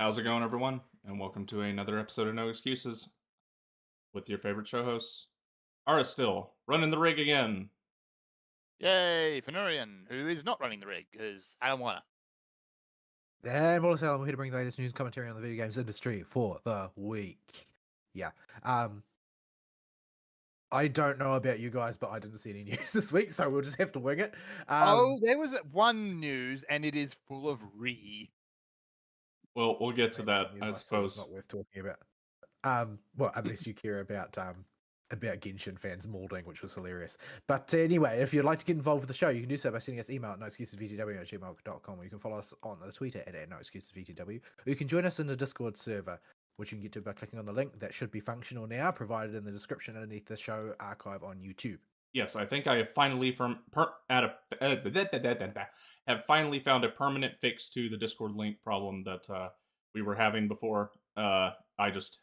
How's it going, everyone? And welcome to another episode of No Excuses with your favorite show hosts. Ara still running the rig again. Yay, Fenurian, who is not running the rig, because I don't wanna. And Wallace we're here to bring the latest news commentary on the video games industry for the week. Yeah. I don't know about you guys, but I didn't see any news this week, so we'll just have to wing it. There was one news, and it is full of Well, we'll get to that, news I I saw was suppose. not worth talking about. Well, unless you care about Genshin fans molding, which was hilarious. But anyway, if you'd like to get involved with the show, you can do so by sending us email at noexcusesvtw@gmail.com, or you can follow us on the Twitter at noexcusesvtw, or you can join us in the Discord server, which you can get to by clicking on the link that should be functional now, provided in the description underneath the show archive on YouTube. Yes, I think I have finally have finally found a permanent fix to the Discord link problem that we were having before. I just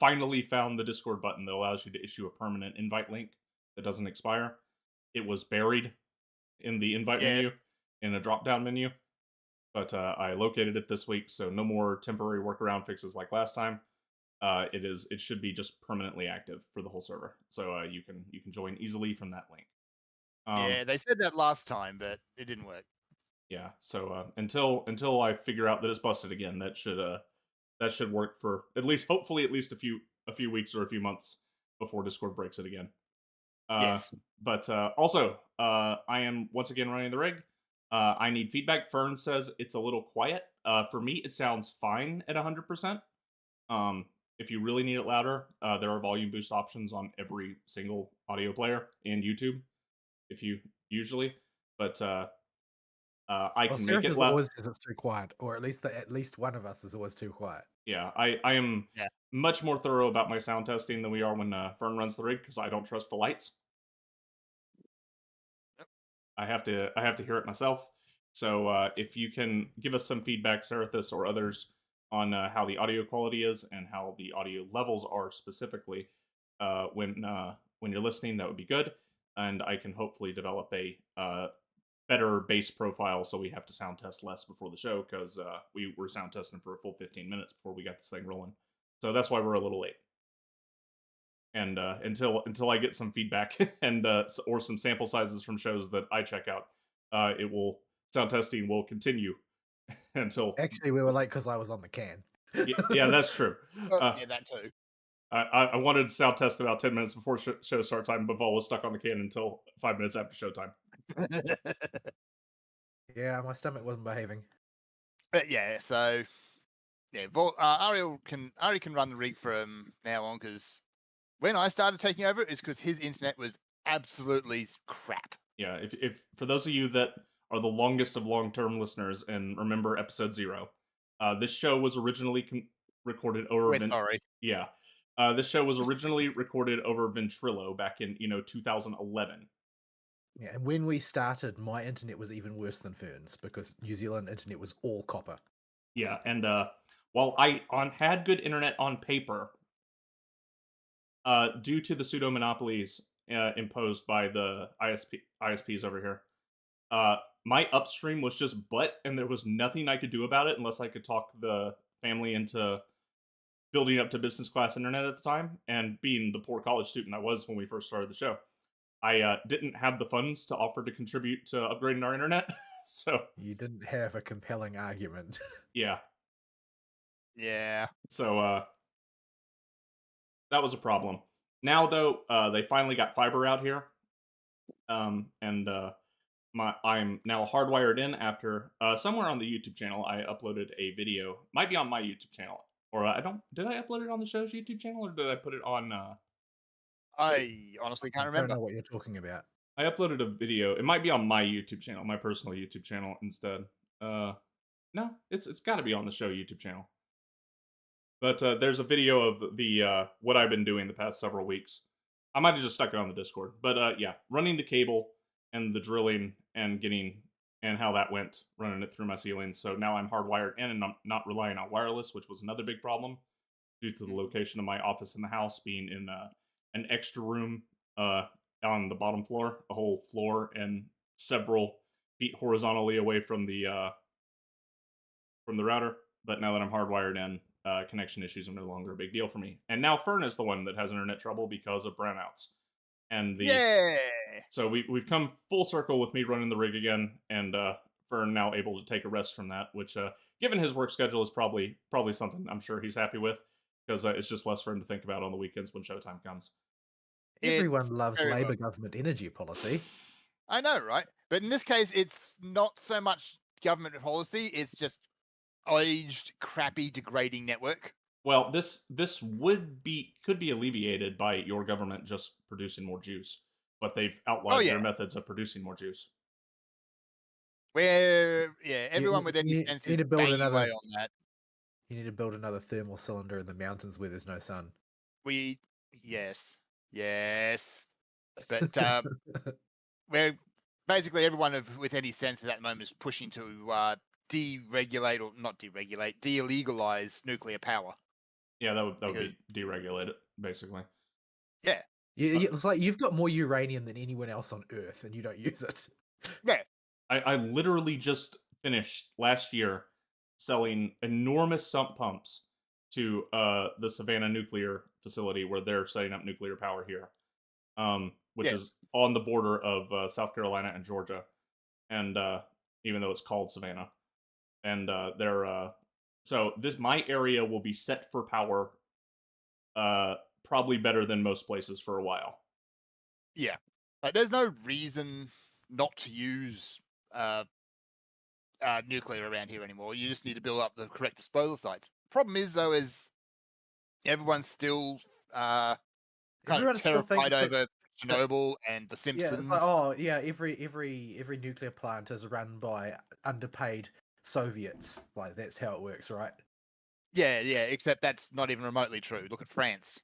finally found the Discord button that allows you to issue a permanent invite link that doesn't expire. It was buried in the invite Yes. menu in a drop-down menu, but I located it this week, so no more temporary workaround fixes like last time. It should be just permanently active for the whole server, so you can join easily from that link. Yeah, they said that last time, but it didn't work. Yeah, so until I figure out that it's busted again, that should work for hopefully at least a few weeks or a few months before Discord breaks it again. Yes. But also, I am once again running the rig. I need feedback. Fern says it's a little quiet. For me, it sounds fine at 100%. If you really need it louder, there are volume boost options on every single audio player and YouTube. If you usually, but I can make it loud. Always says it's too quiet, or at least one of us is always too quiet. Yeah, I am Yeah. much more thorough about my sound testing than we are when Fern runs the rig because I don't trust the lights. Yep. I have to hear it myself. So if you can give us some feedback, Serathis or others, on how the audio quality is and how the audio levels are specifically when you're listening, that would be good. And I can hopefully develop a better bass profile so we have to sound test less before the show because we were sound testing for a full 15 minutes before we got this thing rolling. So that's why we're a little late. And until I get some feedback and or some sample sizes from shows that I check out, sound testing will continue until. Actually, we were late because I was on the can. Yeah, that's true. Yeah, that too. I wanted to sound test about 10 minutes before show start time, but Vol was stuck on the can until 5 minutes after showtime. Yeah, my stomach wasn't behaving. But yeah, so yeah, Ari can run the rig from now on, because when I started taking over, it's because his internet was absolutely crap. Yeah, if for those of you that are the longest of long-term listeners and remember episode 0, this show was originally recorded over. We're sorry. Yeah, this show was originally recorded over Ventrilo back in 2011. Yeah, and when we started, my internet was even worse than Fern's because New Zealand internet was all copper. Yeah, and while I had good internet on paper, due to the pseudo monopolies imposed by the ISPs over here, my upstream was just butt, and there was nothing I could do about it unless I could talk the family into building up to business class internet at the time. And being the poor college student I was when we first started the show, I didn't have the funds to offer to contribute to upgrading our internet. So you didn't have a compelling argument. Yeah. So that was a problem. Now though, they finally got fiber out here, and I'm now hardwired in after somewhere on the YouTube channel. I uploaded a video, might be on my YouTube channel, or did I upload it on the show's YouTube channel, or did I put it on? I honestly can't I don't remember. know what you're talking about. I uploaded a video. It might be on my YouTube channel, my personal YouTube channel instead. No, it's got to be on the show YouTube channel. But there's a video of the what I've been doing the past several weeks. I might have just stuck it on the Discord. But yeah, running the cable and the drilling and how that went, running it through my ceiling. So now I'm hardwired in and I'm not relying on wireless, which was another big problem due to the location of my office in the house being in an extra room on the bottom floor, a whole floor and several feet horizontally away from the router. but now that I'm hardwired in, connection issues are no longer a big deal for me. And now Fern is the one that has internet trouble because of brownouts. And Yeah. so we've come full circle with me running the rig again, and Fern now able to take a rest from that, which, given his work schedule, is probably something I'm sure he's happy with, because it's just less for him to think about on the weekends when showtime comes. Everyone It's loves very Labour well. government energy policy. I know, right? But in this case, it's not so much government policy; it's just aged, crappy, degrading network. Well, this could be alleviated by your government just producing more juice, but they've Oh outlined their yeah, methods of producing more juice. where everyone You, with any you sense need is to build banging another. away on that. You need to build another thermal cylinder in the mountains where there's no sun. Yes, but where basically everyone with any sense at that moment is pushing to deregulate or not deregulate, de-legalize nuclear power. Yeah, that would Because be deregulate it, basically. yeah, It's like you've got more uranium than anyone else on Earth, and you don't use it. yeah, I literally just finished last year selling enormous sump pumps to the Savannah nuclear facility where they're setting up nuclear power here, which Yeah. is on the border of South Carolina and Georgia, and even though it's called Savannah, and they're so my area will be set for power, probably better than most places for a while. yeah. Like, there's no reason not to use nuclear around here anymore. You just need to build up the correct disposal sites. Problem is, though, is everyone's still kind Everyone of still thinks terrified over Chernobyl and The yeah, it's Simpsons. like, oh yeah, every nuclear plant is run by underpaid Soviets. Like that's how it works, right? Yeah, except that's not even remotely true. Look at France.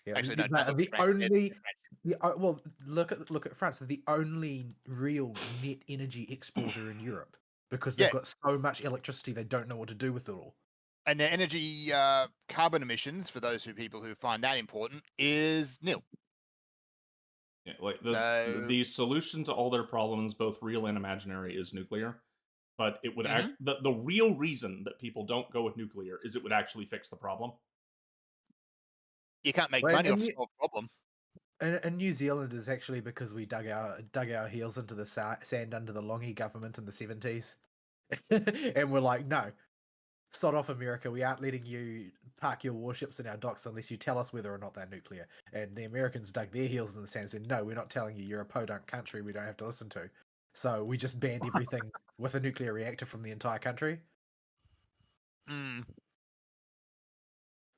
Yeah, Actually, no, the, don't look the at France. only well, look at France. They're the only real net energy exporter in Europe because they've Yeah. got so much electricity they don't know what to do with it all. And their energy carbon emissions, for those people who find that important, is nil. Yeah, like So- the solution to all their problems, both real and imaginary, is nuclear. But it would the real reason that people don't go with nuclear is it would actually fix the problem. You can't make Well, money and off you- the problem. And New Zealand is actually because we dug our heels into the sand under the Longy government in the 70s, and we're like, no, sod off America. We aren't letting you park your warships in our docks unless you tell us whether or not they're nuclear. And the Americans dug their heels in the sand and said, no, we're not telling you. You're a podunk country we don't have to listen to. So we just banned everything with a nuclear reactor from the entire country. Mm.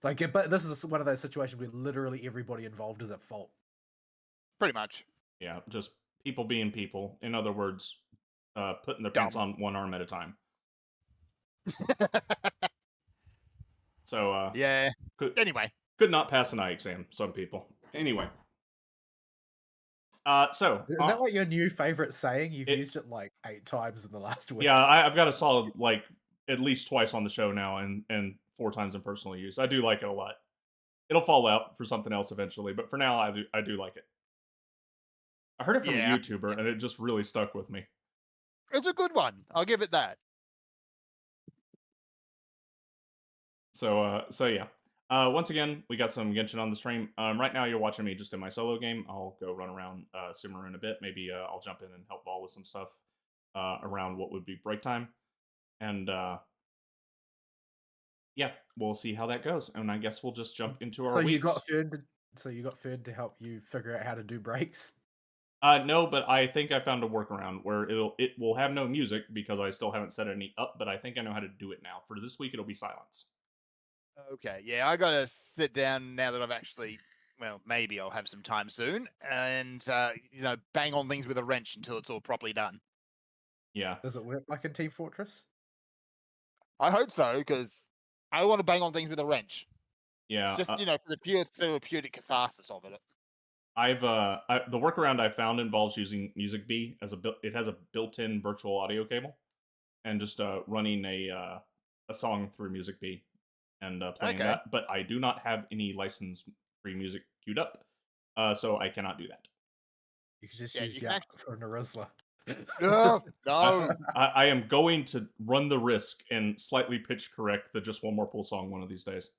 Like, but this is one of those situations where literally everybody involved is at fault. Pretty much. Yeah, just people being people. In other words, putting their pants on one arm at a time. So yeah. Anyway, could not pass an eye exam. Some people. Anyway. So Is that like your new favorite saying? You've used it like 8 times in the last week. Yeah, I've got a solid like at least twice on the show now, and 4 times in personal use. I do like it a lot. It'll fall out for something else eventually, but for now, I do like it. I heard it from a YouTuber, and it just really stuck with me. It's a good one. I'll give it that. So yeah. Once again, we got some Genshin on the stream. Right now, you're watching me just in my solo game. I'll go run around Sumeru in a bit. Maybe I'll jump in and help Vol with some stuff around what would be break time. And yeah, we'll see how that goes. And I guess we'll just jump into our So weeks. you got Fern to help you figure out how to do breaks? No, but I think I found a workaround where it will have no music because I still haven't set any up, but I think I know how to do it now. For this week, it'll be silence. Okay, yeah, I gotta sit down now that I've actually, well, maybe I'll have some time soon, and bang on things with a wrench until it's all properly done. Yeah. Does it work like in Team Fortress? I hope so, because I want to bang on things with a wrench. Yeah. Just for the pure therapeutic catharsis of it. The workaround I found involves using Music Bee as it has a built-in virtual audio cable, and just running a song through Music Bee and playing that. But I do not have any license-free music queued up, so I cannot do that. You could just use Jack for Narizla. Oh, I, no. I am going to run the risk and slightly pitch correct the Just One More Pool song one of these days.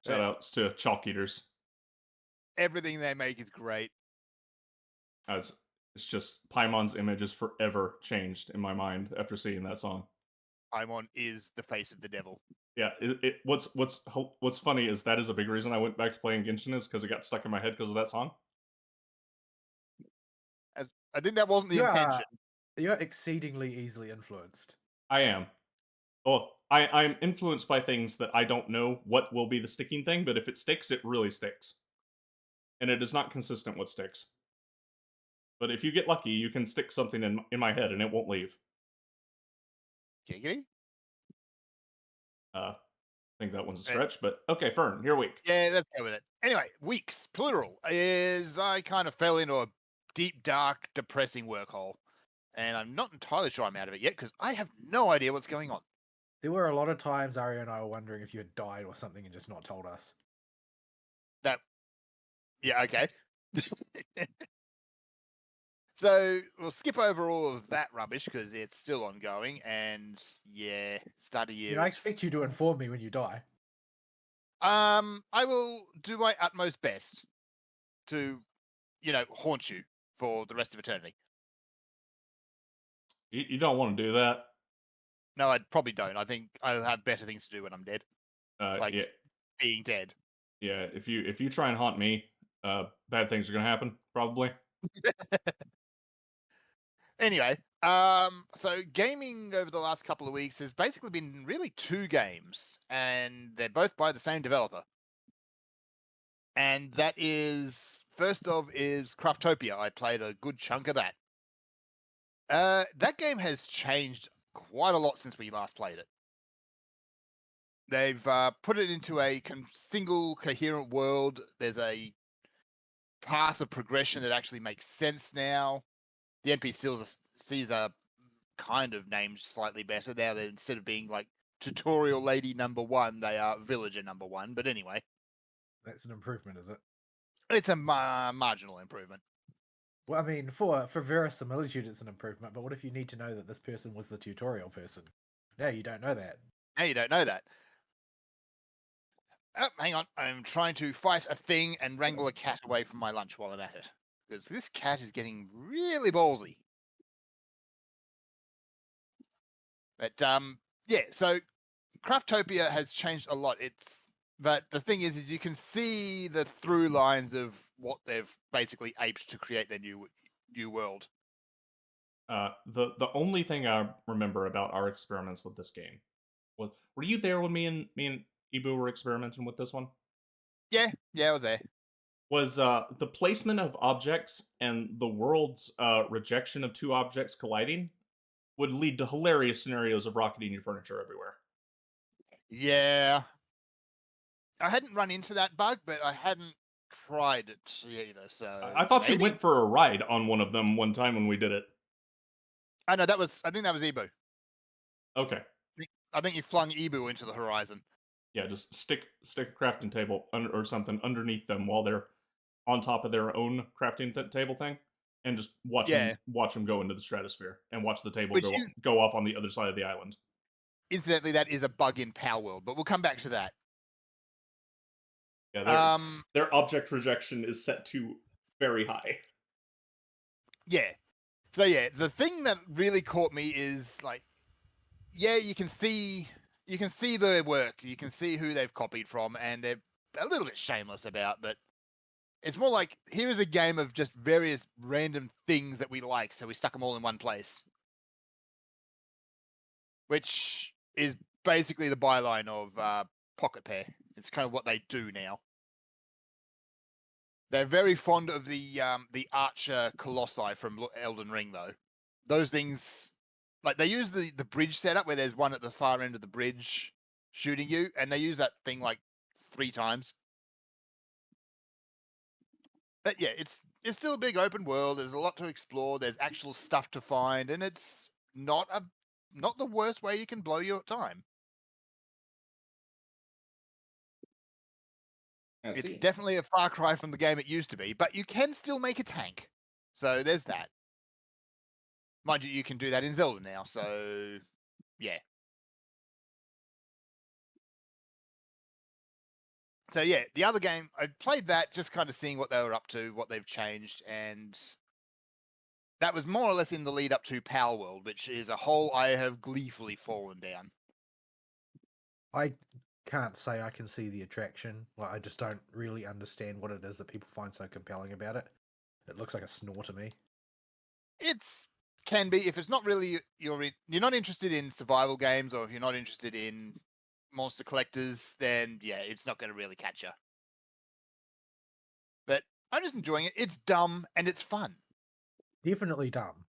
Shout outs to Chalk Eaters. Everything they make is great. It's just Paimon's image is forever changed in my mind after seeing that song. Paimon is the face of the devil. Yeah, what's funny is that is a big reason I went back to playing Genshin is because it got stuck in my head because of that song. I think that wasn't the You intention. You're exceedingly easily influenced. I am. Well, I'm influenced by things that I don't know what will be the sticking thing, but if it sticks, it really sticks. And it is not consistent what sticks. But if you get lucky, you can stick something in my head and it won't leave. Giggity? I think that one's a stretch, but okay, Fern, your week. Yeah, let's go with it. Anyway, weeks, plural, is I kind of fell into a deep, dark, depressing workhole. And I'm not entirely sure I'm out of it yet because I have no idea what's going on. There were a lot of times Aria and I were wondering if you had died or something and just not told us. Yeah, okay. So we'll skip over all of that rubbish because it's still ongoing. And yeah, start of year. I expect you to inform me when you die. I will do my utmost best to, haunt you for the rest of eternity. You don't want to do that. No, I probably don't. I think I'll have better things to do when I'm dead. Yeah, Being dead. yeah. If you try and haunt me, bad things are gonna happen. Probably. Anyway, so gaming over the last couple of weeks has basically been really 2 games, and they're both by the same developer. And that is, first of is Craftopia. I played a good chunk of that. That game has changed quite a lot since we last played it. They've put it into a single coherent world. There's a path of progression that actually makes sense now. The NPCs are kind of named slightly better now. They're, instead of being like tutorial lady number 1, they are villager number 1. But anyway, That's an improvement, is it? it's a marginal improvement. Well, I mean, for verisimilitude, it's an improvement. But what if you need to know that this person was the tutorial person? No, you don't know that. Now you don't know that. Oh, hang on. I'm trying to fight a thing and wrangle a cat away from my lunch while I'm at it. Because this cat is getting really ballsy. But yeah, so Craftopia has changed a lot. But the thing is you can see the through lines of what they've basically aped to create their new world. The only thing I remember about our experiments with this game was, were you there when me and Ibu were experimenting with this one? Yeah, I was there. Was the placement of objects and the world's rejection of 2 objects colliding would lead to hilarious scenarios of rocketing your furniture everywhere. Yeah. I hadn't run into that bug, but I hadn't tried it either, so... I thought you went for a ride on one of them one time when we did it. I know, I think that was Ibu. Okay. I think you flung Ibu into the horizon. Yeah, just stick a crafting table or something underneath them while they're on top of their own crafting table thing, and just watch them go into the stratosphere and watch the table go off on the other side of the island. Incidentally, that is a bug in Palworld, but we'll come back to that. Yeah, their object rejection is set to very high. Yeah. So yeah, the thing that really caught me is like, yeah, you can see their work, you can see who they've copied from, and they're a little bit shameless about, but it's more like, here is a game of just various random things that we like, so we stuck them all in one place. Which is basically the byline of Pocket Pair. It's kind of what they do now. They're very fond of the Archer Colossi from Elden Ring, though. Those things, like, they use the bridge setup where there's one at the far end of the bridge shooting you, and they use that thing like 3 times. But yeah, it's still a big open world. There's a lot to explore. There's actual stuff to find, and it's not the worst way you can blow your time. I It's see. definitely a far cry from the game it used to be, but you can still make a tank. So there's that. Mind you, you can do that in Zelda now, so yeah. So yeah, the other game, I played that just kind of seeing what they were up to, what they've changed, and that was more or less in the lead up to Power World, which is a hole I have gleefully fallen down. I can't say I can see the attraction. Like, I just don't really understand what it is that people find so compelling about it. It looks like a snore to me. It's can be if it's not really you're not interested in survival games, or if you're not interested in monster collectors, then yeah, it's not going to really catch you. But I'm just enjoying it. It's dumb and it's fun. Definitely dumb.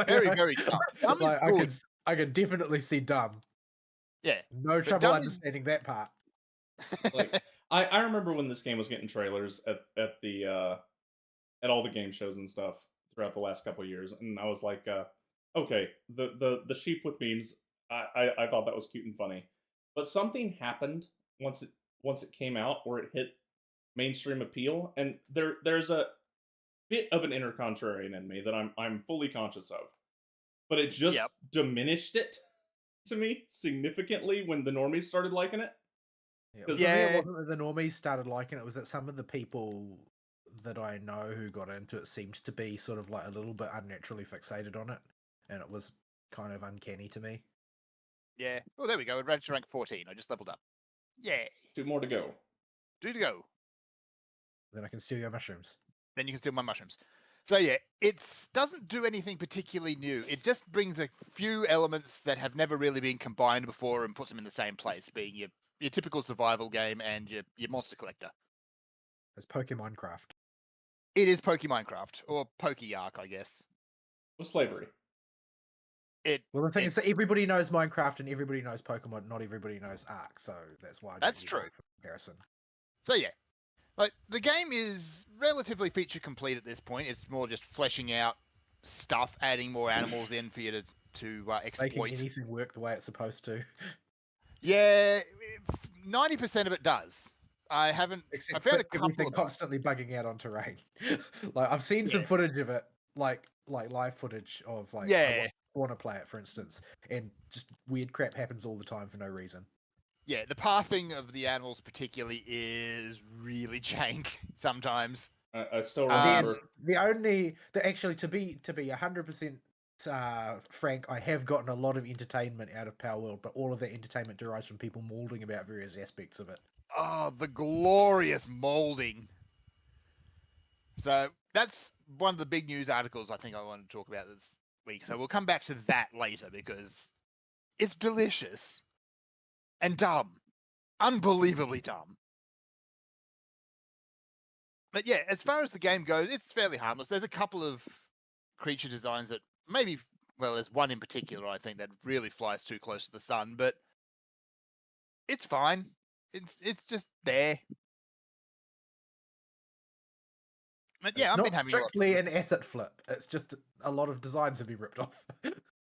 Very, very dumb. Dumb is Like, good. I can definitely see dumb. Yeah. No But trouble dumb is understanding that part. Like I remember when this game was getting trailers at the at all the game shows and stuff throughout the last couple of years, and I was like, okay, the sheep with memes, I thought that was cute and funny, but something happened once it came out where it hit mainstream appeal, and there's a bit of an inner contrarian in me that I'm fully conscious of, but it just Yep. diminished it to me significantly when the normies started liking it. Yeah, 'Cause- for me, Yeah. it wasn't that the normies started liking it. It was that some of the people that I know who got into it seemed to be sort of like a little bit unnaturally fixated on it, and it was kind of uncanny to me. Yeah. Oh, there we go. Ready to rank 14. I just leveled up. Yeah. 2 more to go. Do to go. Then I can steal your mushrooms. Then you can steal my mushrooms. So yeah, it doesn't do anything particularly new. It just brings a few elements that have never really been combined before and puts them in the same place, being your typical survival game and your monster collector. It's Pokemon Craft. It is Pokemon or Pokeyark, I guess. With slavery. Well, the thing it- is that everybody knows Minecraft and everybody knows Pokemon. Not everybody knows Ark, so that's why. I don't That's use true. Ark for comparison. So yeah, like the game is relatively feature complete at this point. It's more just fleshing out stuff, adding more animals in for you to Making exploit. anything work the way it's supposed to. Yeah, 90% of it does. I haven't. Except I found for a couple everything of constantly bugging out on terrain. Like, I've seen some Yeah. footage of it, like live footage of like Yeah. I want to play it, for instance, and just weird crap happens all the time for no reason. Yeah, the pathing of the animals particularly is really jank sometimes. I still Um, remember. Actually, to be 100% frank, I have gotten a lot of entertainment out of Power World, but all of that entertainment derives from people mauling about various aspects of it. Oh, the glorious molding. So that's one of the big news articles I think I want to talk about this week. So we'll come back to that later because it's delicious and dumb. Unbelievably dumb. But yeah, as far as the game goes, it's fairly harmless. There's a couple of creature designs that maybe, well, there's one in particular I think that really flies too close to the sun, but it's fine. It's just there. But yeah, It's I've not been having a lot of strictly fun. an asset flip. It's just a lot of designs have been ripped off.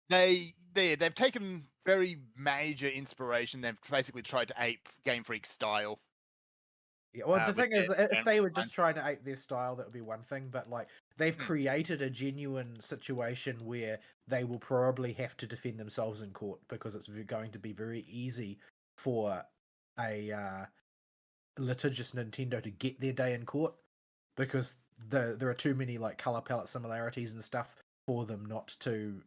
They've taken very major inspiration. They've basically tried to ape Game Freak style. Yeah, well, the with thing is, their that if they animal were just designs. trying to ape their style, that would be one thing. But like, they've created a genuine situation where they will probably have to defend themselves in court because it's going to be very easy for a litigious Nintendo to get their day in court because there are too many like color palette similarities and stuff for them not to,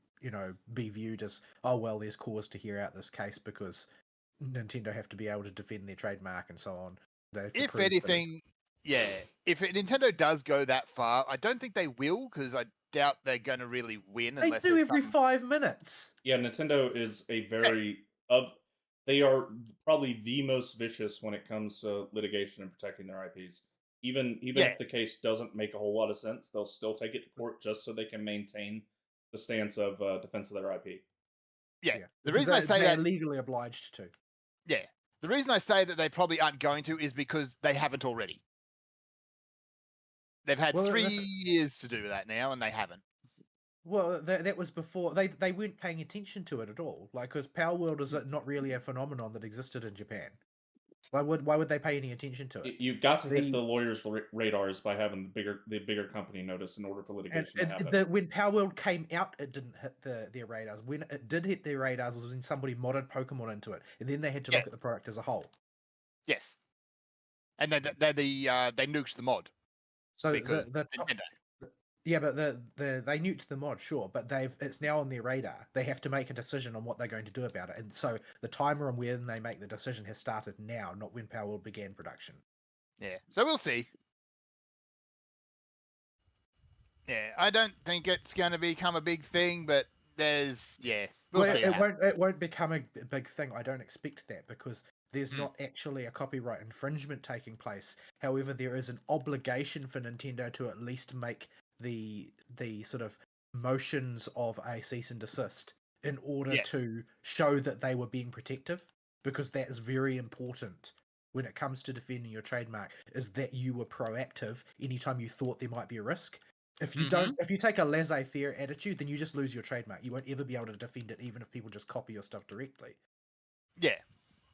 be viewed as, oh well, there's cause to hear out this case because Nintendo have to be able to defend their trademark and so on. If anything, yeah, if Nintendo does go that far, I don't think they will because I doubt they're going to really win they unless do there's every some... 5 minutes. Yeah, Nintendo is a very they are probably the most vicious when it comes to litigation and protecting their IPs. Even Yeah. if the case doesn't make a whole lot of sense, they'll still take it to court just so they can maintain the stance of defense of their IP. Yeah, the because reason I say they're that, legally obliged to. yeah, the reason I say that they probably aren't going to is because they haven't already. They've had Well, 3 years to do that now, and they haven't. Well, that was before they weren't paying attention to it at all. Like, because Power World is not really a phenomenon that existed in Japan. Why would they pay any attention to it? You've got to hit The- the lawyers' radars by having the bigger company notice in order for And litigation to happen. when Power World came out, it didn't hit their radars. When it did hit their radars was when somebody modded Pokemon into it, and then they had to Yeah. look at the product as a whole. Yes. And they nuked the mod So because Nintendo. Yeah, but they nuked the mod, sure, but it's now on their radar. They have to make a decision on what they're going to do about it, and so the timer on when they make the decision has started now, not when Power World began production. Yeah, so we'll see. Yeah, I don't think it's going to become a big thing, but we'll see. It won't become a big thing. I don't expect that because there's not actually a copyright infringement taking place. However, there is an obligation for Nintendo to at least make the sort of motions of a cease and desist in order to show that they were being protective, because that is very important when it comes to defending your trademark, is that you were proactive anytime you thought there might be a risk. If you if you take a laissez-faire attitude, then you just lose your trademark. You won't ever be able to defend it, even if people just copy your stuff directly. Yeah.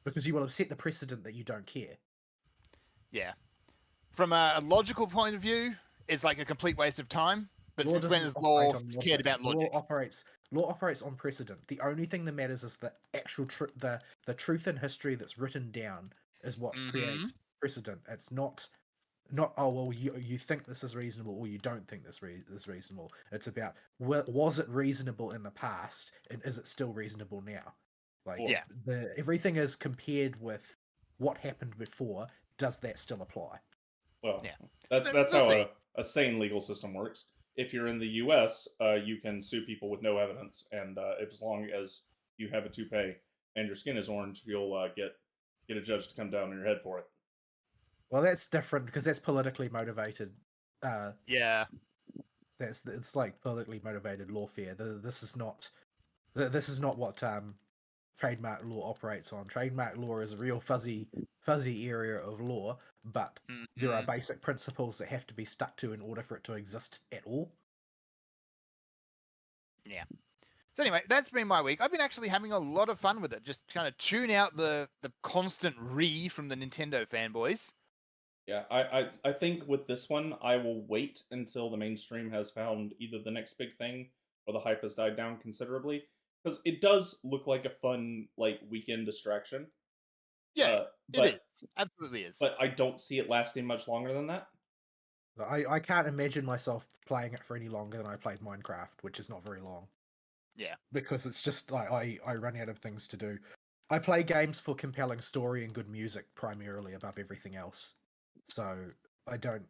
Because you will have set the precedent that you don't care. Yeah. From a logical point of view, it's like a complete waste of time. But since when has law cared about logic? Law operates on precedent. The only thing that matters is the actual the truth in history that's written down is what creates precedent. It's not oh well, you think this is reasonable or you don't think this is reasonable. It's about was it reasonable in the past and is it still reasonable now? Like everything is compared with what happened before. Does that still apply? Well, that's how a sane legal system works. If you're in the U.S., you can sue people with no evidence, and as long as you have a toupee and your skin is orange, you'll get a judge to come down on your head for it. Well, that's different because that's politically motivated. Yeah, it's like politically motivated lawfare. This is not what trademark law operates on. Trademark law is a real fuzzy area of law, but there are basic principles that have to be stuck to in order for it to exist at all. Yeah. So anyway, that's been my week. I've been actually having a lot of fun with it. Just kind of tune out the constant from the Nintendo fanboys. Yeah, I think with this one, I will wait until the mainstream has found either the next big thing or the hype has died down considerably. Because it does look like a fun, weekend distraction. Yeah, it is. Absolutely is. But I don't see it lasting much longer than that. I can't imagine myself playing it for any longer than I played Minecraft, which is not very long. Yeah. Because it's just like I run out of things to do. I play games for compelling story and good music primarily above everything else. So I don't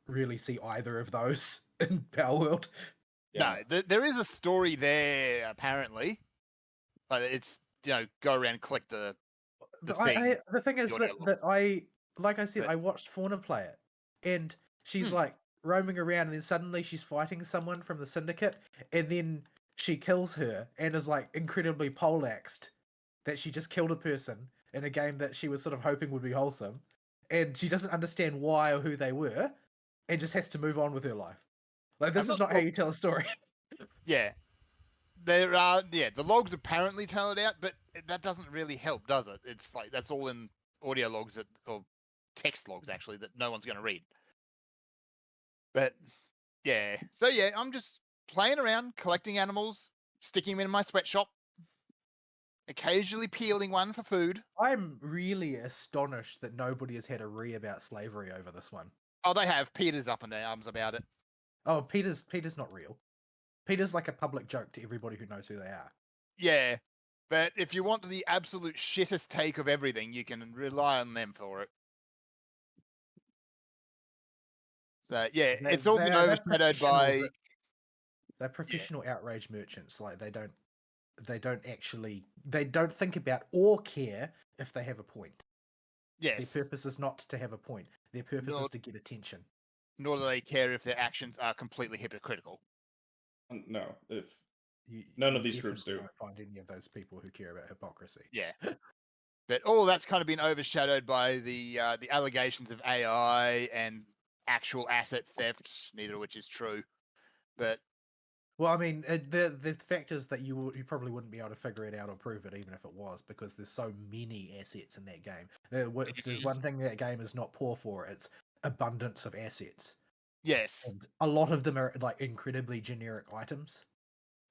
really see either of those in Power World. Yeah. No, there is a story there, apparently. It's, go around, collect the thing. The thing is that like I said, I watched Fauna play it, and she's like roaming around, and then suddenly she's fighting someone from the syndicate, and then she kills her, and is like incredibly poleaxed that she just killed a person in a game that she was sort of hoping would be wholesome, and she doesn't understand why or who they were, and just has to move on with her life. Like, this is not how you tell a story. Yeah. There are, the logs apparently tell it out, but that doesn't really help, does it? It's like, that's all in audio logs or text logs, actually, that no one's going to read. But, yeah. So, yeah, I'm just playing around, collecting animals, sticking them in my sweatshop, occasionally peeling one for food. I'm really astonished that nobody has had a about slavery over this one. Oh, they have. Peter's up in their arms about it. Oh, Peter's not real. Peter's like a public joke to everybody who knows who they are. Yeah, but if you want the absolute shittest take of everything, you can rely on them for it. So yeah, it's all been overshadowed by. They're professional outrage merchants. Like they don't think about or care if they have a point. Yes. Their purpose is not to have a point. Their purpose is to get attention. Nor do they care if their actions are completely hypocritical. No, none of these groups do. Won't find any of those people who care about hypocrisy. Yeah, but all that's kind of been overshadowed by the allegations of AI and actual asset theft, neither of which is true. But Well, I mean, the fact is that you probably wouldn't be able to figure it out or prove it, even if it was, because there's so many assets in that game. If there's one thing that game is not poor for, it's abundance of assets, Yes. and a lot of them are like incredibly generic items.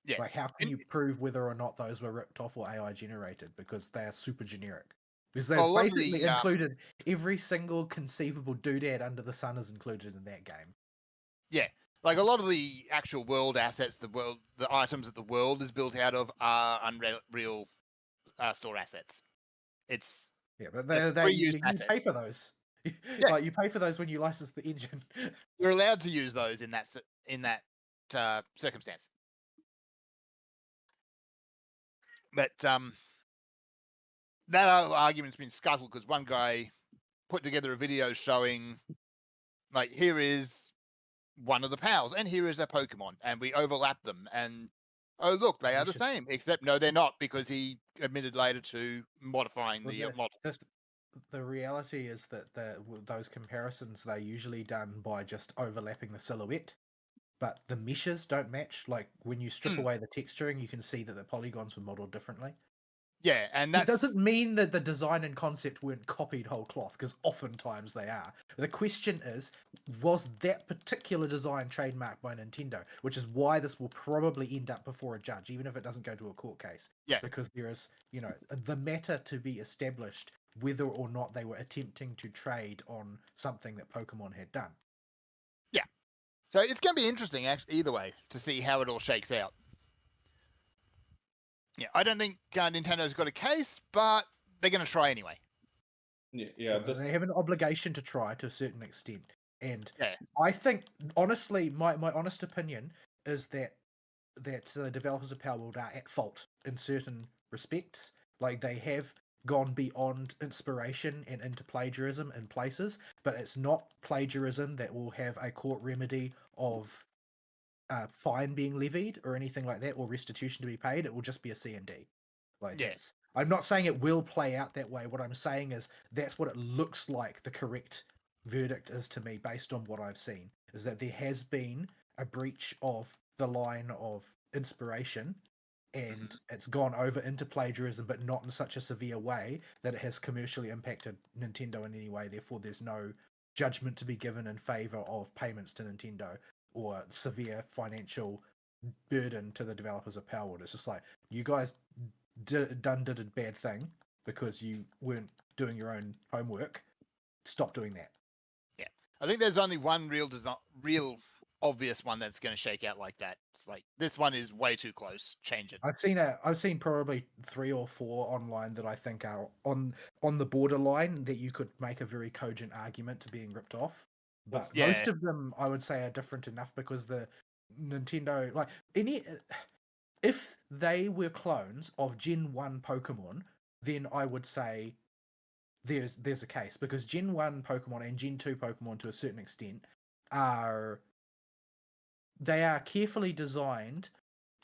Yeah. Like, how can And you prove whether or not those were ripped off or AI generated? Because they are super generic. Because well, a they've lot of basically the included every single conceivable doodad under the sun is included in that game. yeah, like a lot of the actual world assets, the items that the world is built out of are Unreal store assets. It's Yeah, but just they reused you assets. pay for those. Yeah. Like, you pay for those when you license the engine. You're allowed to use those in that circumstance. But that argument's been scuttled because one guy put together a video showing, like, here is one of the pals, and here is a Pokemon, and we overlap them, and oh look, they are the same. Except no, they're not, because he admitted later to modifying Well, the model. the reality is that those comparisons, they're usually done by just overlapping the silhouette, but the meshes don't match. Like, when you strip away the texturing, you can see that the polygons were modeled differently. Yeah, and It that's doesn't mean that the design and concept weren't copied whole cloth, because oftentimes they are. The question is, was that particular design trademarked by Nintendo? Which is why this will probably end up before a judge, even if it doesn't go to a court case. Yeah. Because there is, the matter to be established whether or not they were attempting to trade on something that Pokemon had done. Yeah. So it's going to be interesting, actually, either way, to see how it all shakes out. Yeah, I don't think Nintendo's got a case, but they're going to try anyway. Yeah. They have an obligation to try to a certain extent. And Yeah. I think, honestly, my honest opinion is that the developers of Palworld are at fault in certain respects. Like, they have gone beyond inspiration and into plagiarism in places, but it's not plagiarism that will have a court remedy of fine being levied or anything like that, or restitution to be paid. It will just be a C&D. Like, Yeah. that's, I'm not saying it will play out that way. What I'm saying is that's what it looks like the correct verdict is to me, based on what I've seen, is that there has been a breach of the line of inspiration, and it's gone over into plagiarism, but not in such a severe way that it has commercially impacted Nintendo in any way. Therefore, there's no judgment to be given in favor of payments to Nintendo or severe financial burden to the developers of Palworld. It's just like, you guys did a bad thing because you weren't doing your own homework. Stop doing that. Yeah, I think there's only one real obvious one that's going to shake out like that. It's like, this one is way too close. Change it. I've seen probably 3 or 4 online that I think are on the borderline that you could make a very cogent argument to being ripped off. But Yeah. most of them, I would say, are different enough, because the Nintendo, like, if they were clones of Gen 1 Pokemon, then I would say there's a case, because Gen 1 Pokemon and Gen 2 Pokemon, to a certain extent, are carefully designed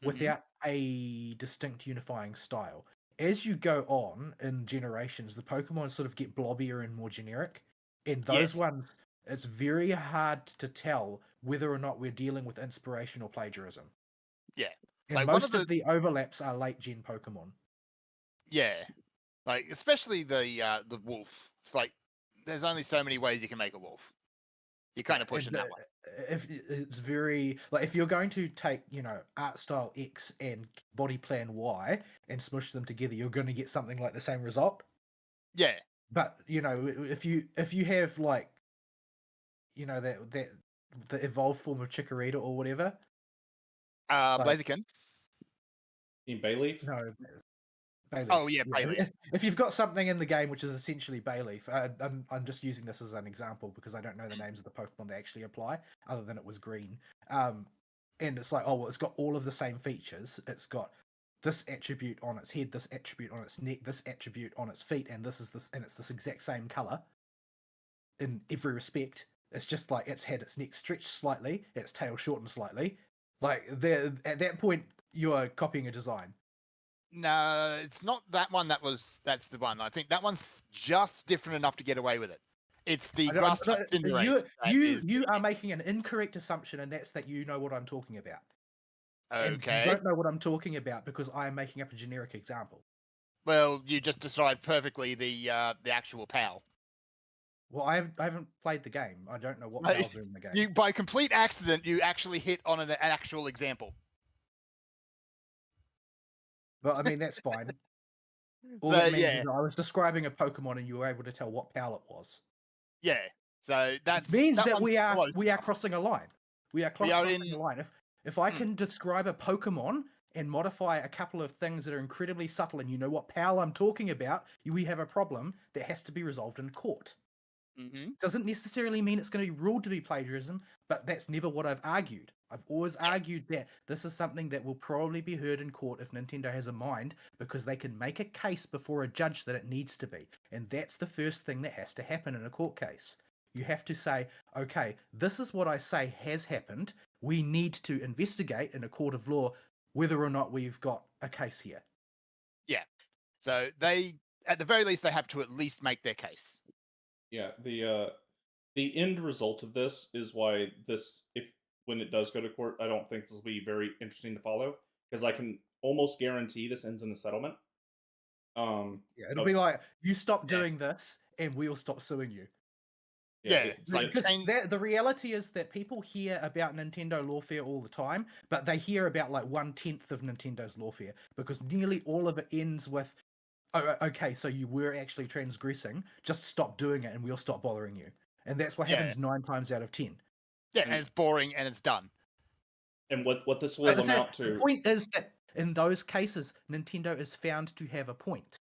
without a distinct unifying style. As you go on in generations, the Pokemon sort of get blobbier and more generic, and those ones, it's very hard to tell whether or not we're dealing with inspiration or plagiarism. Yeah. And Like, most of the overlaps are late gen Pokemon. Yeah. Like, especially the wolf. It's like, there's only so many ways you can make a wolf. You're kind of pushing that one. If it's very, like, if you're going to take, art style X and body plan Y and smush them together, you're going to get something like the same result. Yeah. But if you have, like, that the evolved form of Chikorita or whatever, Blaziken. In Bayleaf? no, Bayleaf. Oh yeah, Bayleaf. If you've got something in the game which is essentially Bayleaf, I'm just using this as an example because I don't know the names of the Pokemon they actually apply, other than it was green. And it's like, oh well, it's got all of the same features. It's got this attribute on its head, this attribute on its neck, this attribute on its feet, and it's this exact same color in every respect. It's just like it's had its neck stretched slightly, its tail shortened slightly. Like, at that point, you are copying a design. No, it's not that one. That's the one. I think that one's just different enough to get away with it. It's the grass type Cinderace. You are making an incorrect assumption, and that's that you know what I'm talking about. And Okay. you don't know what I'm talking about because I am making up a generic example. Well, you just described perfectly the actual PAL. Well, I haven't played the game. I don't know what No, pals are in the game. You, by complete accident, you actually hit on an actual example. But I mean, that's fine. All So, that means yeah, is I was describing a Pokemon and you were able to tell what pal it was. yeah. So It means that one's we are close enough. crossing a line. We are We are crossing in- a line. If I Hmm. can describe a Pokemon and modify a couple of things that are incredibly subtle, and you know what pal I'm talking about, we have a problem that has to be resolved in court. Mhm. Doesn't necessarily mean it's going to be ruled to be plagiarism, but that's never what I've argued. I've always argued that this is something that will probably be heard in court if Nintendo has a mind, because they can make a case before a judge that it needs to be. And that's the first thing that has to happen in a court case. You have to say, okay, this is what I say has happened. We need to investigate in a court of law whether or not we've got a case here. So they, at the very least, they have to at least make their case. Yeah, the end result of this is why this, if when it does go to court, I don't think this will be very interesting to follow, because I can almost guarantee this ends in a settlement. Yeah, it'll Oh. be like, you stop Yeah. doing this and we'll stop suing you. Yeah, it's like Because the reality is that people hear about Nintendo lawfare all the time, but they hear about like 1/10 of Nintendo's lawfare because nearly all of it ends with, "Oh, okay, so you were actually transgressing. Just stop doing it, and we'll stop bothering you." And that's what Yeah. happens 9 times out of 10. Yeah, and it's boring and it's done. and what this will But the amount to. point is that in those cases, Nintendo is found to have a point.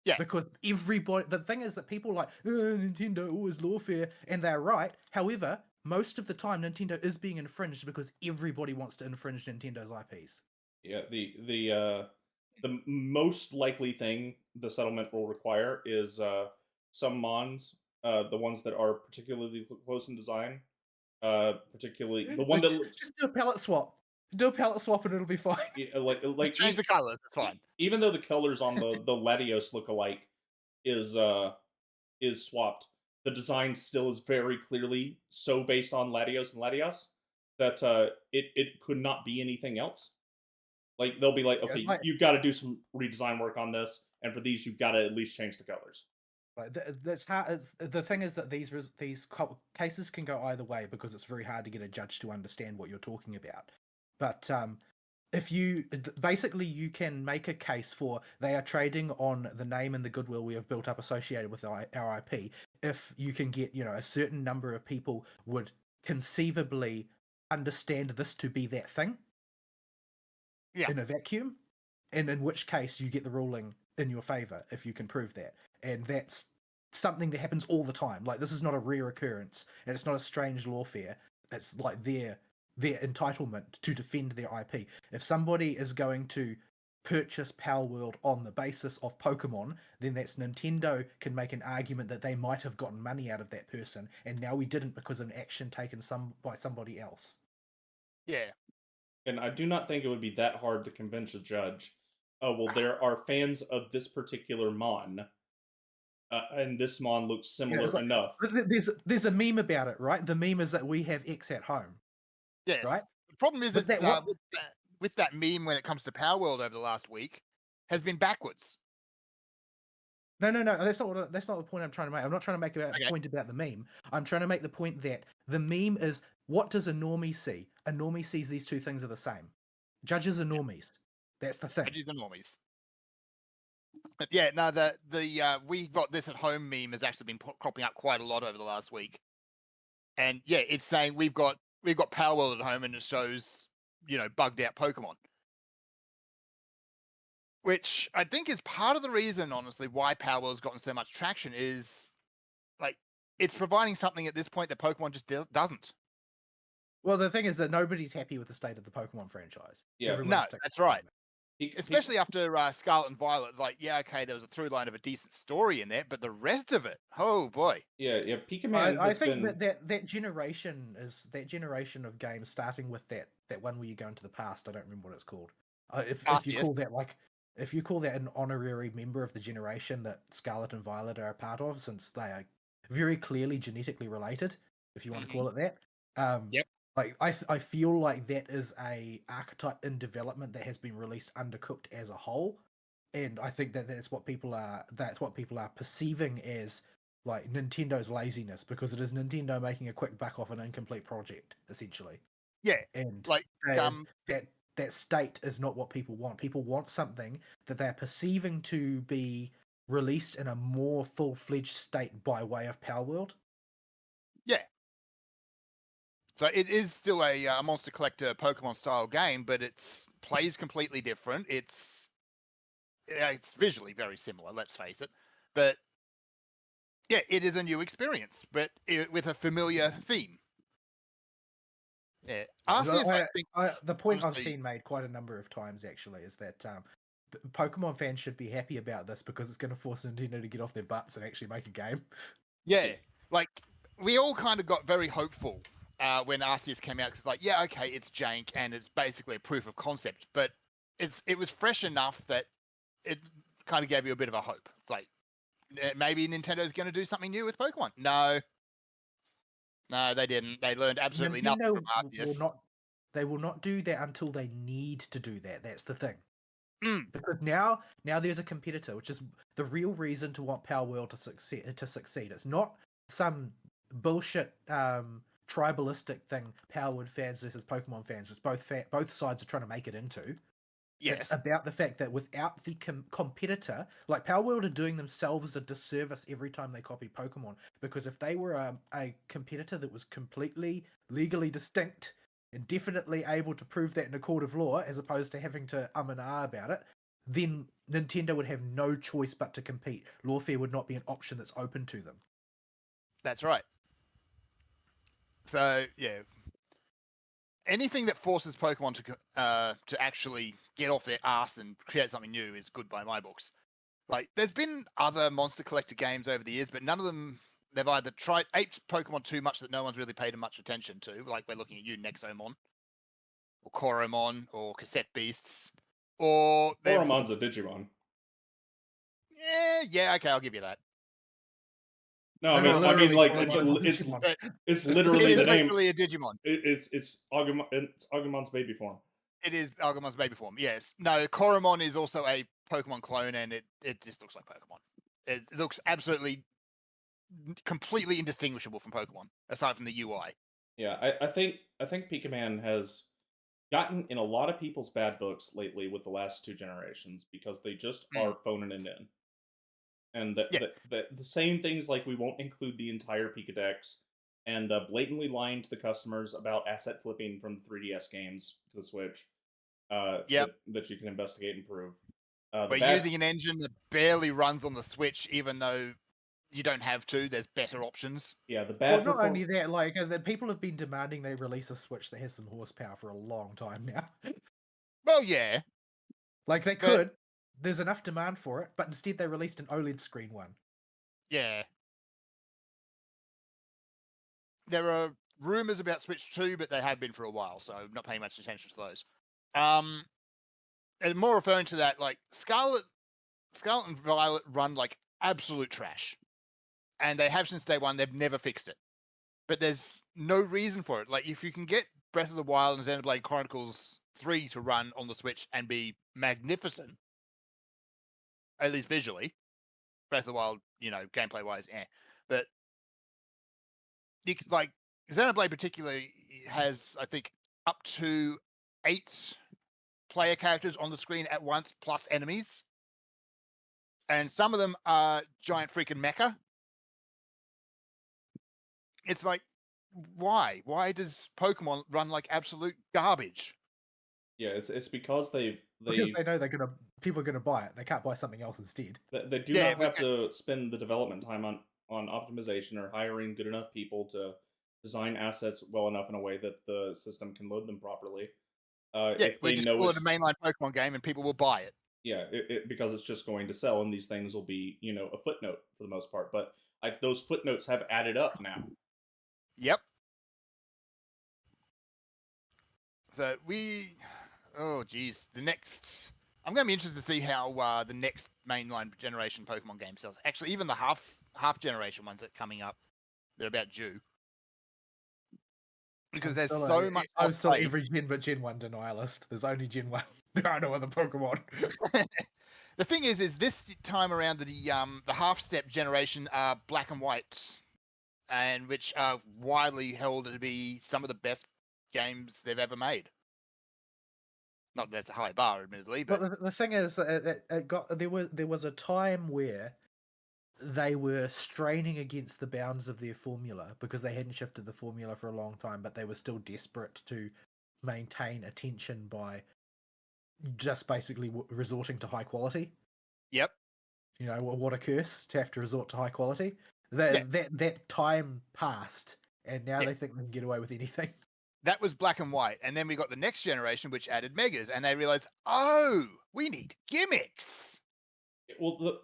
Yeah. Because everybody, the thing is that people are like, Nintendo always lawfare, and they're right. However, most of the time, Nintendo is being infringed because everybody wants to infringe Nintendo's IPs. Yeah, the most likely thing the settlement will require is some mons, the ones that are particularly close in design, particularly the one that Just do a palette swap. Do a palette swap and it'll be fine. like Just change the colors. It's fine. even though the colors on the Latios lookalike is swapped, the design still is very clearly so based on Latios and Latias that it could not be anything else. Like they'll be like, Yeah, okay, like- you've got to do some redesign work on this, and for these, you've got to at least change the colors. Like that's hard. The thing is that these cases can go either way because it's very hard to get a judge to understand what you're talking about. But if you basically you can make a case for they are trading on the name and the goodwill we have built up associated with our IP. If you can get a certain number of people would conceivably understand this to be that thing, in a vacuum, and in which case you get the ruling in your favor if you can prove that. And that's something that happens all the time. Like, this is not a rare occurrence, and it's not a strange lawfare. It's like their entitlement to defend their IP. If somebody is going to purchase Palworld on the basis of Pokemon, then that's Nintendo can make an argument that they might have gotten money out of that person, and now we didn't because of an action taken by somebody else. Yeah. And I do not think it would be that hard to convince a judge. Oh, well, there are fans of this particular mon, and this mon looks similar enough. There's a meme about it, right? The meme is that we have X at home. Yes. Right? The problem is But it's with that meme when it comes to Power World over the last week has been backwards. No. That's not the point I'm trying to make. I'm not trying to make a point about the meme. I'm trying to make the point that the meme is, what does a normie see? A normie sees these two things are the same. Judges are normies. That's the thing. Judges are normies. But yeah, no, we got this at home meme has actually been cropping up quite a lot over the last week. And yeah, it's saying we've got Power World at home and it shows, bugged out Pokemon. Which I think is part of the reason, honestly, why Power World's gotten so much traction is, like, it's providing something at this point that Pokemon just doesn't. Well, the thing is that nobody's happy with the state of the Pokemon franchise. Yeah. No, that's right. Especially after Scarlet and Violet, like, yeah, okay, there was a through line of a decent story in there, but the rest of it, oh boy. Yeah, Pikachu. I think that generation of games, starting with that one where you go into the past. I don't remember what it's called. If you call that an honorary member of the generation that Scarlet and Violet are a part of, since they are very clearly genetically related, if you want to call it that. Yep. Like I feel like that is a archetype in development that has been released undercooked as a whole, and I think that that's what people are perceiving as like Nintendo's laziness, because it is Nintendo making a quick buck off an incomplete project essentially, Yeah, and like that state is not what people want. People want something that they're perceiving to be released in a more full-fledged state by way of Power World. yeah. So it is still a Monster Collector Pokemon style game, but it's plays completely different. It's visually very similar, let's face it, but yeah, it is a new experience, but with a familiar theme. Yeah, Arceus, I think The point I've honestly- seen made quite a number of times actually is that Pokemon fans should be happy about this, because it's going to force Nintendo to get off their butts and actually make a game. Yeah, like we all kind of got very hopeful when Arceus came out, because like, yeah, okay, it's jank and it's basically a proof of concept, but it was fresh enough that it kind of gave you a bit of a hope. It's like maybe Nintendo's going to do something new with Pokemon. No, they didn't. They learned absolutely nothing from Arceus. They will not do that until they need to do that. That's the thing. Mm. Because now there's a competitor, which is the real reason to want Power World to succeed. It's not some bullshit tribalistic thing Power World fans versus Pokemon fans. It's both sides are trying to make it into. Yes. It's about the fact that without the competitor, like Power World are doing themselves a disservice every time they copy Pokemon. Because if they were a competitor that was completely legally distinct and definitely able to prove that in a court of law, as opposed to having to and ah about it, then Nintendo would have no choice but to compete. Lawfare would not be an option that's open to them. That's right. So yeah, anything that forces Pokemon to actually get off their ass and create something new is good by my books. Like, there's been other Monster Collector games over the years, but none of them, they've either aped Pokemon too much that no one's really paid much attention to. Like, we're looking at you, Nexomon, or Koromon, or Cassette Beasts, or Koromon's a Digimon. Yeah, okay, I'll give you that. No, I mean, like it's literally it is the name. literally a Digimon. It's Agumon's baby form. It is Agumon's baby form. Yes. No, Koromon is also a Pokemon clone, and it just looks like Pokemon. It looks absolutely, completely indistinguishable from Pokemon, aside from the UI. Yeah, I think Pikaman has gotten in a lot of people's bad books lately with the last two generations, because they just are phoning it in. And the same things, like we won't include the entire Pokédex, and blatantly lying to the customers about asset flipping from the 3DS games to the Switch. That you can investigate and prove. We're using an engine that barely runs on the Switch, even though you don't have to. There's better options. Yeah, the bad. Well, not only that, like the people have been demanding they release a Switch that has some horsepower for a long time now. Well, yeah, like they could. There's enough demand for it, but instead they released an OLED screen one. Yeah. There are rumors about Switch 2, but they have been for a while, so I'm not paying much attention to those. And more referring to that, like Scarlet and Violet run like absolute trash. And they have since day one. They've never fixed it. But there's no reason for it. Like, if you can get Breath of the Wild and Xenoblade Chronicles 3 to run on the Switch and be magnificent, at least visually, Breath of the Wild, gameplay wise, but like Xenoblade particularly has, I think, up to 8 player characters on the screen at once, plus enemies, and some of them are giant freaking mecha. It's like, why? Why does Pokemon run like absolute garbage? Yeah, it's because because they know people are gonna buy it. They can't buy something else instead. They do not have to spend the development time on optimization or hiring good enough people to design assets well enough in a way that the system can load them properly. If we they just know call it a mainline Pokemon game and people will buy it. Yeah, because it's just going to sell, and these things will be, a footnote for the most part. But those footnotes have added up now. Yep. So oh geez, I'm going to be interested to see how the next mainline generation Pokemon game sells. Actually, even the half generation ones that are coming up, they're about due. because I'm there's still so much. I'm still cosplay. every gen but Gen 1 denialist. There's only Gen 1. There are no other Pokemon. The thing is this time around the half step generation are black and white, and which are widely held to be some of the best games they've ever made. Not that that's a high bar, admittedly, But but the thing is, it got there was a time where they were straining against the bounds of their formula because they hadn't shifted the formula for a long time, but they were still desperate to maintain attention by just basically resorting to high quality. yep. You know, what a curse to have to resort to high quality. Yeah. That time passed, and now Yeah. they think they can get away with anything. That was black and white, and then we got the next generation, which added megas, and they realized, oh, we need gimmicks. Well,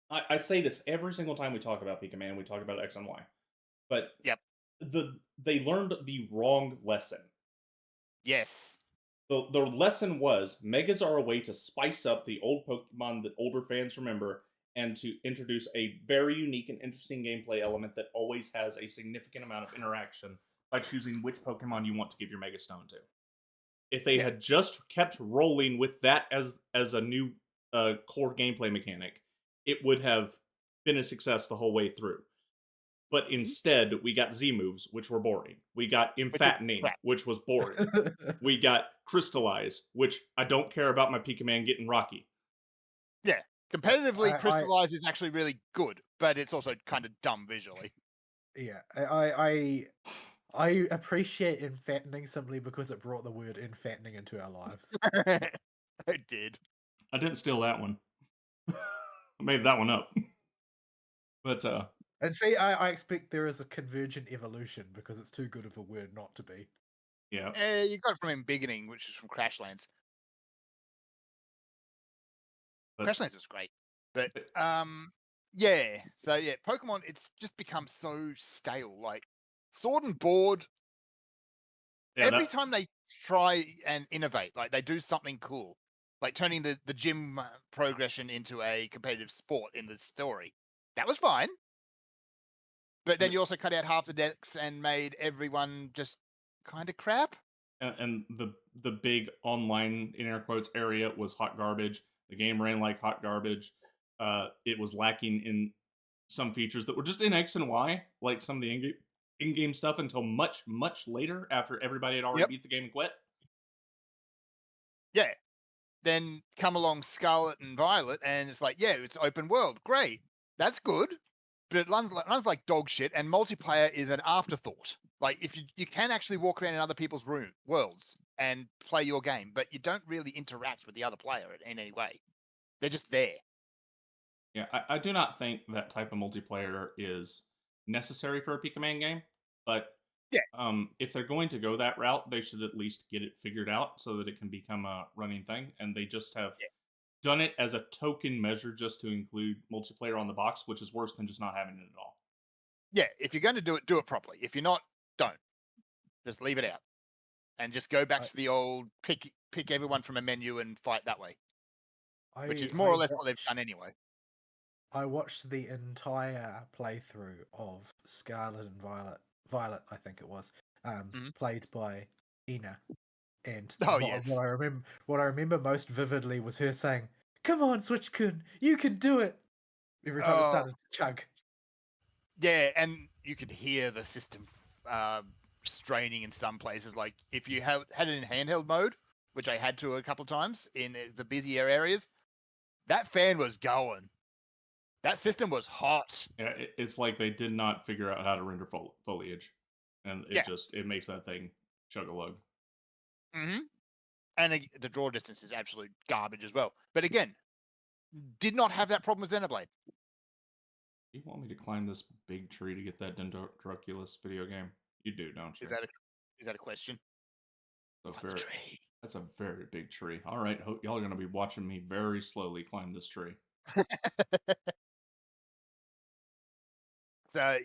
I say this every single time we talk about Pikaman, we talk about X and Y, but Yep. they learned the wrong lesson. Yes. The lesson was megas are a way to spice up the old Pokemon that older fans remember, and to introduce a very unique and interesting gameplay element that always has a significant amount of interaction by choosing which Pokemon you want to give your Mega Stone to. If they had just kept rolling with that as a new core gameplay mechanic, it would have been a success the whole way through. But instead, we got Z moves, which were boring. We got Infattening, which was boring. We got Crystallize, which I don't care about my Pikaman getting rocky. Yeah. Competitively, Crystallize is actually really good, but it's also kind of dumb visually. Yeah, I appreciate Infattening simply because it brought the word Infattening into our lives. It did. I didn't steal that one. I made that one up. But and see, I expect there is a convergent evolution because it's too good of a word not to be. Yeah. You got it from Embiggening, which is from Crashlands. Crashlands was great. But yeah. So yeah, Pokemon, it's just become so stale. Like Sword and Board, every time they try and innovate, like they do something cool, like turning the gym progression into a competitive sport in the story. That was fine. But then you also cut out half the decks and made everyone just kind of crap. And the big online, in air quotes, area was hot garbage. The game ran like hot garbage. It was lacking in some features that were just in X and Y, like some of the in-game stuff, until much, much later after everybody had already beat the game and quit. Yeah. Then come along Scarlet and Violet, and it's like, yeah, it's open world. Great. That's good. But it runs like dog shit, and multiplayer is an afterthought. Like, if you can actually walk around in other people's worlds and play your game, but you don't really interact with the other player in any way. They're just there. Yeah, I do not think that type of multiplayer is necessary for a Pikaman game, but if they're going to go that route, they should at least get it figured out so that it can become a running thing, and they just have done it as a token measure just to include multiplayer on the box, which is worse than just not having it at all. Yeah, if you're going to do it properly. If you're not, don't. Just leave it out. And just go back to the old pick everyone from a menu and fight that way. Which is more or less what they've done anyway. I watched the entire playthrough of Scarlet and Violet, I think it was, played by Ina. And what I remember most vividly was her saying, "Come on, Switch-kun, you can do it!" Every time it started to chug. Yeah, and you could hear the system straining in some places. Like, if you had it in handheld mode, which I had to a couple of times in the busier areas, that fan was going. That system was hot. Yeah, it's like they did not figure out how to render foliage. And it makes that thing chug-a-lug. Mm-hmm. And the draw distance is absolute garbage as well. But again, did not have that problem with Xenoblade. You want me to climb this big tree to get that Dendroculus video game? You do, don't you? Is that a question? That's a very big tree. All right, y'all are going to be watching me very slowly climb this tree. So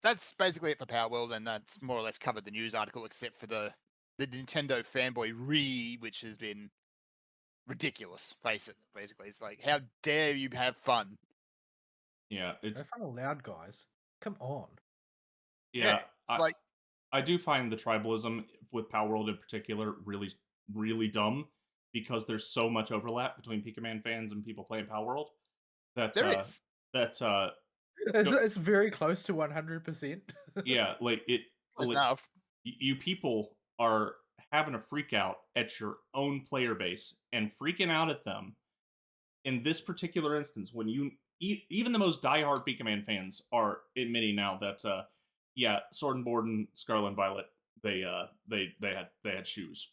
that's basically it for Power World, and that's more or less covered the news article, except for the Nintendo fanboy which has been ridiculous. Basically, it's like, how dare you have fun? Yeah, it's no fun allowed, guys. Come on. Yeah, It's like, I do find the tribalism with Power World in particular really, really dumb because there's so much overlap between Pikaman fans and people playing Power World that there is. It's very close to 100%. yeah, like Close enough. you people are having a freak out at your own player base and freaking out at them. In this particular instance, when even the most diehard Pikaman fans are admitting now that yeah, Sword and Board and Scarlet and Violet they had shoes.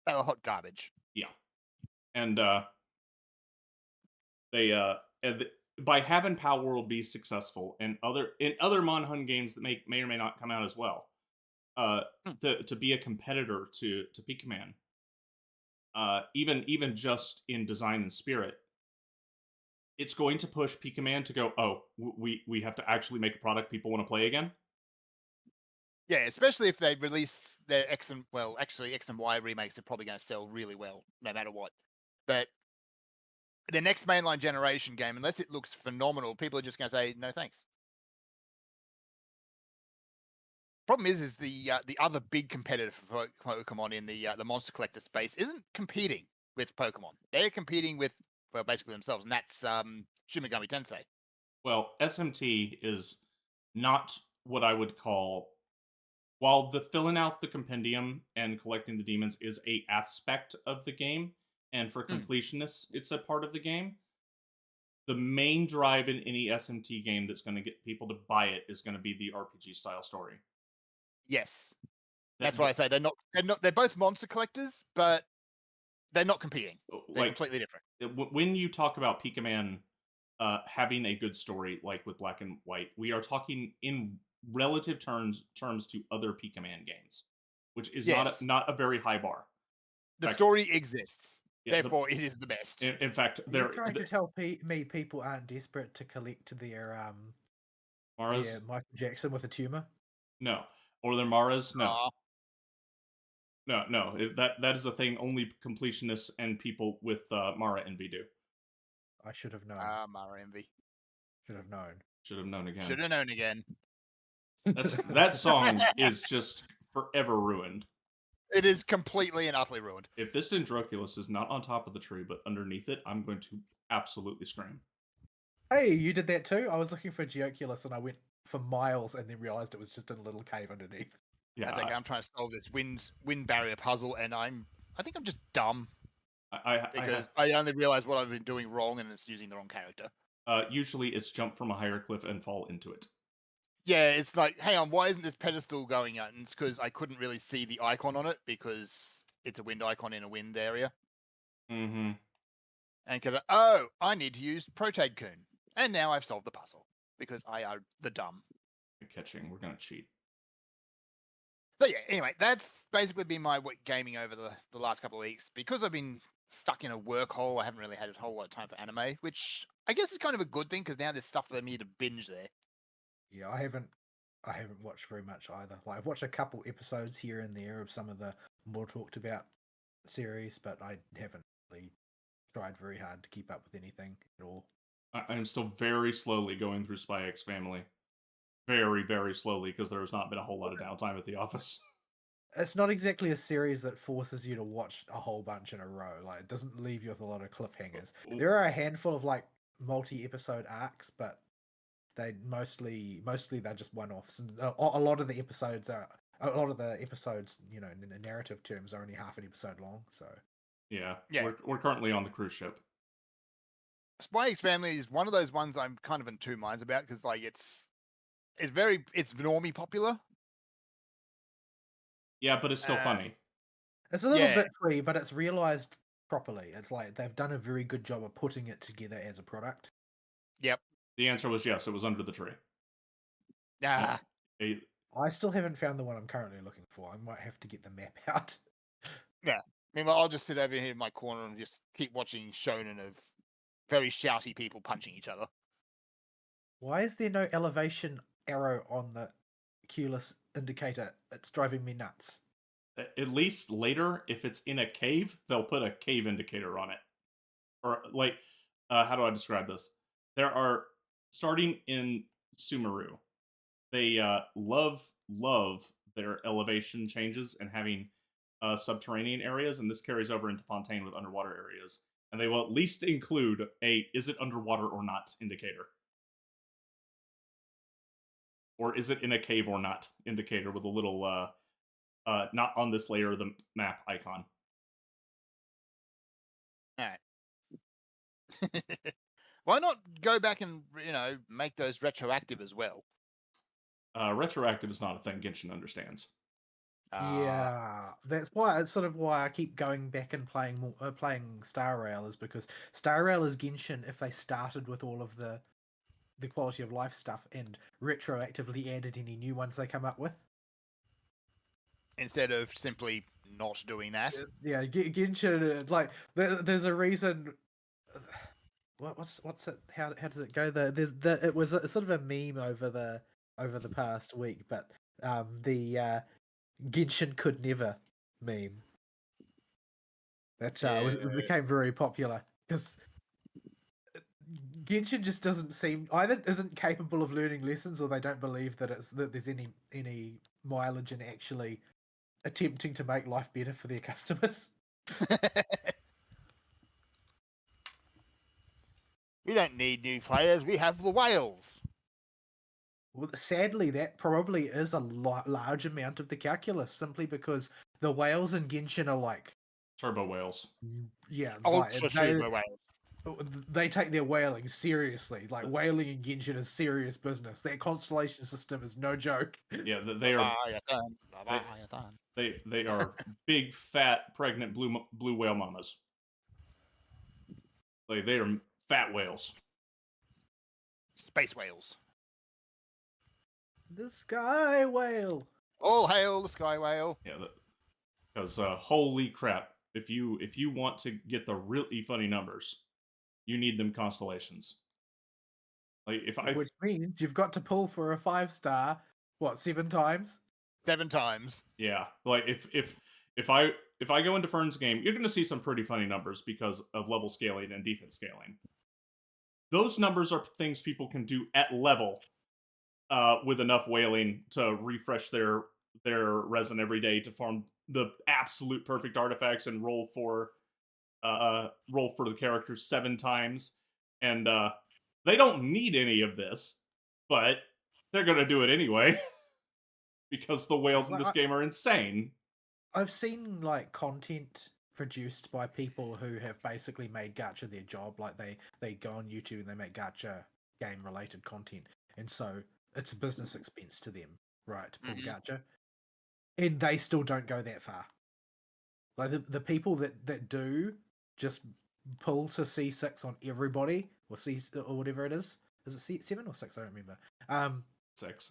They were hot garbage. Yeah, and they by having Power World be successful and other Monhun games that may or may not come out as well, to be a competitor to Pikaman, even just in design and spirit, it's going to push Pikaman to go, oh, we have to actually make a product people want to play again. Yeah, especially if they release their X and Y remakes are probably going to sell really well, no matter what. But the next mainline generation game, unless it looks phenomenal, people are just going to say no thanks. Problem is the other big competitor for Pokemon in the monster collector space isn't competing with Pokemon. They're competing with basically themselves, and that's Shin Megami Tensei. Well, SMT is not what I would call. While the filling out the compendium and collecting the demons is a aspect of the game, and for completionists, it's a part of the game, the main drive in any SMT game that's going to get people to buy it is going to be the RPG style story. Yes, that's why I say they're both monster collectors, but they're not competing. They're completely different. When you talk about Pikaman having a good story, like with Black and White, we are talking in relative terms to other Pikaman games, which is not a very high bar. The story exists, therefore it is the best. In fact, they're trying to tell me people aren't desperate to collect their Maras? Yeah, Michael Jackson with a tumor. No, or their Maras. No. No. That is a thing only completionists and people with Mara envy do. I should have known. Mara envy. Should have known. Should have known again. Should have known again. That song is just forever ruined. It is completely and utterly ruined. If this Dendroculus is not on top of the tree but underneath it, I'm going to absolutely scream. Hey, you did that too? I was looking for Geoculus and I went for miles and then realized it was just in a little cave underneath. Yeah, I'm trying to solve this wind barrier puzzle, and I think I'm just dumb. Because I only realized what I've been doing wrong, and it's using the wrong character. Usually, it's jump from a higher cliff and fall into it. Yeah, it's like, hang on, why isn't this pedestal going out? And it's because I couldn't really see the icon on it because it's a wind icon in a wind area. Mm-hmm. And because I need to use Protag-kun, and now I've solved the puzzle because I are the dumb. Catching, we're gonna cheat. So yeah, anyway, that's basically been my gaming over the last couple of weeks. Because I've been stuck in a work hole, I haven't really had a whole lot of time for anime, which I guess is kind of a good thing because now there's stuff for me to binge there. Yeah, I haven't watched very much either. Like I've watched a couple episodes here and there of some of the more talked about series, but I haven't really tried very hard to keep up with anything at all. I'm still very slowly going through Spy X Family. Very, very slowly, because there has not been a whole lot of downtime at the office. It's not exactly a series that forces you to watch a whole bunch in a row. Like, it doesn't leave you with a lot of cliffhangers. There are a handful of, like, multi-episode arcs, but they mostly they're just one-offs. And a lot of the episodes, you know, in narrative terms, are only half an episode long, so... Yeah. We're currently on the cruise ship. Spy X Family is one of those ones I'm kind of in two minds about, because, like, it's normie popular. Yeah, but it's still funny. It's a little bit free, but it's realized properly. It's like they've done a very good job of putting it together as a product. Yep. The answer was yes, it was under the tree. Ah. I still haven't found the one I'm currently looking for. I might have to get the map out. Yeah. Meanwhile, I'll just sit over here in my corner and just keep watching shonen of very shouty people punching each other. Why is there no elevation arrow on the Oculus indicator? It's driving me nuts. At least later, if it's in a cave, they'll put a cave indicator on it. Or, like, how do I describe this? There are, starting in Sumeru, they love their elevation changes and having subterranean areas, and this carries over into Fontaine with underwater areas. And they will at least include a "is it underwater or not" indicator, or "is it in a cave or not" indicator with a little not on this layer of the map icon. All right. Why not go back and make those retroactive as well? Retroactive is not a thing Genshin understands. Yeah, that's why it's sort of why I keep going back and playing more, playing Star Rail, is because Star Rail is Genshin if they started with all of the quality of life stuff and retroactively added any new ones they come up with. Instead of simply not doing that. Yeah, Genshin, like there's a reason. What's it? How does it go? It was sort of a meme over the past week, but the Genshin could never meme that it became very popular because Genshin just doesn't seem either isn't capable of learning lessons, or they don't believe that there's any mileage in actually attempting to make life better for their customers. We don't need new players. We have the whales. Well, sadly, that probably is a large amount of the calculus, simply because the whales in Genshin are like Turbo whales. Yeah, Ultra turbo whales. They take their whaling seriously. Like, whaling in Genshin is serious business. That constellation system is no joke. Yeah, they are. They are big, fat, pregnant blue whale mamas. Like, they are fat whales. Space whales. The sky whale. All hail the sky whale. Yeah, because holy crap! If you want to get the really funny numbers, you need them constellations. Like Which means you've got to pull for a 5-star. What, 7 times? 7 times. Yeah, like if I go into Fern's game, you're going to see some pretty funny numbers because of level scaling and defense scaling. Those numbers are things people can do at level, with enough whaling to refresh their resin every day to farm the absolute perfect artifacts and roll for the characters 7 times, and they don't need any of this, but they're gonna do it anyway because the whales in this game are insane. I've seen like content produced by people who have basically made gacha their job. Like they go on YouTube and they make gacha game related content, and so it's a business expense to them, right, to pull gacha, and they still don't go that far. Like the people that do just pull to C6 on everybody, or or whatever it is it C7 or 6? I don't remember. 6.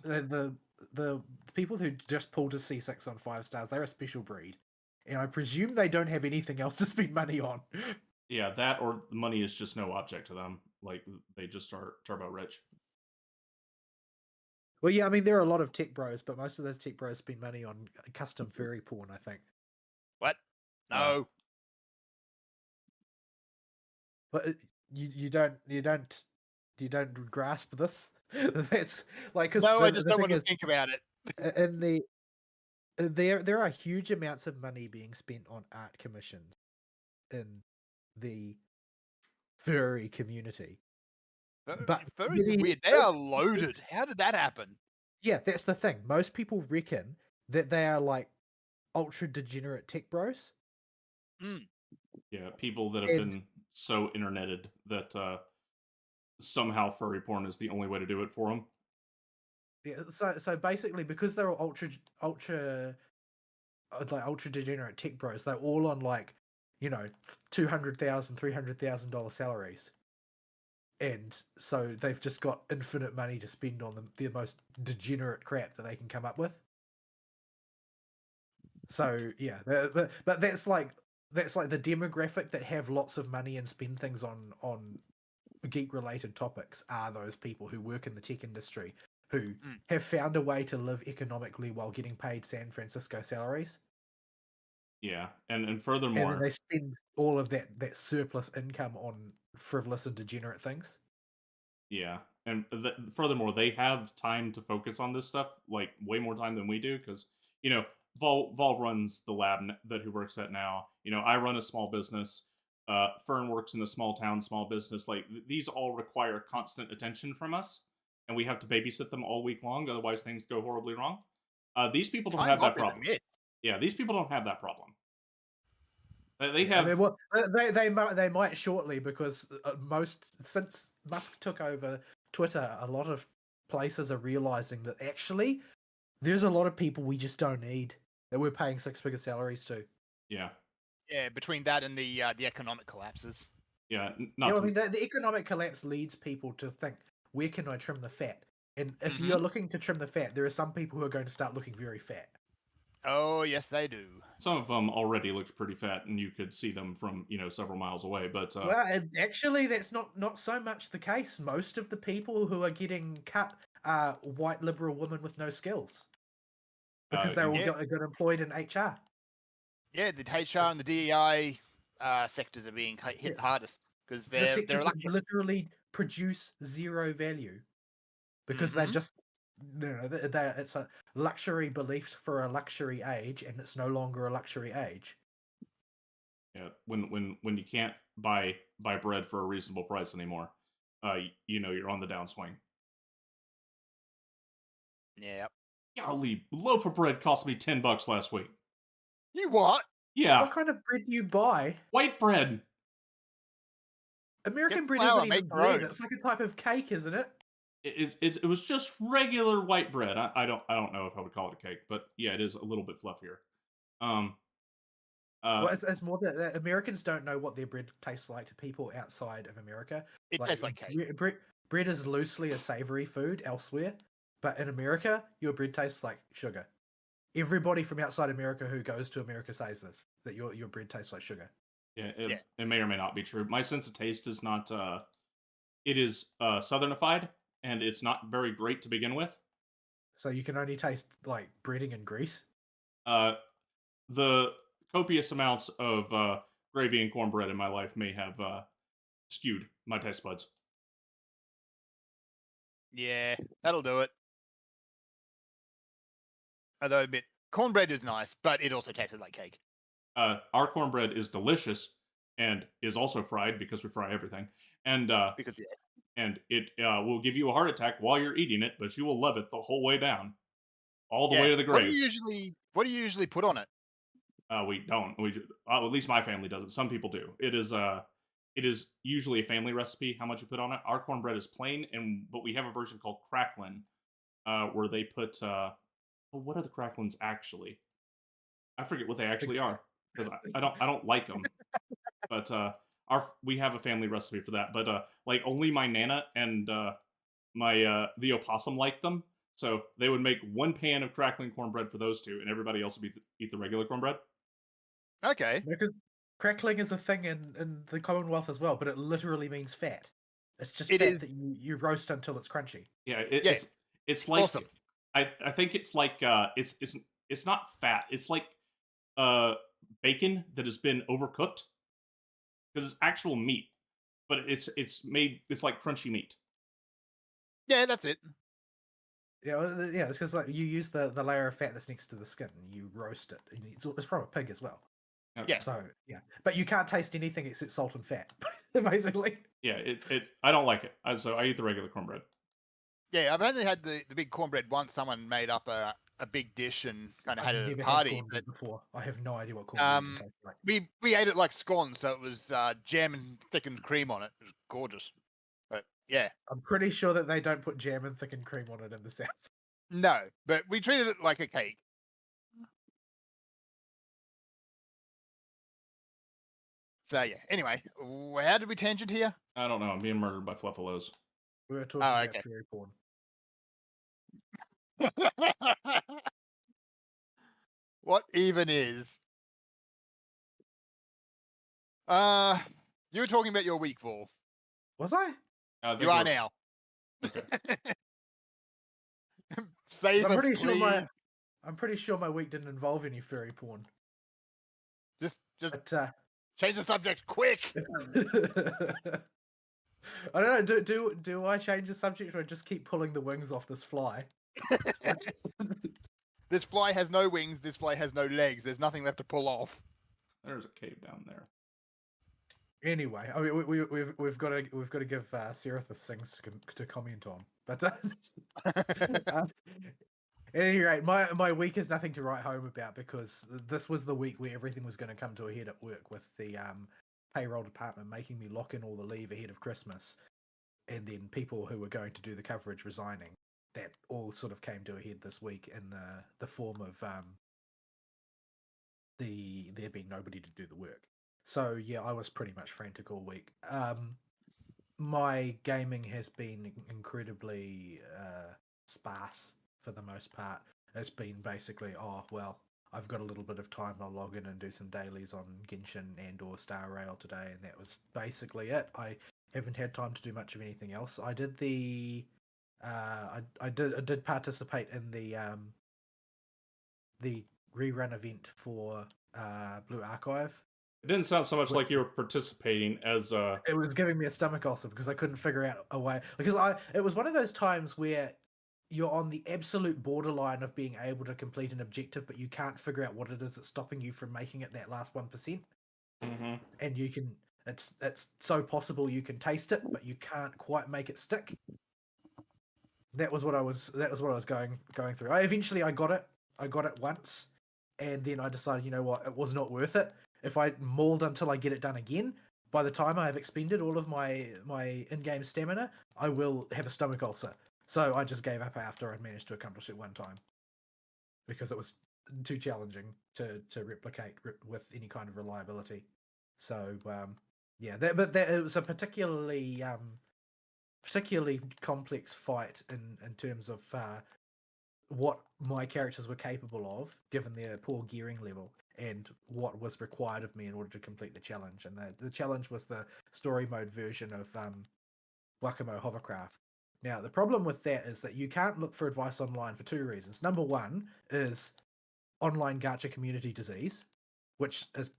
The people who just pull to C6 on 5 stars, they're a special breed, and I presume they don't have anything else to spend money on. Yeah, that or the money is just no object to them. Like, they just are turbo rich. Well, yeah, I mean, there are a lot of tech bros, but most of those tech bros spend money on custom furry porn, I think. What? No. But you don't grasp this. That's like, cause no, I just don't want to think about it. And there are huge amounts of money being spent on art commissions in the furry community. But furries are weird. They are loaded. How did that happen? Yeah, that's the thing. Most people reckon that they are like ultra degenerate tech bros. Yeah, people that have been so interneted that somehow furry porn is the only way to do it for them. Yeah, so basically, because they're all ultra degenerate tech bros, they're all on like, $200,000, $300,000 salaries, and so they've just got infinite money to spend on the most degenerate crap that they can come up with. So yeah, but that's like the demographic that have lots of money and spend things on geek related topics are those people who work in the tech industry who have found a way to live economically while getting paid San Francisco salaries. Yeah, and furthermore, and then they spend all of that surplus income on frivolous and degenerate things. Yeah, and furthermore, they have time to focus on this stuff, like way more time than we do, because Vol runs the lab that he works at now. I run a small business. Fern works in a small town, small business. Like these all require constant attention from us, and we have to babysit them all week long. Otherwise, things go horribly wrong. These people don't have that problem. Yeah, these people don't have that problem. They have. I mean, they might shortly, because since Musk took over Twitter, a lot of places are realizing that actually there's a lot of people we just don't need that we're paying six-figure salaries to. Yeah. Yeah, between that and the economic collapses. Yeah, I mean, the economic collapse leads people to think, where can I trim the fat? And if you're looking to trim the fat, there are some people who are going to start looking very fat. Oh, yes, they do. Some of them already looked pretty fat, and you could see them from several miles away. But well, actually, that's not so much the case. Most of the people who are getting cut are white liberal women with no skills, because they're all got employed in HR. Yeah, the HR and the DEI sectors are being hit the hardest because they're literally produce zero value because they're just it's a luxury belief for a luxury age, and it's no longer a luxury age. Yeah, when you can't buy bread for a reasonable price anymore, you're on the downswing. Yeah. Golly, loaf of bread cost me $10 last week. You what? Yeah. What kind of bread do you buy? White bread. American bread isn't even bread. It's like a type of cake, isn't it? It was just regular white bread. I don't know if I would call it a cake, but yeah, it is a little bit fluffier. Well, it's more that Americans don't know what their bread tastes like to people outside of America. It tastes like cake. Bread is loosely a savory food elsewhere, but in America, your bread tastes like sugar. Everybody from outside America who goes to America says this, that your bread tastes like sugar. Yeah, it may or may not be true. My sense of taste is not. It is southernified, and it's not very great to begin with. So you can only taste like breading and grease? The copious amounts of gravy and cornbread in my life may have skewed my taste buds. Yeah, that'll do it. Although I admit, cornbread is nice, but it also tasted like cake. Our cornbread is delicious and is also fried because we fry everything. And and it will give you a heart attack while you're eating it, but you will love it the whole way down, all the way to the grave. What do you usually put on it? We don't. At least my family doesn't. Some people do. It is usually a family recipe. How much you put on it? Our cornbread is plain, but we have a version called cracklin, where they put. What are the cracklins actually? I forget what they actually are because I don't like them. But we have a family recipe for that. But like only my nana and the opossum like them. So they would make one pan of crackling cornbread for those two, and everybody else would eat the regular cornbread. Okay. Because crackling is a thing in the Commonwealth as well, but it literally means fat. It's just fat that you roast until it's crunchy. Yeah, it's like awesome. I think it's like it's not fat. It's like bacon that has been overcooked because it's actual meat, but it's like crunchy meat. Yeah, that's it. Yeah, it's because like you use the layer of fat that's next to the skin and you roast it. And it's from a pig as well. Okay. Yeah. So but you can't taste anything except salt and fat, basically. Yeah, I don't like it. So I eat the regular cornbread. Yeah, I've only had the big cornbread once. Someone made up a big dish and kind of had it at a party. But before, I have no idea what cornbread tastes like. We ate it like scone, so it was jam and thickened cream on it. It was gorgeous. But yeah, I'm pretty sure that they don't put jam and thickened cream on it in the South. No, but we treated it like a cake. So yeah. Anyway, how did we tangent here? I don't know. I'm being murdered by fluffalos. We were talking about fairy porn. What even is? You were talking about your week, Vol. Was I? You are now. Okay. Save us, please. I'm pretty sure my week didn't involve any furry porn. Just change the subject, quick. I don't know. Do I change the subject, or I just keep pulling the wings off this fly? This fly has no wings. This fly has no legs. There's nothing left to pull off. There's a cave down there. Anyway, I mean, we've got to give Serapis things to comment on. But at any rate, my week is nothing to write home about, because this was the week where everything was going to come to a head at work, with the payroll department making me lock in all the leave ahead of Christmas, and then people who were going to do the coverage resigning. That all sort of came to a head this week in the form of there being nobody to do the work. So yeah, I was pretty much frantic all week. My gaming has been incredibly sparse for the most part. It's been basically, I've got a little bit of time, I'll log in and do some dailies on Genshin and or Star Rail today, and that was basically it. I haven't had time to do much of anything else. I did I did participate in the rerun event for Blue Archive. It didn't sound so much like you were participating as It was giving me a stomach ulcer because I couldn't figure out a way. Because it was one of those times where you're on the absolute borderline of being able to complete an objective, but you can't figure out what it is that's stopping you from making it that last 1%. And you can, it's so possible you can taste it, but you can't quite make it stick. That was what I was going through. I got it once, and then I decided, you know what, it was not worth it. If I mauled until I get it done again, by the time I have expended all of my in-game stamina, I will have a stomach ulcer. So I just gave up after I managed to accomplish it one time, because it was too challenging to replicate with any kind of reliability. So yeah, but it was a particularly complex fight in terms of what my characters were capable of, given their poor gearing level, and what was required of me in order to complete the challenge. And the challenge was the story mode version of Wakamo Hovercraft. Now, the problem with that is that you can't look for advice online for two reasons. Number one is online gacha community disease, which is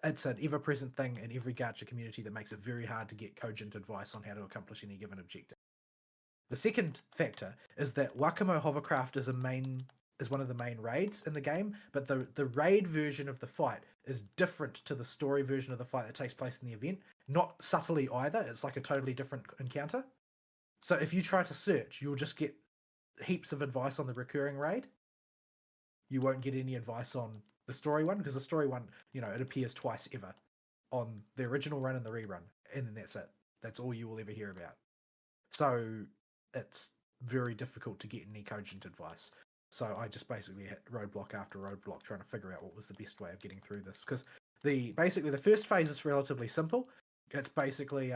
it's an ever-present thing in every gacha community that makes it very hard to get cogent advice on how to accomplish any given objective. The second factor is that Wakamo Hovercraft is one of the main raids in the game, but the raid version of the fight is different to the story version of the fight that takes place in the event. Not subtly either. It's like a totally different encounter. So if you try to search, you'll just get heaps of advice on the recurring raid. You won't get any advice on the story one, because the story one, it appears twice ever on the original run and the rerun, and then that's it. That's all you will ever hear about. So it's very difficult to get any cogent advice. So I just basically hit roadblock after roadblock trying to figure out what was the best way of getting through this. Because basically the first phase is relatively simple. It's basically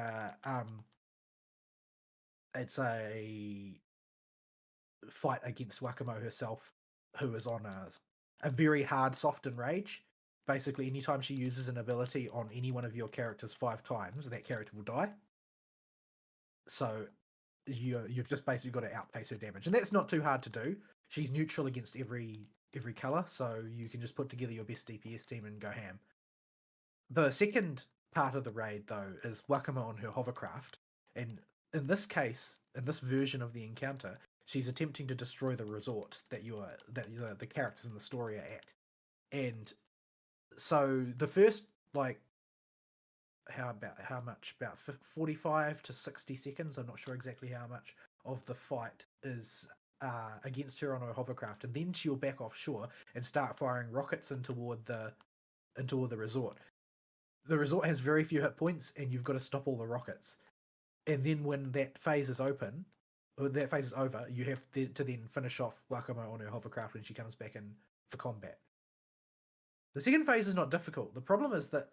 it's a fight against Wakamo herself, who is on a very hard soften rage. Basically, anytime she uses an ability on any one of your characters 5 times, that character will die. So you've just basically got to outpace her damage, and that's not too hard to do. She's neutral against every color, so you can just put together your best DPS team and go ham. The second part of the raid, though, is Wakamo on her hovercraft, and in this case, in this version of the encounter, she's attempting to destroy the resort that the characters in the story are at. And so the first, about 45 to 60 seconds, I'm not sure exactly how much of the fight is against her on her hovercraft, and then she'll back offshore and start firing rockets in toward the resort. The resort has very few hit points, and you've got to stop all the rockets. And then when that phase is over, you have to then finish off Wakamo on her hovercraft when she comes back in for combat. The second phase is not difficult. The problem is that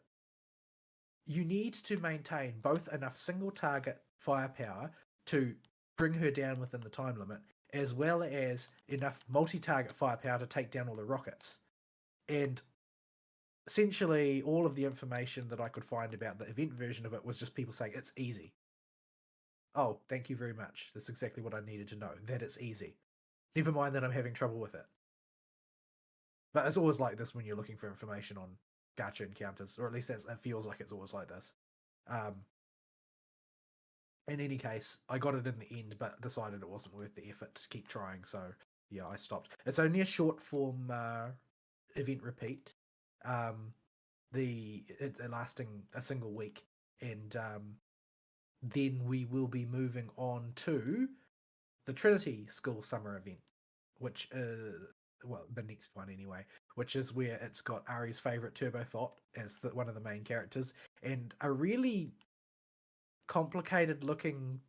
you need to maintain both enough single target firepower to bring her down within the time limit, as well as enough multi-target firepower to take down all the rockets. And essentially, all of the information that I could find about the event version of it was just people saying it's easy. Oh, thank you very much. That's exactly what I needed to know, that it's easy. Never mind that I'm having trouble with it. But it's always like this when you're looking for information on gacha encounters, or at least it feels like it's always like this. in any case, I got it in the end, but decided it wasn't worth the effort to keep trying. So yeah, I stopped. It's only a short form event repeat. It's lasting a single week, and then we will be moving on to the Trinity School Summer event, which well, the next one anyway, which is where it's got Ari's favorite Turbo Thought as one of the main characters, and a really complicated looking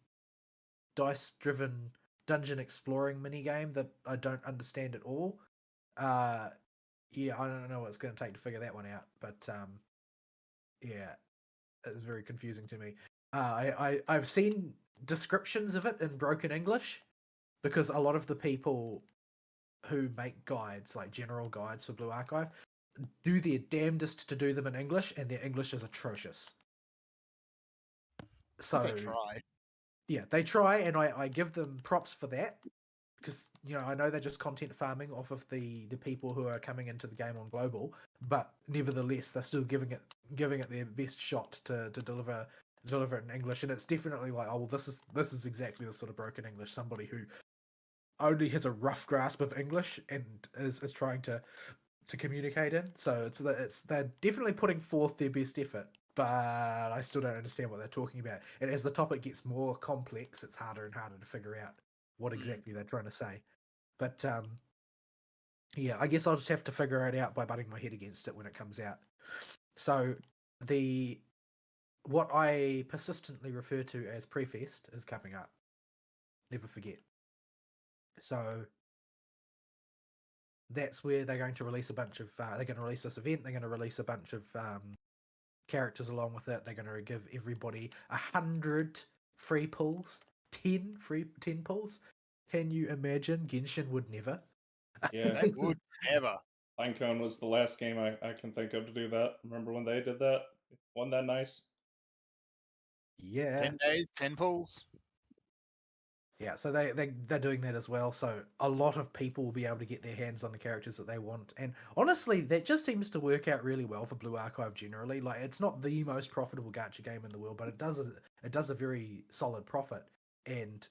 dice driven dungeon exploring minigame that I don't understand at all. Yeah, I don't know what it's going to take to figure that one out, but yeah, it's very confusing to me. I've seen descriptions of it in broken English because a lot of the people who make guides, like general guides for Blue Archive, do their damnedest to do them in English, and their English is atrocious. So They try. yeah, they try, and I give them props for that because I know they're just content farming off of the people who are coming into the game on global, but nevertheless they're still giving it their best shot to deliver it in English, and it's definitely like, oh well, this is exactly the sort of broken English somebody who only has a rough grasp of English and is trying to communicate in. So they're definitely putting forth their best effort, but I still don't understand what they're talking about. And as the topic gets more complex, it's harder and harder to figure out what exactly they're trying to say. But yeah, I guess I'll just have to figure it out by butting my head against it when it comes out. So what I persistently refer to as Prefest is coming up. Never forget. So that's where they're going to release a bunch of. They're going to release this event. They're going to release a bunch of characters along with it. They're going to give everybody 100 free pulls, 10 pulls. Can you imagine? Genshin would never. Yeah, They would never. Pinecone was the last game I can think of to do that. Remember when they did that? Wasn't that nice? Yeah. 10 days, 10 pulls. Yeah, so they're doing that as well. So a lot of people will be able to get their hands on the characters that they want. And honestly, that just seems to work out really well for Blue Archive generally. Like, it's not the most profitable gacha game in the world, but it does a very solid profit. And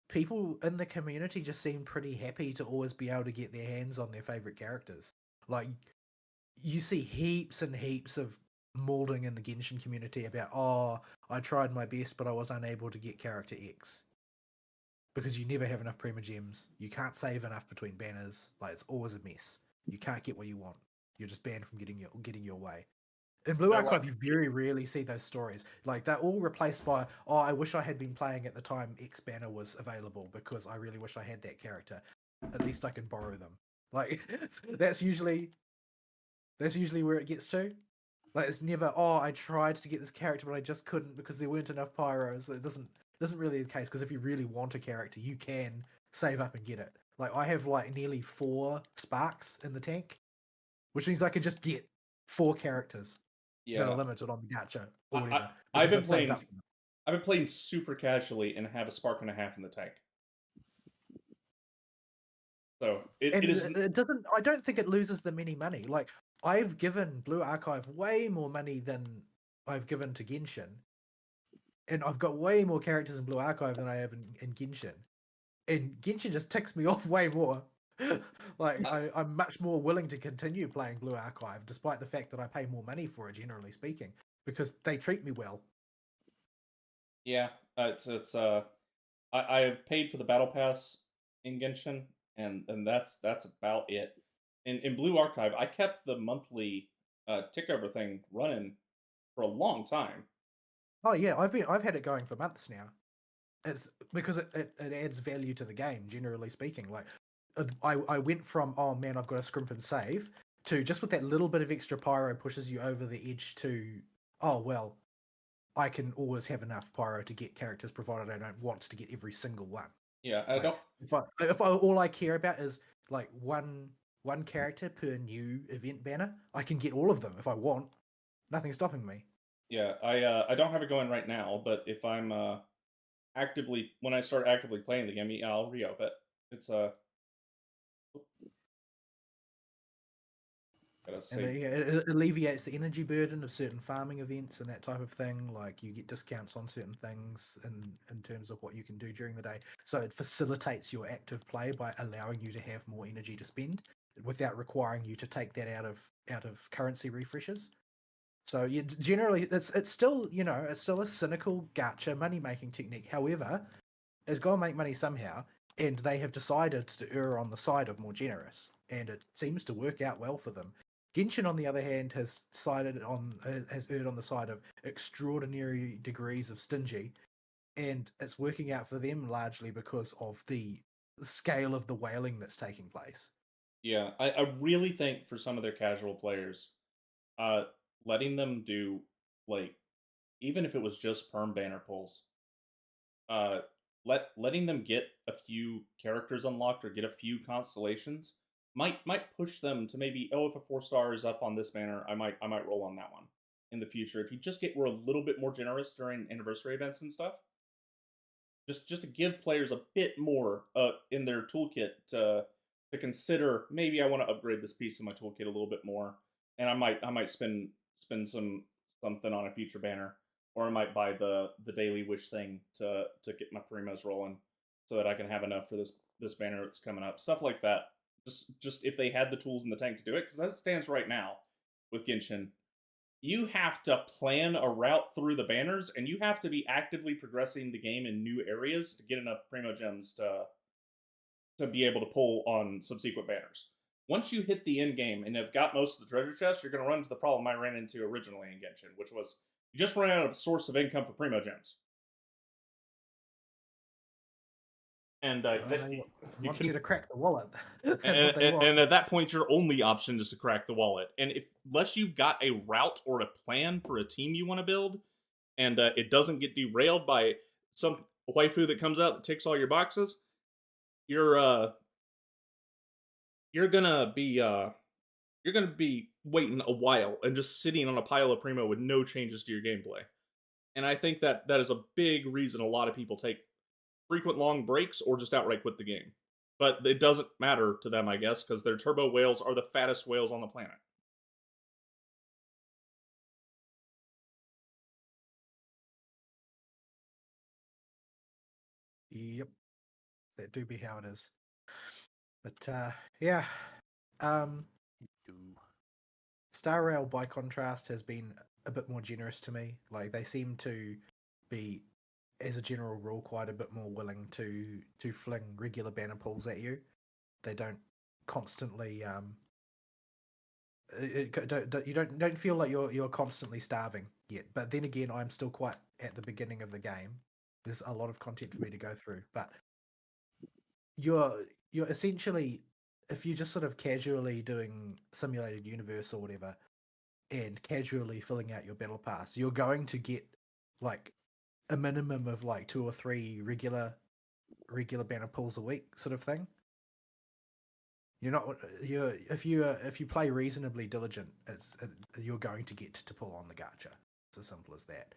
people in the community just seem pretty happy to always be able to get their hands on their favorite characters. Like, you see heaps and heaps of molding in the Genshin community about, oh, I tried my best, but I was unable to get character X. Because you never have enough Primogems. You can't save enough between banners. Like, it's always a mess. You can't get what you want. You're just banned from getting your way. In Blue Archive, you very rarely see those stories. Like, they're all replaced by, oh, I wish I had been playing at the time X banner was available because I really wish I had that character. At least I can borrow them. Like, that's usually where it gets to. Like, it's never, oh, I tried to get this character, but I just couldn't because there weren't enough pyros. It doesn't really the case, because if you really want a character, you can save up and get it. Like, I have like nearly 4 sparks in the tank, which means I can just get 4 characters that are limited on the gacha or whatever. I've been playing super casually and have a spark and a half in the tank. So it doesn't. I don't think it loses them any money. Like, I've given Blue Archive way more money than I've given to Genshin. And I've got way more characters in Blue Archive than I have in Genshin. And Genshin just ticks me off way more. Like, I'm much more willing to continue playing Blue Archive, despite the fact that I pay more money for it, generally speaking, because they treat me well. Yeah, I have paid for the battle pass in Genshin, and that's about it. In Blue Archive, I kept the monthly tickover thing running for a long time. Oh yeah, I've had it going for months now. It's because it adds value to the game, generally speaking. Like, I went from, oh man, I've got to scrimp and save, to just with that little bit of extra pyro pushes you over the edge to, oh well, I can always have enough pyro to get characters, provided I don't want to get every single one. Yeah, I like, don't. If all I care about is like one character per new event banner, I can get all of them if I want. Nothing's stopping me. Yeah, I don't have it going right now, but if I'm when I start actively playing the game, yeah, I'll re-up it. It's Gotta And say, it alleviates the energy burden of certain farming events and that type of thing. Like you get discounts on certain things in terms of what you can do during the day. So it facilitates your active play by allowing you to have more energy to spend without requiring you to take that out of currency refreshes. So you generally it's still it's still a cynical gacha money making technique. However, it's got to make money somehow, and they have decided to err on the side of more generous, and it seems to work out well for them. Genshin, on the other hand, has erred on the side of extraordinary degrees of stingy, and it's working out for them largely because of the scale of the whaling that's taking place. yeah, I really think for some of their casual players, uh, letting them do like even if it was just perm banner pulls, uh, letting them get a few characters unlocked or get a few constellations might push them to maybe, oh, if a 4-star is up on this banner, I might roll on that one in the future. If you just were a little bit more generous during anniversary events and stuff, just to give players a bit more in their toolkit to consider, maybe I want to upgrade this piece of my toolkit a little bit more, and I might spend something on a future banner, or I might buy the daily wish thing to get my primos rolling, so that I can have enough for this banner that's coming up. Stuff like that. Just if they had the tools in the tank to do it, because as it stands right now with Genshin, you have to plan a route through the banners, and you have to be actively progressing the game in new areas to get enough primo gems to be able to pull on subsequent banners. Once you hit the end game and have got most of the treasure chest, you're going to run into the problem I ran into originally in Genshin, which was you just run out of source of income for primo gems. And They you want can you to crack the wallet. That's and, what they want. and at that point, your only option is to crack the wallet. And unless you've got a route or a plan for a team you want to build, and it doesn't get derailed by some waifu that comes out that ticks all your boxes, you're gonna be waiting a while and just sitting on a pile of primo with no changes to your gameplay. And I think that is a big reason a lot of people take frequent long breaks or just outright quit the game. But it doesn't matter to them, I guess, because their turbo whales are the fattest whales on the planet. Yep, that do be how it is. But yeah, um, Star Rail by contrast has been a bit more generous to me. Like they seem to be, as a general rule, quite a bit more willing to fling regular banner pulls at you. They don't constantly you don't feel like you're constantly starving yet. But then again, I'm still quite at the beginning of the game. There's a lot of content for me to go through, but you're essentially, if you're just sort of casually doing simulated universe or whatever and casually filling out your battle pass, you're going to get like a minimum of like 2 or 3 regular banner pulls a week sort of thing. If you play reasonably diligent, you're going to get to pull on the gacha. It's as simple as that.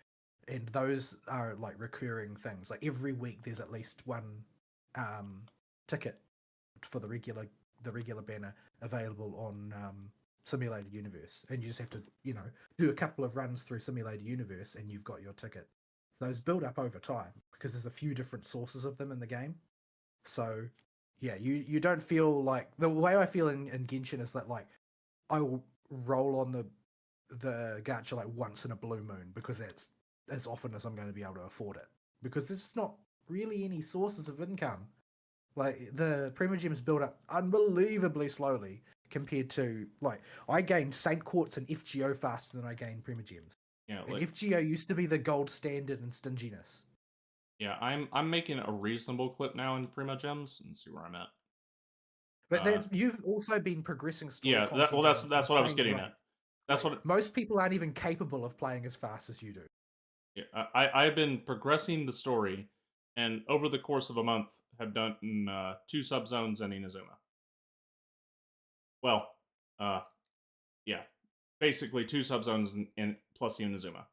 And those are like recurring things. Like every week there's at least one ticket for the regular banner available on Simulated Universe, and you just have to do a couple of runs through Simulated Universe and you've got your ticket. Those build up over time because there's a few different sources of them in the game. So yeah, you don't feel like the way I feel in Genshin is that like I will roll on the gacha like once in a blue moon because that's as often as I'm going to be able to afford it, because there's not really any sources of income. Like the Primogems build up unbelievably slowly compared to like I gained Saint Quartz and FGO faster than I gained Primogems. Yeah, and FGO used to be the gold standard in stinginess. Yeah, I'm making a reasonable clip now in Primo Gems and see where I'm at. But you've also been progressing story. Yeah, that's what I was getting at. That's like, what most people aren't even capable of playing as fast as you do. Yeah, I've been progressing the story, and over the course of a month, have done 2 subzones in Inazuma. Well, yeah, basically 2 subzones in plus Inazuma.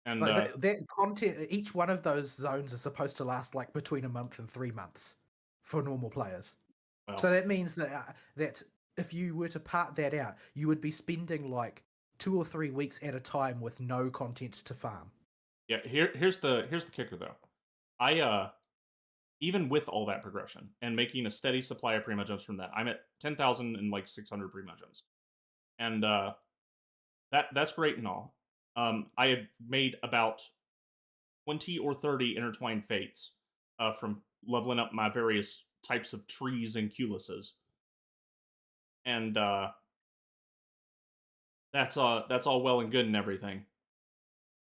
And that content, each one of those zones is supposed to last like between a month and 3 months for normal players. Well, so that means that if you were to part that out, you would be spending like 2 or 3 weeks at a time with no content to farm. Yeah, here's the kicker though. I even with all that progression and making a steady supply of Primogems from that, I'm at 10,000 and like 600 Primogems. And that's great and all. I had made about 20 or 30 intertwined fates from leveling up my various types of trees and culuses. And that's all well and good and everything.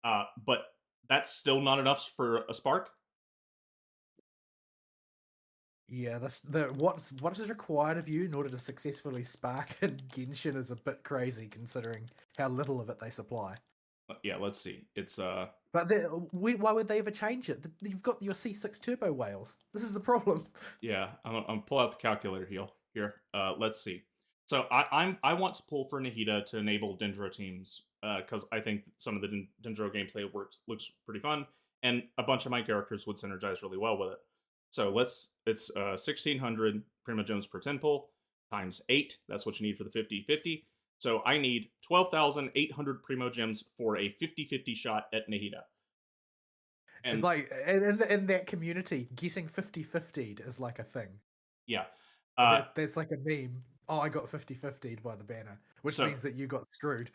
But that's still not enough for a spark. Yeah, what is required of you in order to successfully spark in Genshin is a bit crazy considering how little of it they supply. Yeah, let's see. It's But why would they ever change it? You've got your C6 turbo whales. This is the problem. yeah. I'm pull out the calculator here. Let's see. So I want to pull for Nahida to enable Dendro teams because I think some of the Dendro gameplay looks pretty fun, and a bunch of my characters would synergize really well with it. So it's 1,600 Primogems per 10 pull times 8. That's what you need for the 50-50. So I need 12,800 Primogems for a 50-50 shot at Nahida. And like in that community, getting 50-50'd is like a thing. Yeah. There's like a meme. Oh, I got 50-50'd by the banner, which means that you got screwed.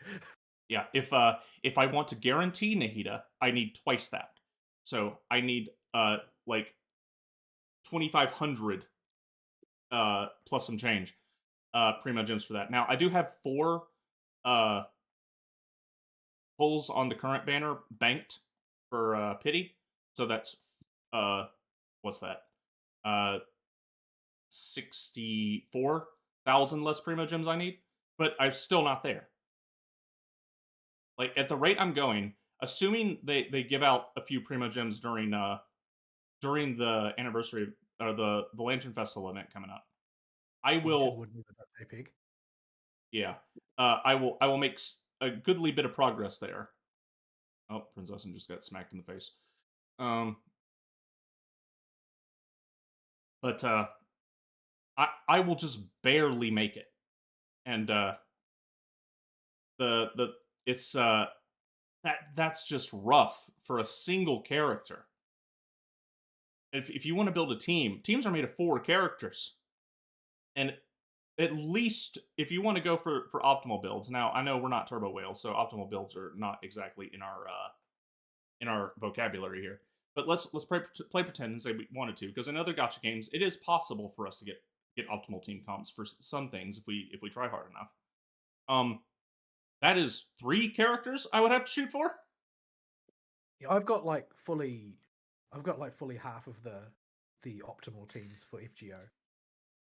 Yeah, if I want to guarantee Nahida, I need twice that. So I need like 2,500 plus some change Primogems for that. Now I do have 4 pulls on the current banner banked for pity. So that's what's that? 64,000 less Primogems I need, but I'm still not there. Like at the rate I'm going, assuming they give out a few Primogems during the anniversary or the Lantern Festival event coming up, I will. Yeah, I will make a goodly bit of progress there. Oh, Princess just got smacked in the face. But I will just barely make it, and it's that's just rough for a single character. If you want to build a team, teams are made of 4 characters, and at least if you want to go for optimal builds. Now I know we're not Turbo Whales, so optimal builds are not exactly in our vocabulary here. But let's play pretend and say we wanted to, because in other gacha games, it is possible for us to get optimal team comps for some things if we try hard enough. That is 3 characters I would have to shoot for. Yeah, I've got like fully half of the optimal teams for FGO.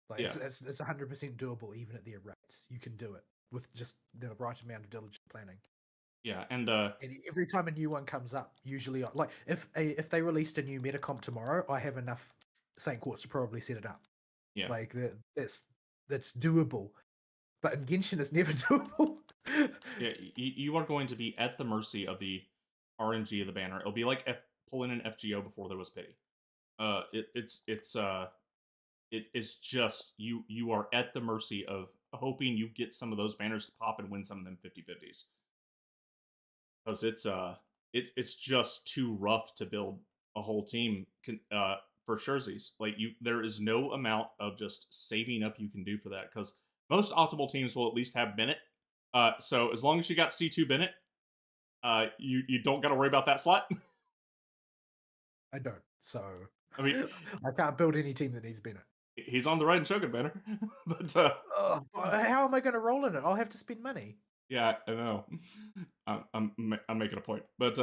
Like Yeah. it's 100% doable even at their rates. You can do it with just the right amount of diligent planning. Yeah, and every time a new one comes up, usually like if they released a new Metacomp tomorrow, I have enough Saint Quartz to probably set it up. Yeah, like that's doable. But in Genshin, it's never doable. Yeah, you are going to be at the mercy of the RNG of the banner. It'll be like pulling an FGO before there was pity. It is just you are at the mercy of hoping you get some of those banners to pop and win some of them 50-50s. Because it's just too rough to build a whole team for Scherzies. Like there is no amount of just saving up you can do for that, because most optimal teams will at least have Bennett. So as long as you got C2 Bennett, you don't got to worry about that slot. I don't. So I mean, I can't build any team that needs Bennett. He's on the Raiden Shogun banner, but how am I going to roll in it? I'll have to spend money. Yeah, I know. I'm making a point, but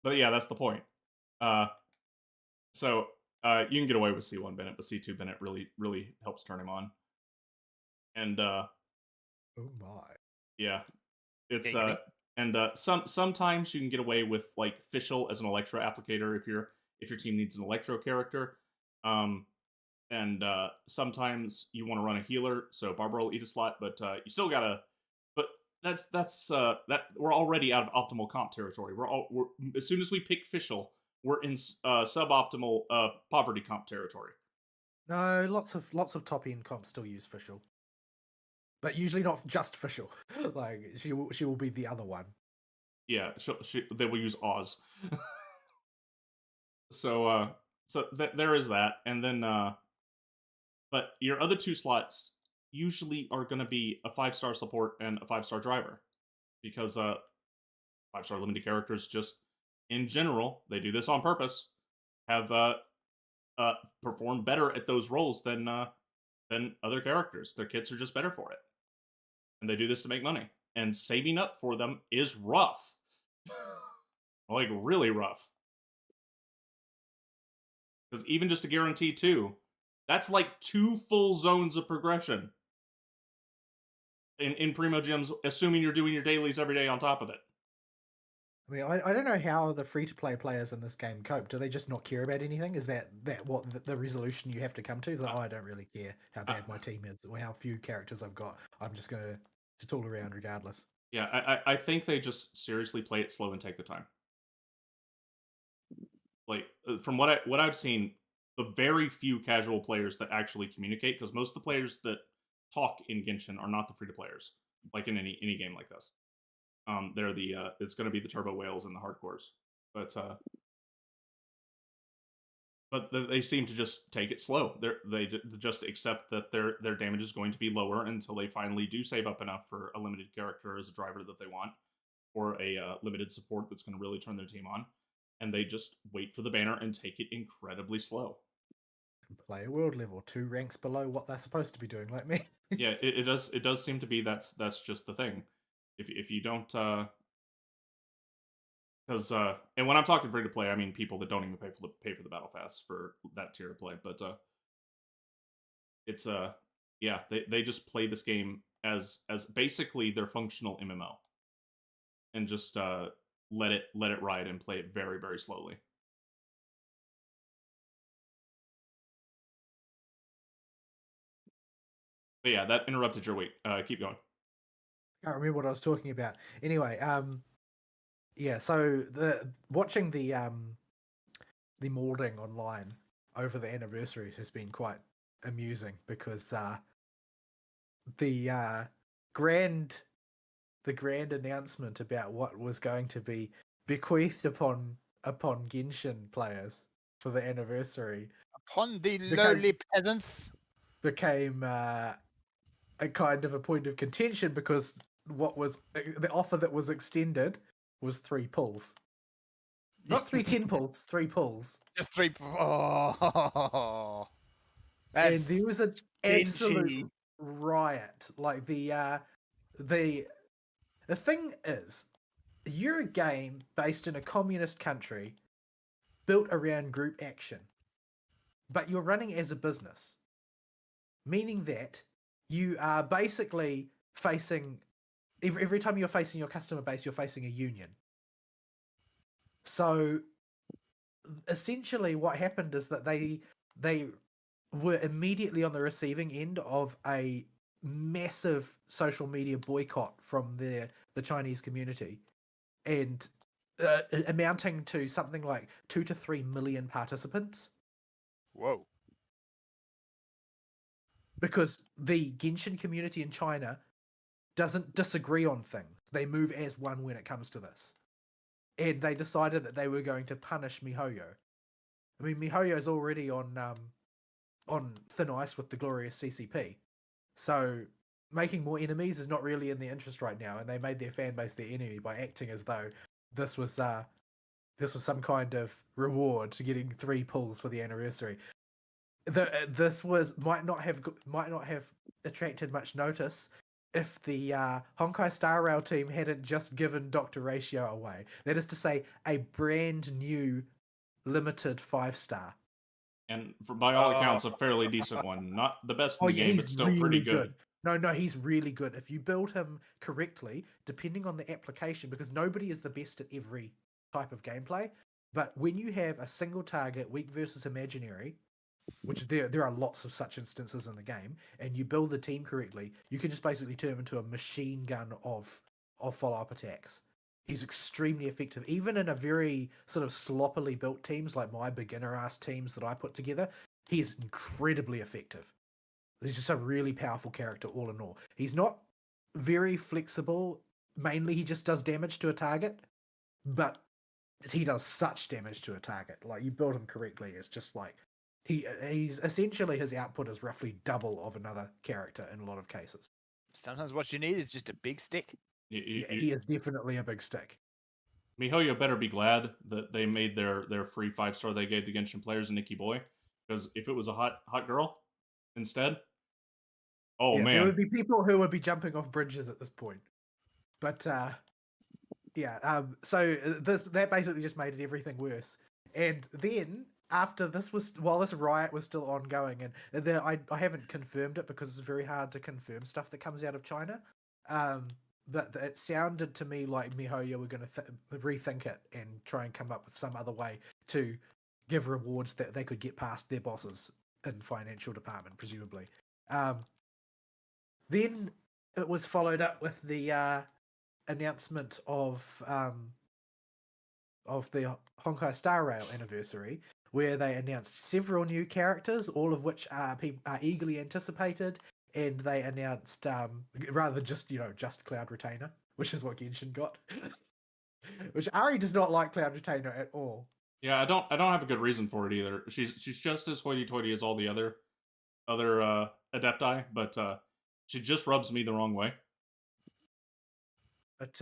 yeah, that's the point. So you can get away with C1 Bennett, but C2 Bennett really helps turn him on. And oh my, yeah, it's and sometimes you can get away with like Fischl as an Electro applicator if your team needs an Electro character. And sometimes you want to run a healer, so Barbara will eat a slot, but you still gotta. But that's that we're already out of optimal comp territory. We're as soon as we pick Fischl, we're in suboptimal poverty comp territory. No, lots of top end comps still use Fischl. but usually not just for sure. Like she will be the other one. Yeah, they will use Oz. So there is that, and then but your other two slots usually are going to be a 5-star support and a 5-star driver, because 5-star limited characters just in general, they do this on purpose, have performed better at those roles than other characters. Their kits are just better for it, and they do this to make money. And saving up for them is rough, like really rough. Because even just a guarantee 2, that's like 2 full zones of progression in Primo Gyms, assuming you're doing your dailies every day on top of it. I mean, I don't know how the free-to-play players in this game cope. Do they just not care about anything? Is that what the resolution you have to come to? Is like, I don't really care how bad my team is or how few characters I've got. I'm just going to tool around regardless. Yeah, I think they just seriously play it slow and take the time. Like, from what I've seen, the very few casual players that actually communicate, because most of the players that talk in Genshin are not the free-to players, like in any game like this. They're the it's going to be the turbo whales and the hardcores, but they seem to just take it slow. They just accept that their damage is going to be lower until they finally do save up enough for a limited character as a driver that they want, or a limited support that's going to really turn their team on, and they just wait for the banner and take it incredibly slow. Player world level 2 ranks below what they're supposed to be doing, like me. Yeah, it does seem to be that's just the thing. If you don't, because and when I'm talking free to play, I mean people that don't even pay for the battle pass for that tier of play. But it's yeah, they just play this game as basically their functional MMO, and just let it ride and play it very, very slowly. But yeah, that interrupted your wait. Keep going. I can't remember what I was talking about. Anyway, yeah. So watching the molding online over the anniversaries has been quite amusing, because the grand announcement about what was going to be bequeathed upon Genshin players for the anniversary upon the lowly peasants became a kind of a point of contention, because what was the offer that was extended was 3 pulls. Not 3 10 pulls, 3 pulls. Just 3. Oh, and there was an absolute riot. Like the thing is, you're a game based in a communist country built around group action, but you're running as a business, meaning that you are basically facing every time you're facing your customer base, you're facing a union. So essentially what happened is that they were immediately on the receiving end of a massive social media boycott from the Chinese community, and amounting to something like 2 to 3 million participants. Whoa. Because the Genshin community in China doesn't disagree on things. They move as one when it comes to this. And they decided that they were going to punish MiHoYo. I mean, MiHoYo's already on thin ice with the glorious CCP. So making more enemies is not really in their interest right now, and they made their fan base their enemy by acting as though this was some kind of reward to getting 3 pulls for the anniversary. This might not have attracted much notice if the Honkai Star Rail team hadn't just given Dr. Ratio away. That is to say, a brand new limited 5-star. And by all accounts, a fairly decent one. Not the best in the game, but still really pretty good. No, he's really good. If you build him correctly, depending on the application, because nobody is the best at every type of gameplay, but when you have a single target, weak versus imaginary, which there are lots of such instances in the game, and you build the team correctly, you can just basically turn him into a machine gun of follow-up attacks. He's extremely effective, even in a very sort of sloppily built teams like my beginner-ass teams that I put together. He's incredibly effective. He's just a really powerful character all in all. He's not very flexible. Mainly, he just does damage to a target, but he does such damage to a target. Like, you build him correctly, it's just like he's essentially, his output is roughly double of another character in a lot of cases. Sometimes what you need is just a big stick. He is definitely a big stick. MiHoYo better be glad that they made their free 5-star they gave the Genshin players a Nikki Boy, because if it was a hot girl instead, man, there would be people who would be jumping off bridges at this point. But so that basically just made everything worse. And then after this while this riot was still ongoing, and I haven't confirmed it because it's very hard to confirm stuff that comes out of China. But it sounded to me like MiHoYo were going to rethink it and try and come up with some other way to give rewards that they could get past their bosses in financial department, presumably. Then it was followed up with the announcement of the Honkai Star Rail anniversary, where they announced several new characters, all of which are eagerly anticipated. And they announced, rather than just Cloud Retainer, which is what Genshin got, which Ari does not like Cloud Retainer at all. Yeah, I don't have a good reason for it either. She's just as hoity-toity as all the other Adepti, but she just rubs me the wrong way. But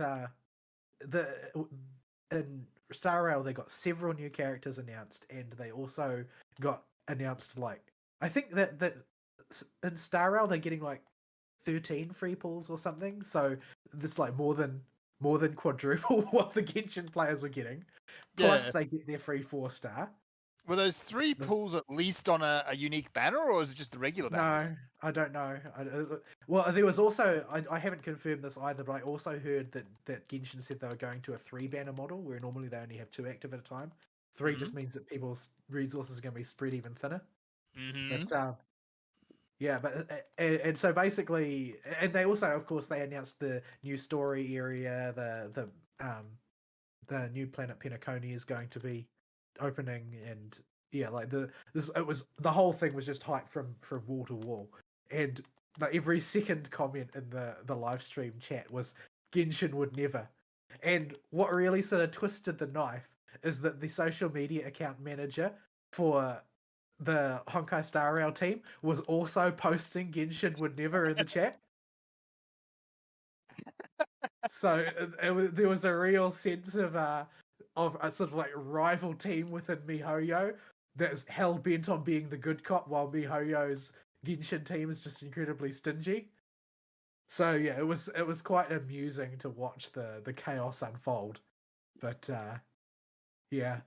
in Star Rail, they got several new characters announced, and they also got announced, like, I think that in Star Rail they're getting like 13 free pulls or something. So this like more than quadruple what the Genshin players were getting. Plus they get their free 4-star. Were those 3 pulls at least on a unique banner, or is it just the regular banners? No, I don't know. Well, there was also, I haven't confirmed this either, but I also heard that Genshin said they were going to a 3-banner model, where normally they only have 2 active at a time. 3 just means that people's resources are going to be spread even thinner. But yeah, but and so basically, and they also, of course, they announced the new story area, the new planet Penacony is going to be opening, and yeah, like the whole thing was just hyped from wall to wall, and like every second comment in the live stream chat was Genshin would never. And what really sort of twisted the knife is that the social media account manager for the Honkai Star Rail team was also posting Genshin would never in the chat. So there was a real sense of a sort of like rival team within MiHoYo that's hell bent on being the good cop, while MiHoYo's Genshin team is just incredibly stingy. So yeah, it was quite amusing to watch the chaos unfold. But yeah,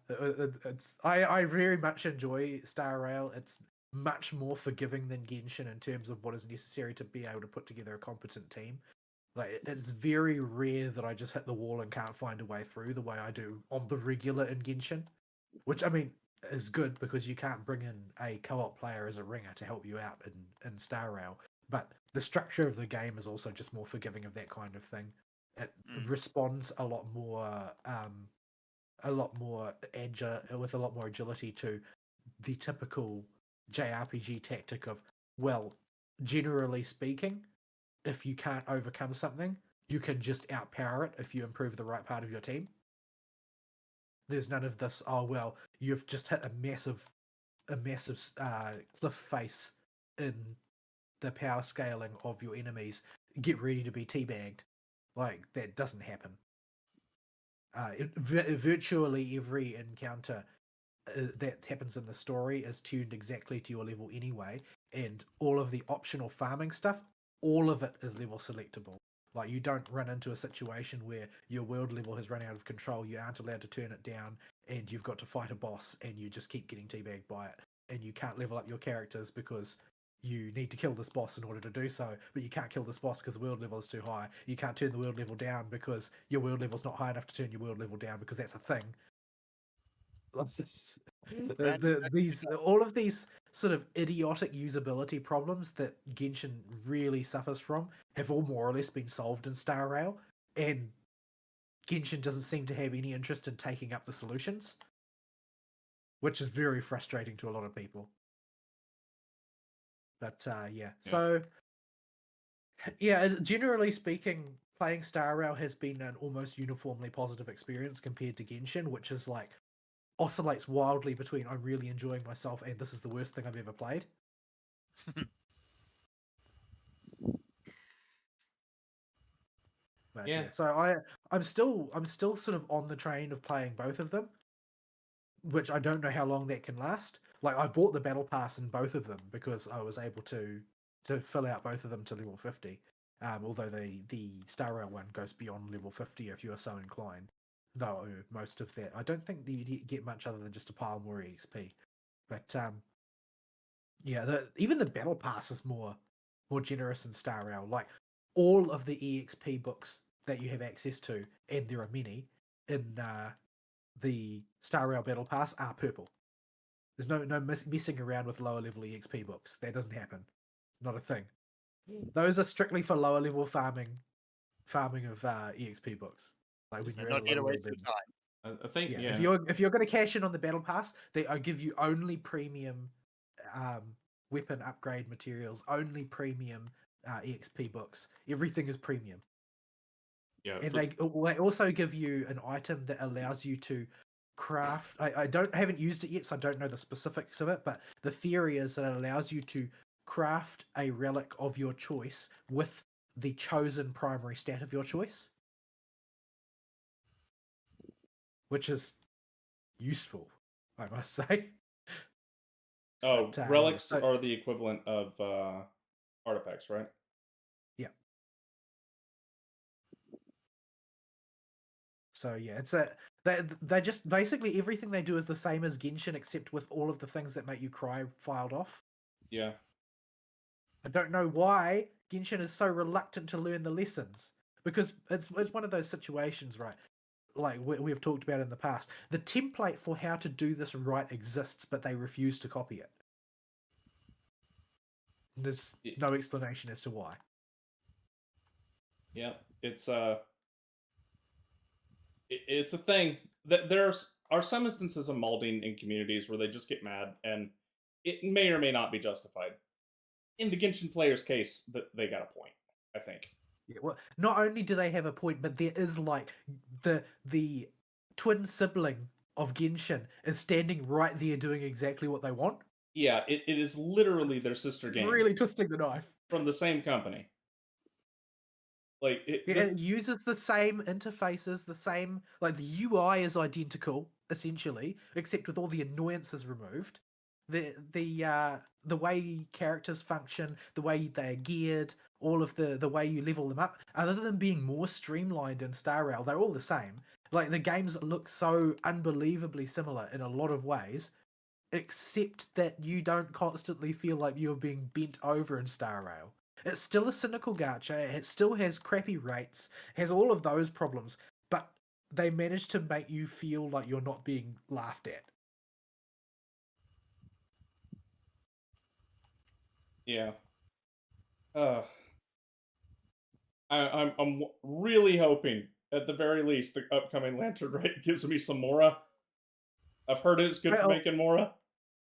I very much enjoy Star Rail. It's much more forgiving than Genshin in terms of what is necessary to be able to put together a competent team. Like, it's very rare that I just hit the wall and can't find a way through the way I do on the regular in Genshin, which I mean is good because you can't bring in a co-op player as a ringer to help you out in Star Rail. But the structure of the game is also just more forgiving of that kind of thing. It responds a lot more with a lot more agility to the typical JRPG tactic of, well, generally speaking, if you can't overcome something, you can just outpower it if you improve the right part of your team. There's none of this, oh well, you've just hit a massive cliff face in the power scaling of your enemies. Get ready to be teabagged. Like, that doesn't happen. Virtually every encounter that happens in the story is tuned exactly to your level anyway, and all of the optional farming stuff, all of it is level selectable. Like, you don't run into a situation where your world level has run out of control, you aren't allowed to turn it down, and you've got to fight a boss, and you just keep getting teabagged by it, and you can't level up your characters because you need to kill this boss in order to do so, but you can't kill this boss because the world level is too high. You can't turn the world level down because your world level's not high enough to turn your world level down, because that's a thing. All of these sort of idiotic usability problems that Genshin really suffers from have all more or less been solved in Star Rail, and Genshin doesn't seem to have any interest in taking up the solutions, which is very frustrating to a lot of people. But yeah, so yeah, generally speaking, playing Star Rail has been an almost uniformly positive experience compared to Genshin, which is like oscillates wildly between I'm really enjoying myself and this is the worst thing I've ever played. But Yeah. so I'm still sort of on the train of playing both of them, which I don't know how long that can last. Like I bought the battle pass in both of them because I was able to fill out both of them to level 50. Although the Star Rail one goes beyond level 50 if you are so inclined. Though most of that, I don't think you get much other than just a pile more EXP. But yeah, even the battle pass is more generous in Star Rail. Like all of the EXP books that you have access to, and there are many in the Star Rail battle pass, are purple. There's no messing around with lower level EXP books. That doesn't happen. Not a thing. Those are strictly for lower level farming of EXP books. Like when So you're not at a here to low waste level. your time. I think Yeah, if you're going to cash in on the battle pass, they give you only premium weapon upgrade materials, only premium EXP books. Everything is premium. Yeah. And they also give you an item that allows you to craft. I haven't used it yet, so I don't know the specifics of it. But the theory is that it allows you to craft a relic of your choice with the chosen primary stat of your choice, which is useful, I must say. Oh, But, relics so, are the equivalent of artifacts, right? yeah. So yeah, it's they just basically everything they do is the same as Genshin, except with all of the things that make you cry filed off. Yeah. I don't know why Genshin is so reluctant to learn the lessons, because it's one of those situations, right? Like we've talked about in the past. The template for how to do this right exists, but they refuse to copy it. There's no explanation as to why. Yeah, it's it's a thing that there are some instances of molding in communities where they just get mad, and it may or may not be justified. In the Genshin player's case, that they got a point, I think. Yeah, well, not only do they have a point, but there is like the twin sibling of Genshin is standing right there doing exactly what they want. Yeah, it is literally their sister It's game. really twisting the knife. From the same company. Like it uses the same interfaces, the same, like the UI is identical essentially, except with all the annoyances removed. The way characters function, the way they're geared, all of the way you level them up, other than being more streamlined in Star Rail, they're all the same. Like the games look so unbelievably similar in a lot of ways, except that you don't constantly feel like you're being bent over in Star Rail. It's still a cynical gacha, it still has crappy rates, has all of those problems, but they managed to make you feel like you're not being laughed at. Yeah. I'm really hoping, at the very least, the upcoming Lantern Raid gives me some Mora. I've heard it's good for making Mora,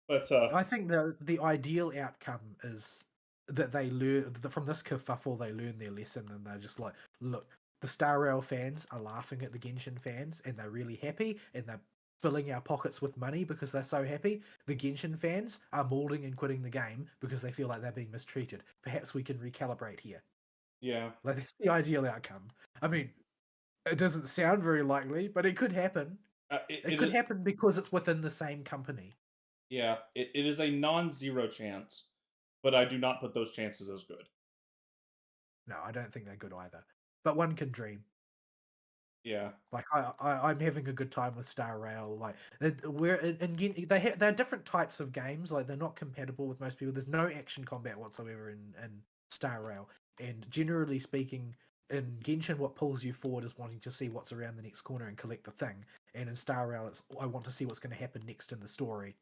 but I think the ideal outcome is that they learn from this kerfuffle. They learn their lesson, and they're just like, look, the Star Rail fans are laughing at the Genshin fans, and they're really happy, and they're filling our pockets with money because they're so happy. The Genshin fans are molding and quitting the game because they feel like they're being mistreated. Perhaps we can recalibrate here. Yeah, like that's the ideal outcome. I mean, it doesn't sound very likely, but it could happen. It could happen because it's within the same company. Yeah, it is a non-zero chance, but I do not put those chances as good. No, I don't think they're good either. But one can dream. Yeah, like I'm having a good time with Star Rail. Like we're they're different types of games. Like they're not compatible with most people. There's no action combat whatsoever in Star Rail, and generally speaking, in Genshin, what pulls you forward is wanting to see what's around the next corner and collect the thing. And in Star Rail, it's I want to see what's going to happen next in the story,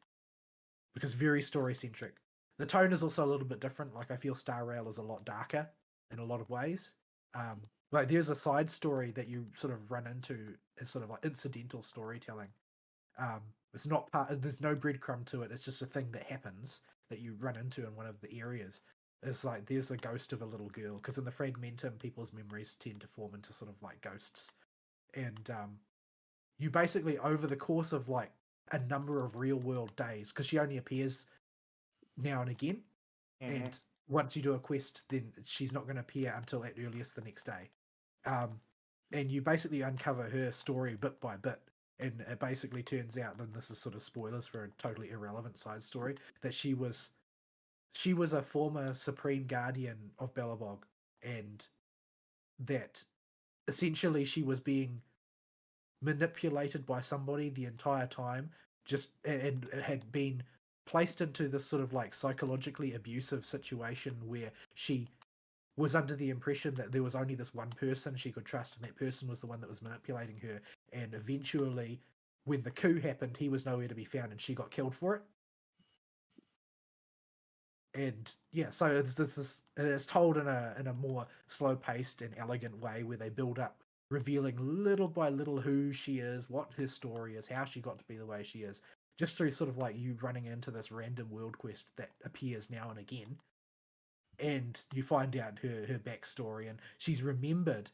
because very story centric. The tone is also a little bit different. Like I feel Star Rail is a lot darker in a lot of ways. Like there's a side story that you sort of run into as sort of like incidental storytelling. It's not part. There's no breadcrumb to it. It's just a thing that happens that you run into in one of the areas is like there's a ghost of a little girl, because in the Fragmentum people's memories tend to form into sort of like ghosts, and you basically over the course of like a number of real world days, because she only appears now and again, and once you do a quest, then she's not going to appear until at earliest the next day. And you basically uncover her story bit by bit, and it basically turns out, and this is sort of spoilers for a totally irrelevant side story, that she was a former Supreme Guardian of Belobog, and that essentially she was being manipulated by somebody the entire time, and had been placed into this sort of like psychologically abusive situation where she was under the impression that there was only this one person she could trust, and that person was the one that was manipulating her. And eventually, when the coup happened, he was nowhere to be found, and she got killed for it. And yeah, so it's told in a more slow paced and elegant way, where they build up, revealing little by little who she is, what her story is, how she got to be the way she is, just through sort of like you running into this random world quest that appears now and again. And you find out her backstory, and she's remembered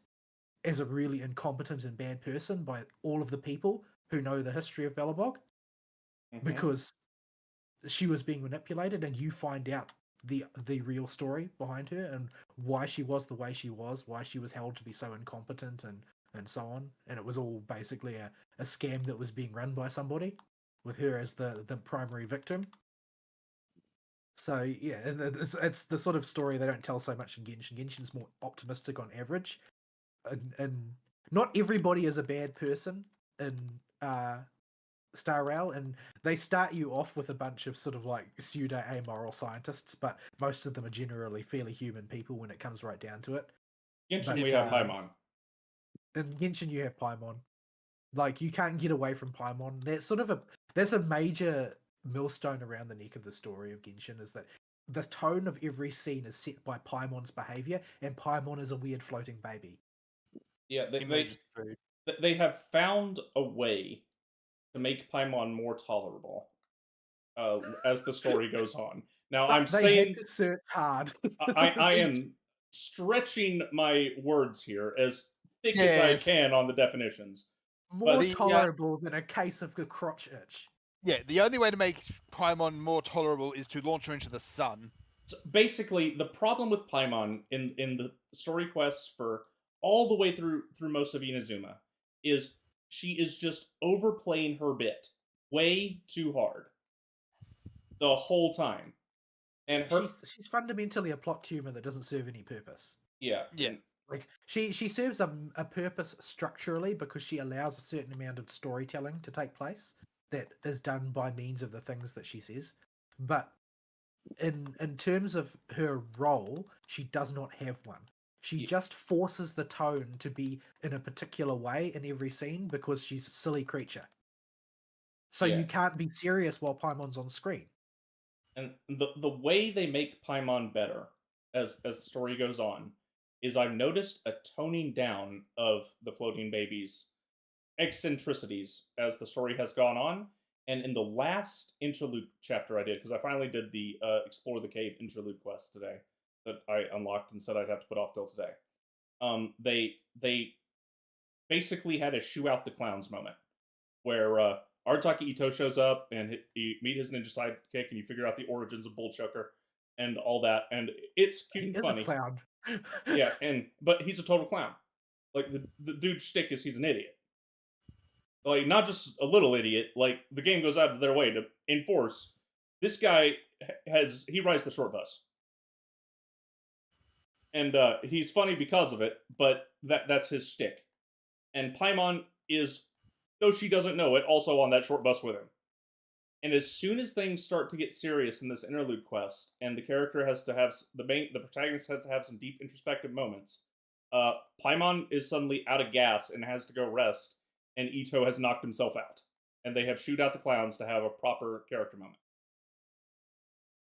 as a really incompetent and bad person by all of the people who know the history of Belobog, because she was being manipulated, and you find out the real story behind her and why she was the way she was, why she was held to be so incompetent and so on. And it was all basically a scam that was being run by somebody, with her as the primary victim. So yeah, and it's the sort of story they don't tell so much in Genshin. Genshin's more optimistic on average, and not everybody is a bad person in Star Rail, and they start you off with a bunch of sort of like pseudo amoral scientists, but most of them are generally fairly human people when it comes right down to it. Genshin, we have Paimon. In Genshin, you have Paimon. Like, you can't get away from Paimon. There's a major millstone around the neck of the story of Genshin, is that the tone of every scene is set by Paimon's behavior, and Paimon is a weird floating baby. Yeah, they have found a way to make Paimon more tolerable as the story goes on. Now, I'm saying had to search hard. I am stretching my words here as thick as I can on the definitions. More tolerable than a case of the crotch itch. Yeah, the only way to make Paimon more tolerable is to launch her into the sun. So basically, the problem with Paimon in the story quests for all the way through most of Inazuma is she is just overplaying her bit way too hard the whole time. And she's fundamentally a plot tumor that doesn't serve any purpose. Yeah. Like, she serves a purpose structurally, because she allows a certain amount of storytelling to take place that is done by means of the things that she says. But in terms of her role, she does not have one. She just forces the tone to be in a particular way in every scene, because she's a silly creature. So you can't be serious while Paimon's on screen. And the way they make Paimon better as the story goes on is I've noticed a toning down of the floating baby's eccentricities as the story has gone on. And in the last interlude chapter I did, because I finally did the Explore the Cave interlude quest today that I unlocked and said I'd have to put off till today. They basically had a shoo out the clowns moment, where Arataki Ito shows up, and you meet his ninja sidekick, and you figure out the origins of Bullchucker and all that, and it's cute and funny. A clown. Yeah, but he's a total clown. Like, the dude's shtick is he's an idiot. Like, not just a little idiot. Like, the game goes out of their way to enforce this guy he rides the short bus, and he's funny because of it. But that's his shtick. And Paimon is, though she doesn't know it, also on that short bus with him. And as soon as things start to get serious in this interlude quest, and the character has to have the protagonist has to have some deep introspective moments, Paimon is suddenly out of gas and has to go rest, and Ito has knocked himself out, and they have shoot out the clowns to have a proper character moment.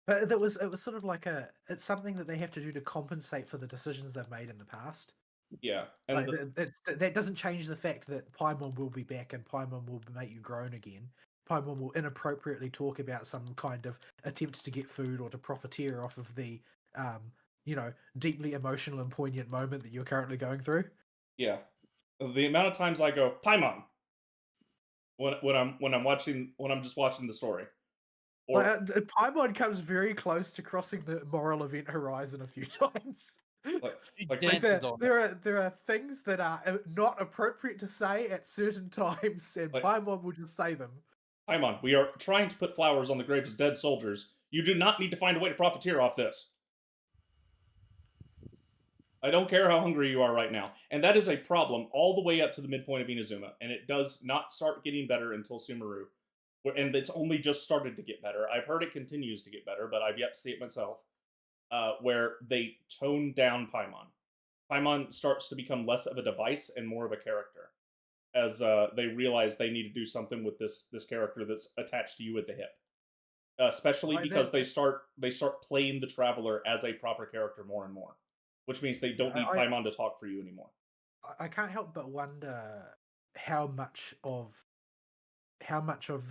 But it was sort of like it's something that they have to do to compensate for the decisions they've made in the past. Yeah, and like, that doesn't change the fact that Paimon will be back, and Paimon will make you groan again. Paimon will inappropriately talk about some kind of attempt to get food or to profiteer off of the, deeply emotional and poignant moment that you're currently going through. Yeah, the amount of times I go Paimon when I'm just watching the story, or Paimon comes very close to crossing the moral event horizon a few times. He like dances on it. There are things that are not appropriate to say at certain times, and Like- Paimon will just say them. Paimon, we are trying to put flowers on the graves of dead soldiers. You do not need to find a way to profiteer off this. I don't care how hungry you are right now. And that is a problem all the way up to the midpoint of Inazuma, and it does not start getting better until Sumeru. And it's only just started to get better. I've heard it continues to get better, but I've yet to see it myself. Where they tone down Paimon. Paimon starts to become less of a device and more of a character, as they realize they need to do something with this character that's attached to you at the hip. Especially because they start playing the Traveler as a proper character more and more, which means they don't need Paimon to talk for you anymore. I can't help but wonder how much of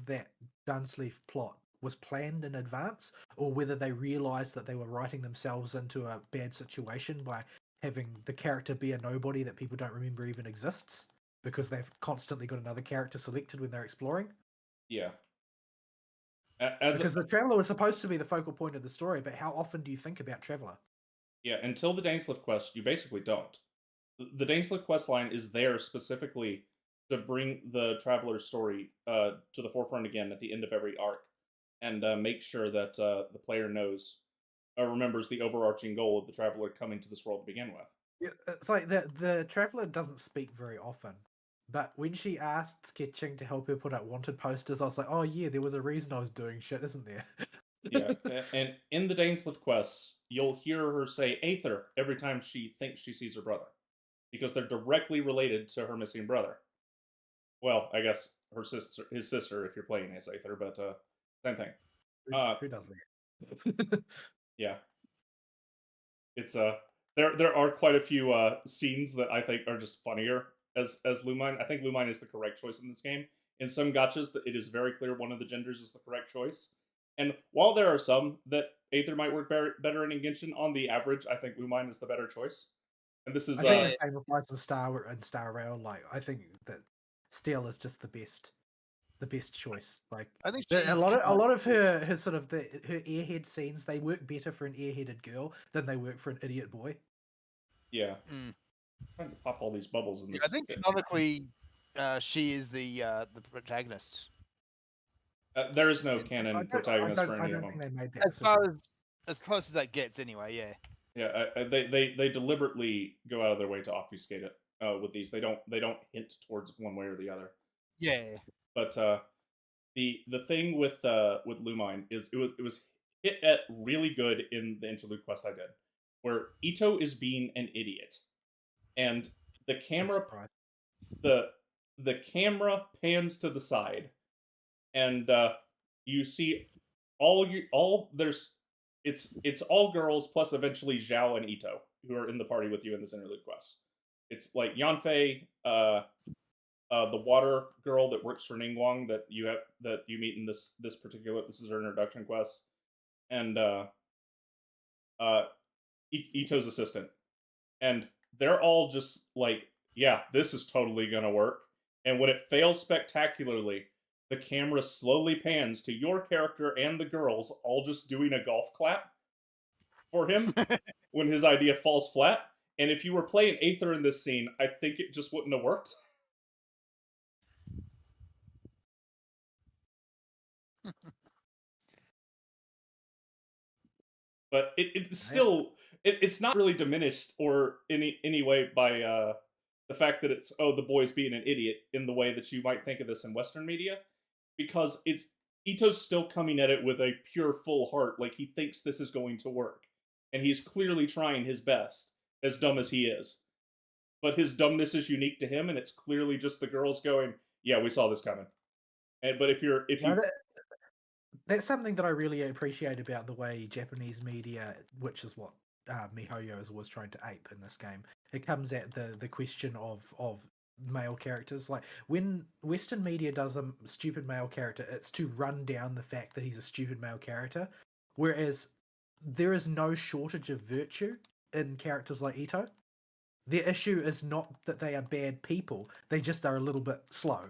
that Dunsleaf plot was planned in advance, or whether they realized that they were writing themselves into a bad situation by having the character be a nobody that people don't remember even exists, because they've constantly got another character selected when they're exploring. Yeah. Because the Traveler was supposed to be the focal point of the story, but how often do you think about Traveler? Yeah, until the Dainsleif quest, you basically don't. The Dainsleif quest line is there specifically to bring the Traveler's story to the forefront again at the end of every arc, and make sure that the player knows or remembers the overarching goal of the Traveler coming to this world to begin with. Yeah, it's like the Traveler doesn't speak very often, but when she asked Sketching to help her put out wanted posters, I was like, oh yeah, there was a reason I was doing shit, isn't there? Yeah, and in the Dainsleif quests, you'll hear her say Aether every time she thinks she sees her brother, because they're directly related to her missing brother. Well, I guess his sister, if you're playing as Aether, but same thing. Who does that? Yeah, it's there are quite a few scenes that I think are just funnier as Lumine. I think Lumine is the correct choice in this game. In some gachas, it is very clear one of the genders is the correct choice. And while there are some that Aether might work better in Genshin, on the average, I think Lumine is the better choice. And this is I think the same applies to Star Rail. Like, I think that Steel is just the best choice. Like, I think a lot of her sort of her airhead scenes, they work better for an airheaded girl than they work for an idiot boy. Yeah. I'm trying to pop all these bubbles in this. I think canonically, she is the protagonist. There is no canon protagonist for any of them. They made that as close as that gets, anyway. Yeah. Yeah, they deliberately go out of their way to obfuscate it with these. They don't hint towards one way or the other. Yeah. But the thing with Lumine is it was hit at really good in the interlude quest I did, where Ito is being an idiot, and the camera the camera pans to the side, and you see it's all girls plus eventually Zhao and Ito who are in the party with you in this interlude quest. It's like Yanfei, the water girl that works for Ningguang that you meet in this is her introduction quest, and Ito's assistant, and they're all just like, yeah, this is totally gonna work. And when it fails spectacularly, the camera slowly pans to your character and the girls all just doing a golf clap for him when his idea falls flat. And if you were playing Aether in this scene, I think it just wouldn't have worked. But it's still it's not really diminished or any way by the fact that it's the boy's being an idiot in the way that you might think of this in Western media, because Ito's still coming at it with a pure full heart, like he thinks this is going to work, and he's clearly trying his best, as dumb as he is. But his dumbness is unique to him, and it's clearly just the girls going, "Yeah, we saw this coming." But if you that's something that I really appreciate about the way Japanese media, which is what MiHoYo is always trying to ape in this game. It comes at the question of male characters. Like when Western media does a stupid male character, it's to run down the fact that he's a stupid male character, whereas there is no shortage of virtue in characters like Ito. Their issue is not that they are bad people; they just are a little bit slow.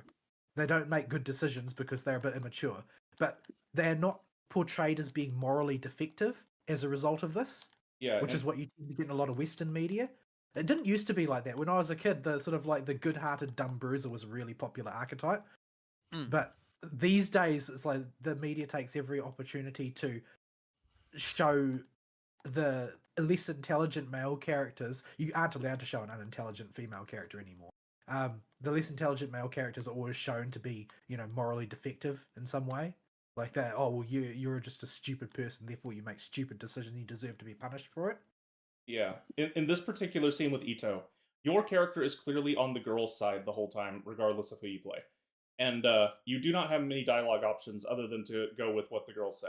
They don't make good decisions because they're a bit immature, but they're not portrayed as being morally defective as a result of this, Yeah, which is what you tend to get in a lot of Western media. It didn't used to be like that. When I was a kid, the sort of like the good-hearted dumb bruiser was a really popular archetype. But these days, it's like the media takes every opportunity to show the less intelligent male characters. You aren't allowed to show an unintelligent female character anymore. The less intelligent male characters are always shown to be, morally defective in some way. Like that, oh, well, you're just a stupid person, therefore you make stupid decisions, you deserve to be punished for it. Yeah. In this particular scene with Ito, your character is clearly on the girl's side the whole time, regardless of who you play. And you do not have many dialogue options other than to go with what the girls say.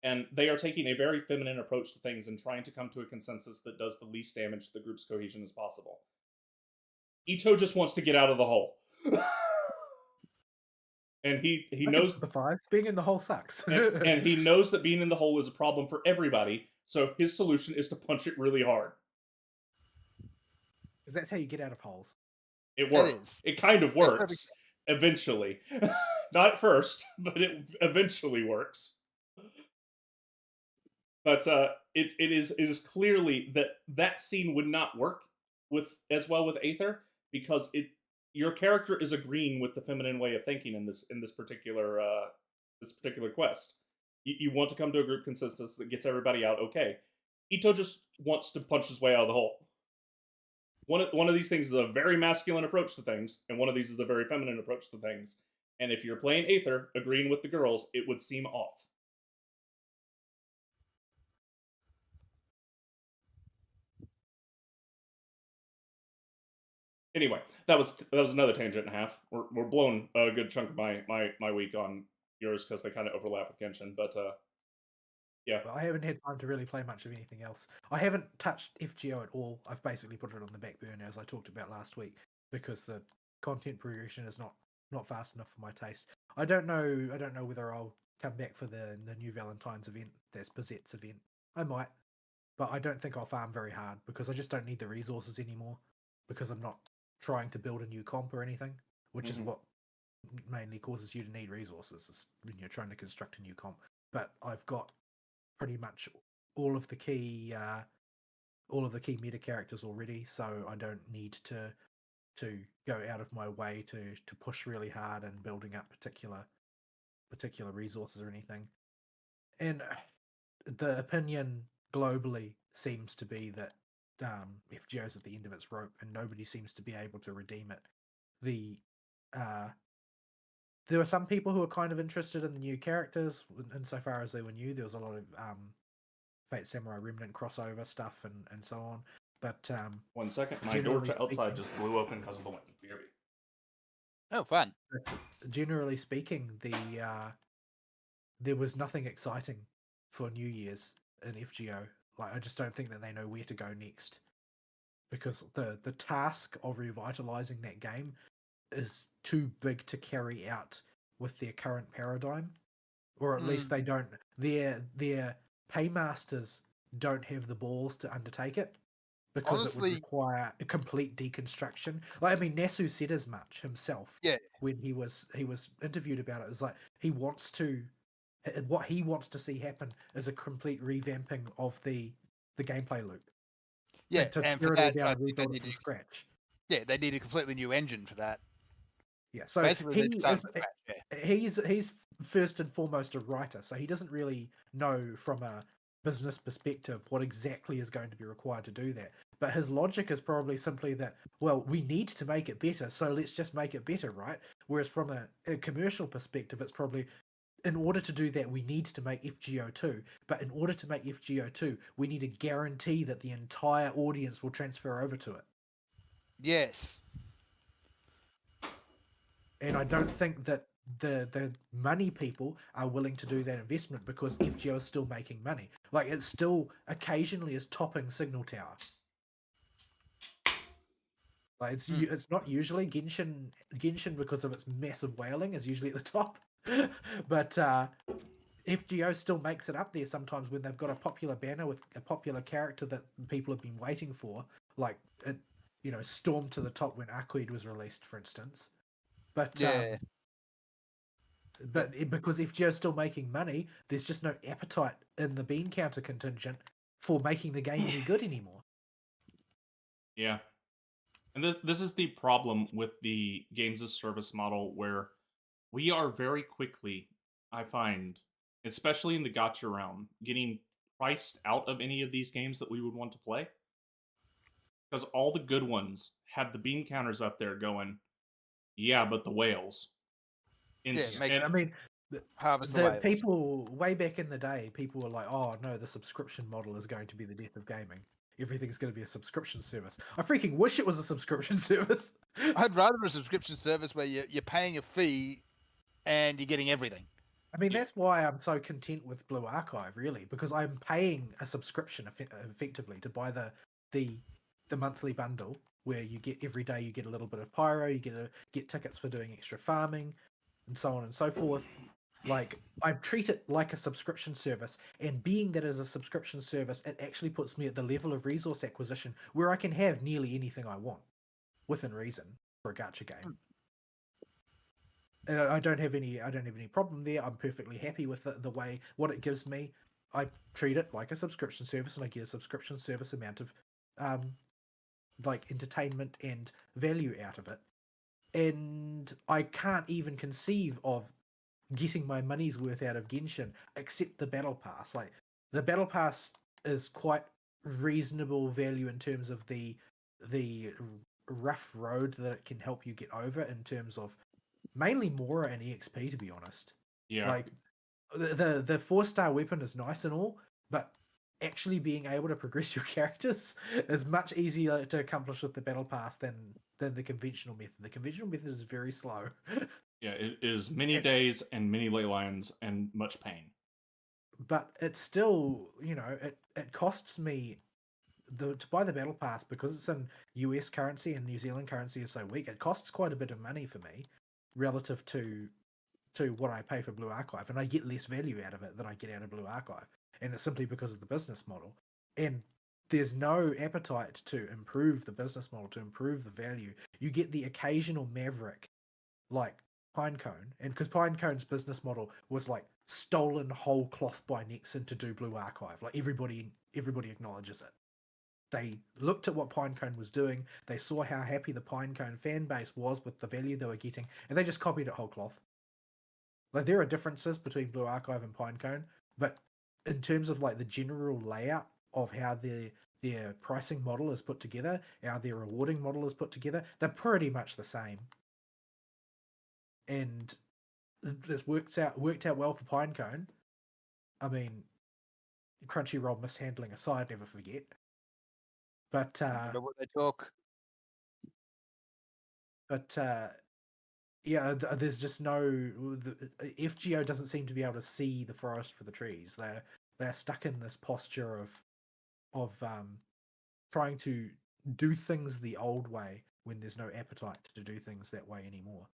And they are taking a very feminine approach to things and trying to come to a consensus that does the least damage to the group's cohesion as possible. Ito just wants to get out of the hole. And he knows being in the hole sucks. and he knows that being in the hole is a problem for everybody, so his solution is to punch it really hard. Because that's how you get out of holes. It works. It kind of works. Eventually. Not at first, but it eventually works. But it is clearly that scene would not work as well with Aether, because your character is agreeing with the feminine way of thinking in this particular quest. You want to come to a group consensus that gets everybody out okay. Ito just wants to punch his way out of the hole. One of these things is a very masculine approach to things, and one of these is a very feminine approach to things. And if you're playing Aether, agreeing with the girls, it would seem off. Anyway, that was another tangent and a half. We're blowing a good chunk of my week on yours because they kind of overlap with Genshin, but yeah. Well, I haven't had time to really play much of anything else. I haven't touched FGO at all. I've basically put it on the back burner, as I talked about last week, because the content progression is not fast enough for my taste. I don't know whether I'll come back for the new Valentine's event, that's Bizzette's event. I might, but I don't think I'll farm very hard because I just don't need the resources anymore, because I'm not trying to build a new comp or anything, which is what mainly causes you to need resources when you're trying to construct a new comp. But I've got pretty much all of the key meta characters already, so I don't need to go out of my way to push really hard and building up particular resources or anything. And the opinion globally seems to be that FGO's at the end of its rope and nobody seems to be able to redeem it. There were some people who were kind of interested in the new characters insofar as they were new. There was a lot of Fate Samurai Remnant crossover stuff and so on. But 1 second, my door to outside just blew open because of the wind. BRB. Oh, fun! But generally speaking, there was nothing exciting for New Year's in FGO. Like, I just don't think that they know where to go next, because the task of revitalizing that game is too big to carry out with their current paradigm, or at least they don't. Their paymasters don't have the balls to undertake it, because Honestly, it would require a complete deconstruction. Like, I mean, Nasu said as much himself. Yeah. When he was interviewed about it, it was like what he wants to see happen is a complete revamping of the gameplay loop. Yeah, to and tear for it all that, down I and think they rebuild it need from to, scratch. yeah, they need a completely new engine for that. Yeah, so Basically, he they start is, from scratch, yeah. he's first and foremost a writer, so he doesn't really know from a business perspective what exactly is going to be required to do that. But his logic is probably simply that, well, we need to make it better, so let's just make it better, right? Whereas from a commercial perspective, it's probably, in order to do that, we need to make FGO2. But in order to make FGO2, we need to guarantee that the entire audience will transfer over to it. Yes. And I don't think that the money people are willing to do that investment, because FGO is still making money. Like, it still occasionally is topping Signal Tower. Like it's not usually Genshin. Genshin, because of its massive whaling, is usually at the top. But FGO still makes it up there sometimes when they've got a popular banner with a popular character that people have been waiting for, like it, stormed to the top when Arcade was released, for instance. But Yeah. because FGO's still making money, there's just no appetite in the bean counter contingent for making the game any good anymore. Yeah. And this is the problem with the games as service model, where we are very quickly, I find, especially in the gacha realm, getting priced out of any of these games that we would want to play. Because all the good ones have the bean counters up there going, yeah, but the whales. I mean, Harvest the whales. people way back in the day, people were like, "Oh no, the subscription model is going to be the death of gaming. Everything's going to be a subscription service." I freaking wish it was a subscription service. I'd rather a subscription service where you're paying a fee and you're getting everything. I mean, that's why I'm so content with Blue Archive, really, because I'm paying a subscription effectively to buy the monthly bundle, where you get every day you get a little bit of pyro, you get tickets for doing extra farming, and so on and so forth. Like, I treat it like a subscription service, and being that as a subscription service, it actually puts me at the level of resource acquisition where I can have nearly anything I want, within reason, for a gacha game. And I don't have any problem there. I'm perfectly happy with the way what it gives me. I treat it like a subscription service, and I get a subscription service amount of like entertainment and value out of it. And I can't even conceive of getting my money's worth out of Genshin except the battle pass. Like, the battle pass is quite reasonable value in terms of the rough road that it can help you get over, in terms of mainly Mora and EXP, to be honest. Yeah. Like, the 4-star weapon is nice and all, but actually being able to progress your characters is much easier to accomplish with the battle pass than the conventional method. The conventional method is very slow. Yeah, it is many days and many ley lines and much pain. But it's still, it costs me to buy the battle pass, because it's in US currency and New Zealand currency is so weak. It costs quite a bit of money for me relative to what I pay for Blue Archive, and I get less value out of it than I get out of Blue Archive, and it's simply because of the business model. And there's no appetite to improve the business model, to improve the value. You get the occasional maverick, like Pinecone, and because Pinecone's business model was like stolen whole cloth by Nexon to do Blue Archive. Like, everybody acknowledges it. They looked at what Pinecone was doing, they saw how happy the Pinecone fan base was with the value they were getting, and they just copied it whole cloth. Like, there are differences between Blue Archive and Pinecone, but in terms of like the general layout of how their pricing model is put together, how their rewarding model is put together, they're pretty much the same. And this worked out well for Pinecone. I mean, Crunchyroll mishandling aside, never forget. But Remember what they talk. But yeah, there's just FGO doesn't seem to be able to see the forest for the trees. They're stuck in this posture of trying to do things the old way when there's no appetite to do things that way anymore.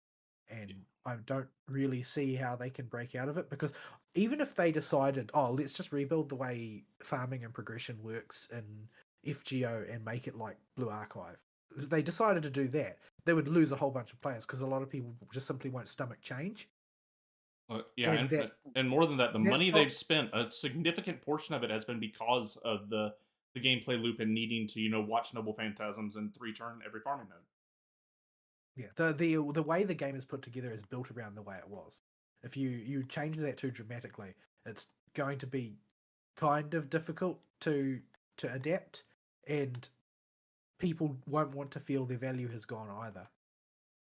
And I don't really see how they can break out of it, because even if they decided, oh, let's just rebuild the way farming and progression works in FGO and make it like Blue Archive, they decided to do that, they would lose a whole bunch of players, because a lot of people just simply won't stomach change. Yeah, and more than that, the money they've spent, a significant portion of it has been because of the gameplay loop and needing to, watch Noble Phantasms and 3-turn every farming node. Yeah, the way the game is put together is built around the way it was. If you change that too dramatically, it's going to be kind of difficult to adapt, and people won't want to feel their value has gone either,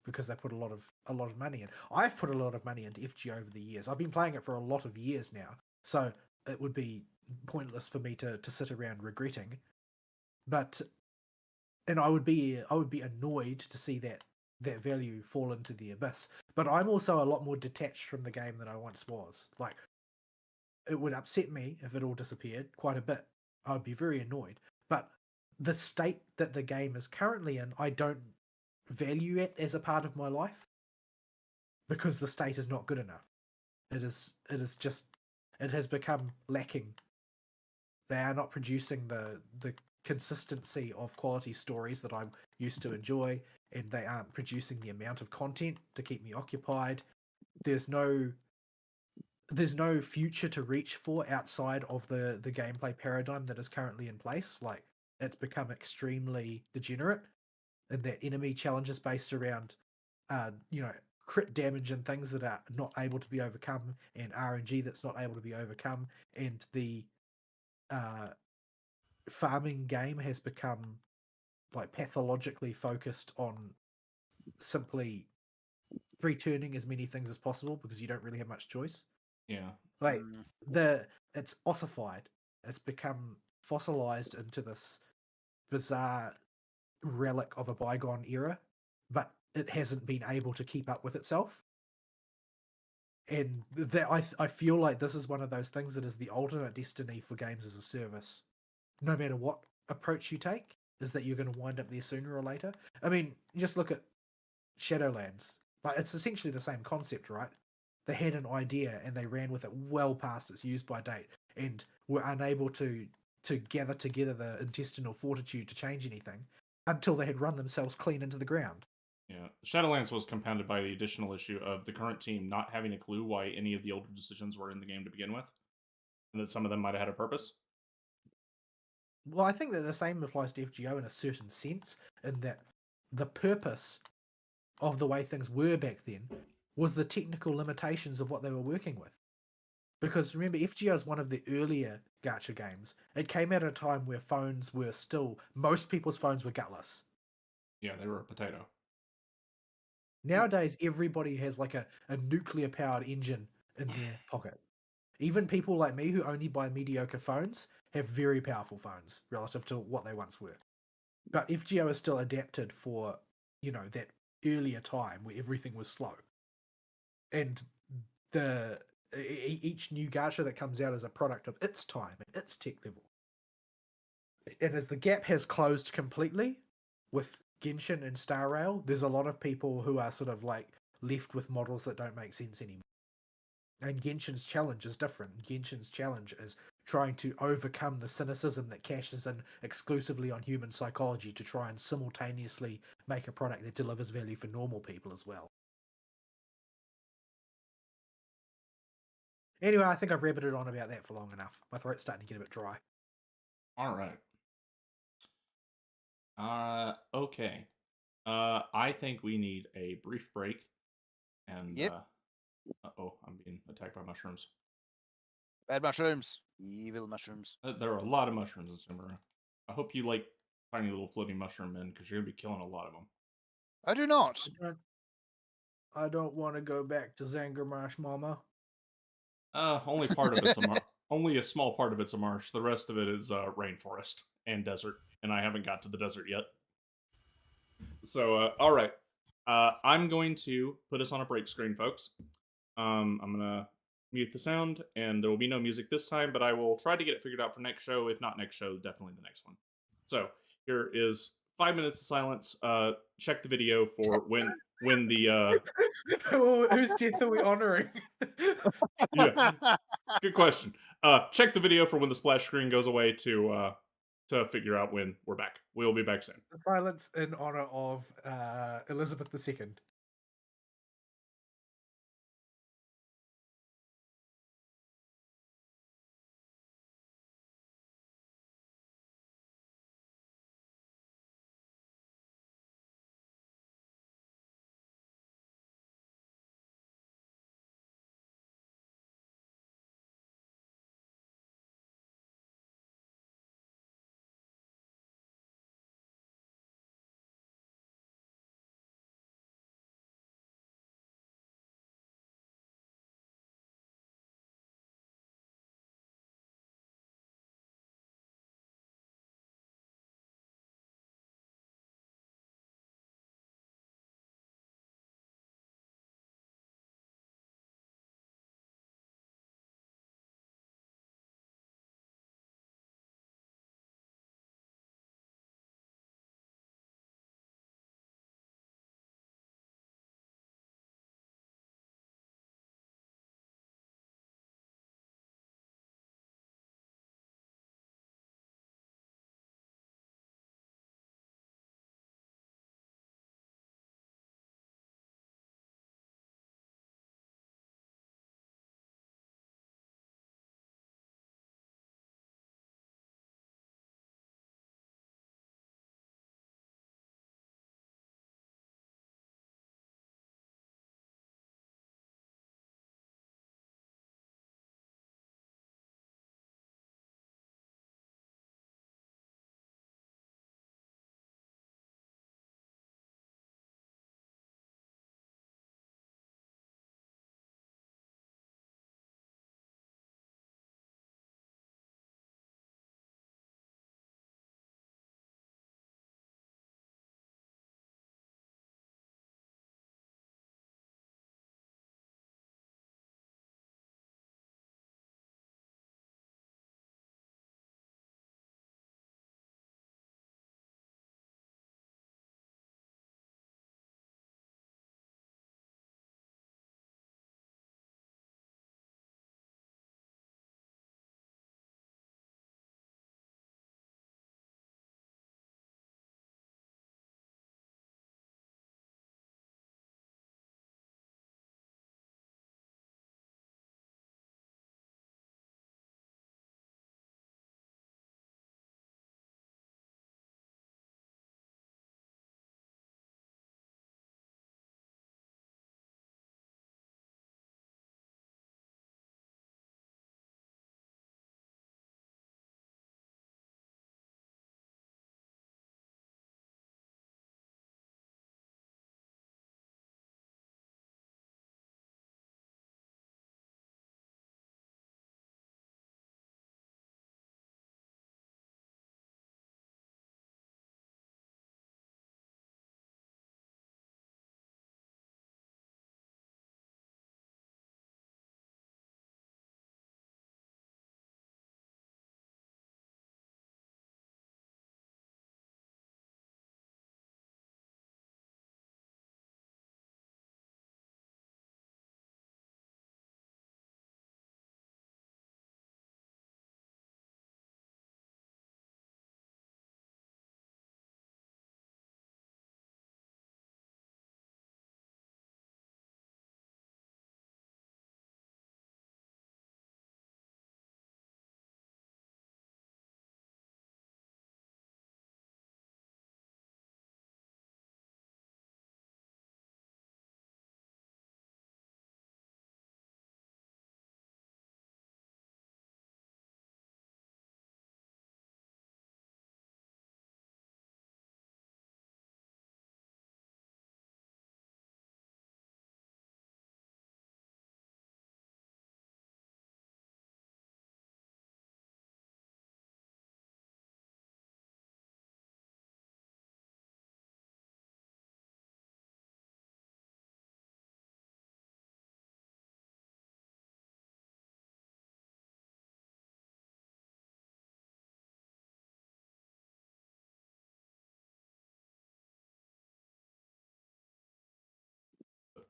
because they put a lot of money in. I've put a lot of money into FGO over the years. I've been playing it for a lot of years now, so it would be pointless for me to sit around regretting. And I would be annoyed to see that value fall into the abyss. But I'm also a lot more detached from the game than I once was. Like, it would upset me if it all disappeared quite a bit. I would be very annoyed. But the state that the game is currently in, I don't value it as a part of my life because the state is not good enough. It has become lacking. They are not producing the consistency of quality stories that I used to enjoy, and they aren't producing the amount of content to keep me occupied. There's no future to reach for outside of the gameplay paradigm that is currently in place. Like, it's become extremely degenerate, and that enemy challenges based around crit damage and things that are not able to be overcome, and RNG that's not able to be overcome, and the farming game has become like pathologically focused on simply returning as many things as possible because you don't really have much choice. Yeah. Like it's ossified. It's become fossilized into this bizarre relic of a bygone era, but it hasn't been able to keep up with itself. And that I feel like this is one of those things that is the ultimate destiny for games as a service. No matter what approach you take, is that you're going to wind up there sooner or later. I mean, just look at Shadowlands. Like, it's essentially the same concept, right? They had an idea and they ran with it well past its use by date, and were unable to gather together the intestinal fortitude to change anything until they had run themselves clean into the ground. Yeah, Shadowlands was compounded by the additional issue of the current team not having a clue why any of the older decisions were in the game to begin with, and that some of them might have had a purpose. Well, I think that the same applies to FGO in a certain sense, in that the purpose of the way things were back then was the technical limitations of what they were working with. Because remember, FGO is one of the earlier gacha games. It came at a time where phones were still, most people's phones were gutless. Yeah, they were a potato. Nowadays, everybody has like a nuclear powered engine in their pocket. Even people like me who only buy mediocre phones have very powerful phones relative to what they once were. But FGO is still adapted for, that earlier time where everything was slow. And each new gacha that comes out is a product of its time and its tech level. And as the gap has closed completely with Genshin and Star Rail, there's a lot of people who are sort of like left with models that don't make sense anymore. And Genshin's challenge is different. Genshin's challenge is trying to overcome the cynicism that cashes in exclusively on human psychology to try and simultaneously make a product that delivers value for normal people as well. Anyway, I think I've rabbited on about that for long enough. My throat's starting to get a bit dry. All right. Okay. I think we need a brief break. And Yep. uh-oh, I'm being attacked by mushrooms. Bad mushrooms. Evil mushrooms. There are a lot of mushrooms in Sumeru. I hope you like tiny little floating mushroom men, because you're gonna be killing a lot of them. I do not. I don't want to go back to Zangarmarsh, Mama. Only part of it's only a small part of it's a marsh. The rest of it is rainforest and desert, and I haven't got to the desert yet. So, all right. I'm going to put us on a break screen, folks. I'm gonna mute the sound, and there will be no music this time, but I will try to get it figured out for next show. If not next show, definitely the next one. So here is 5 minutes of silence. Check the video for when the Whose death are we honoring? yeah, good question. Check the video for when the splash screen goes away to figure out when we're back. We'll be back soon. Silence in honor of Elizabeth II.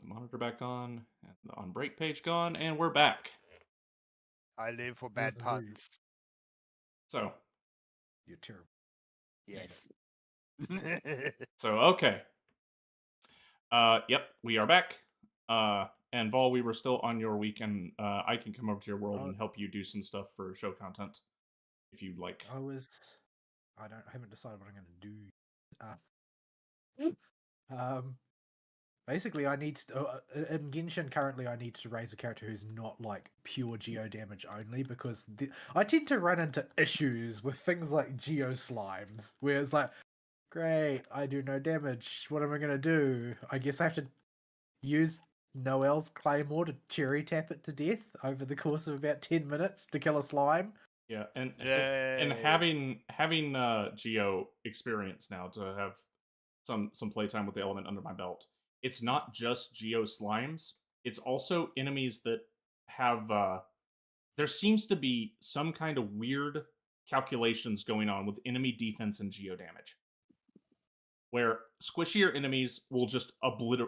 the monitor back on, and the on break page gone, and we're back. I live for bad Wasn't rude. puns. So, You're terrible. Yes. okay. Yep, we are back. And Vol, we were still on your week, and I can come over to your world Oh. and help you do some stuff for show content, if you'd like. I haven't decided what I'm going to do. Basically, I need to, in Genshin currently, I need to raise a character who's not like pure geo damage only, because I tend to run into issues with things like geo slimes, where it's like, great, I do no damage. What am I gonna do? I guess I have to use Noel's Claymore to cherry tap it to death over the course of about 10 minutes to kill a slime. Yeah, and Yay. having Geo experience now to have some playtime with the element under my belt. It's not just Geo slimes. It's also enemies that have. There seems to be some kind of weird calculations going on with enemy defense and Geo damage, where squishier enemies will just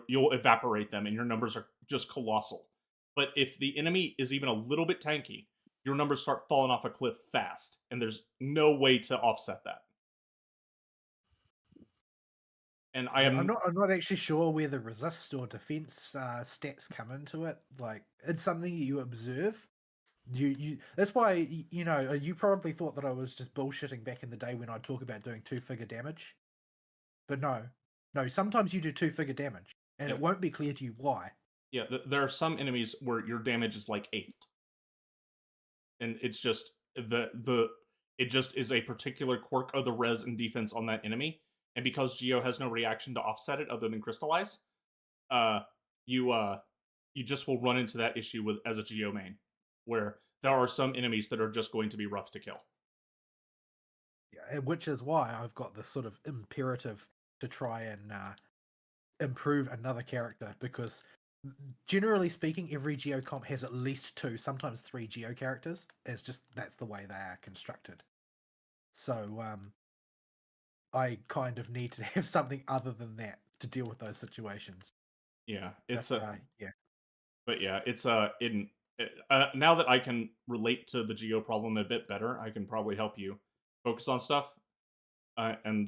you'll evaporate them, and your numbers are just colossal. But if the enemy is even a little bit tanky, your numbers start falling off a cliff fast, and there's no way to offset that. And I'm not actually sure where the resist or defense stats come into it. Like, it's something you observe. That's why you probably thought that I was just bullshitting back in the day when I'd talk about doing 2-figure damage. But no, sometimes you do 2-figure damage, and Yeah. it won't be clear to you why. Yeah, there are some enemies where your damage is like 8th, and it's just it just is a particular quirk of the res and defense on that enemy, and because Geo has no reaction to offset it other than crystallize, you just will run into that issue as a Geo main, where there are some enemies that are just going to be rough to kill. Yeah, which is why I've got this sort of imperative to try and improve another character, because generally speaking, every Geo comp has at least 2, sometimes 3 Geo characters. That's the way they are constructed. So I kind of need to have something other than that to deal with those situations. Yeah, yeah. But yeah, it's now that I can relate to the Geo problem a bit better, I can probably help you focus on stuff and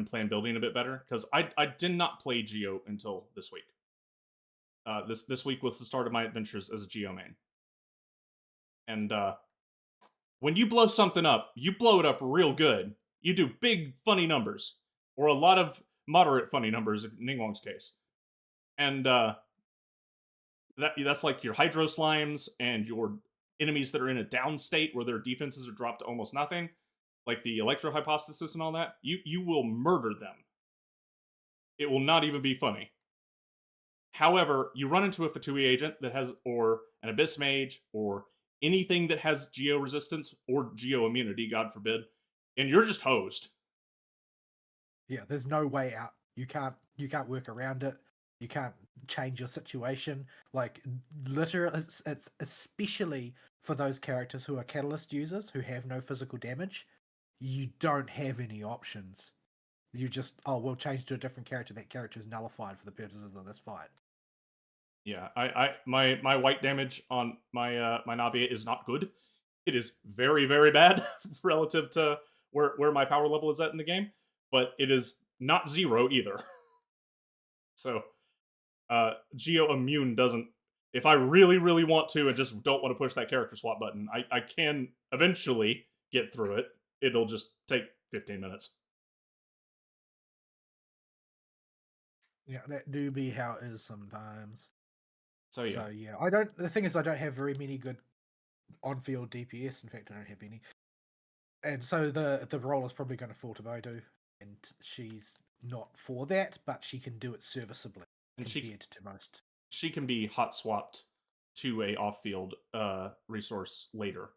plan building a bit better, because I did not play Geo until this week. This week was the start of my adventures as a Geo main, and when you blow something up, you blow it up real good. You do big funny numbers, or a lot of moderate funny numbers in Ningguang's case, and that's like your Hydro Slimes and your enemies that are in a down state where their defenses are dropped to almost nothing, like the Electro Hypothesis and all that. You will murder them. It will not even be funny. However, you run into a Fatui agent that has, or an Abyss Mage, or anything that has Geo resistance or Geo immunity, God forbid, and you're just hosed. Yeah, there's no way out. You can't work around it. You can't change your situation. Like, literally, it's especially for those characters who are Catalyst users who have no physical damage. You don't have any options. You just, we'll change to a different character. That character is nullified for the purposes of this fight. Yeah, my white damage on my my Navia is not good. It is very, very bad relative to where my power level is at in the game, but it is not 0 either. So, Geo Immune doesn't. If I really, really want to and just don't want to push that character swap button, I can eventually get through it. It'll just take 15 minutes. Yeah, that do be how it is sometimes. So yeah. So yeah, the thing is, I don't have very many good on-field DPS. In fact, I don't have any. And so the role is probably going to fall to Bodo, and she's not for that, but she can do it serviceably and compared to most. She can be hot swapped to a off-field resource later.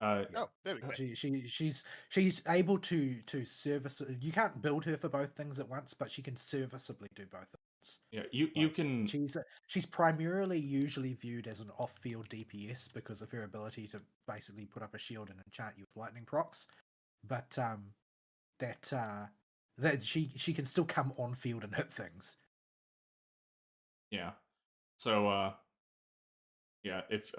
Oh, there we go. She's able to service. You can't build her for both things at once, but she can serviceably do both things. Yeah, you can. She's primarily usually viewed as an off-field DPS because of her ability to basically put up a shield and enchant you with lightning procs. But that she can still come on field and hit things. Yeah, So yeah, if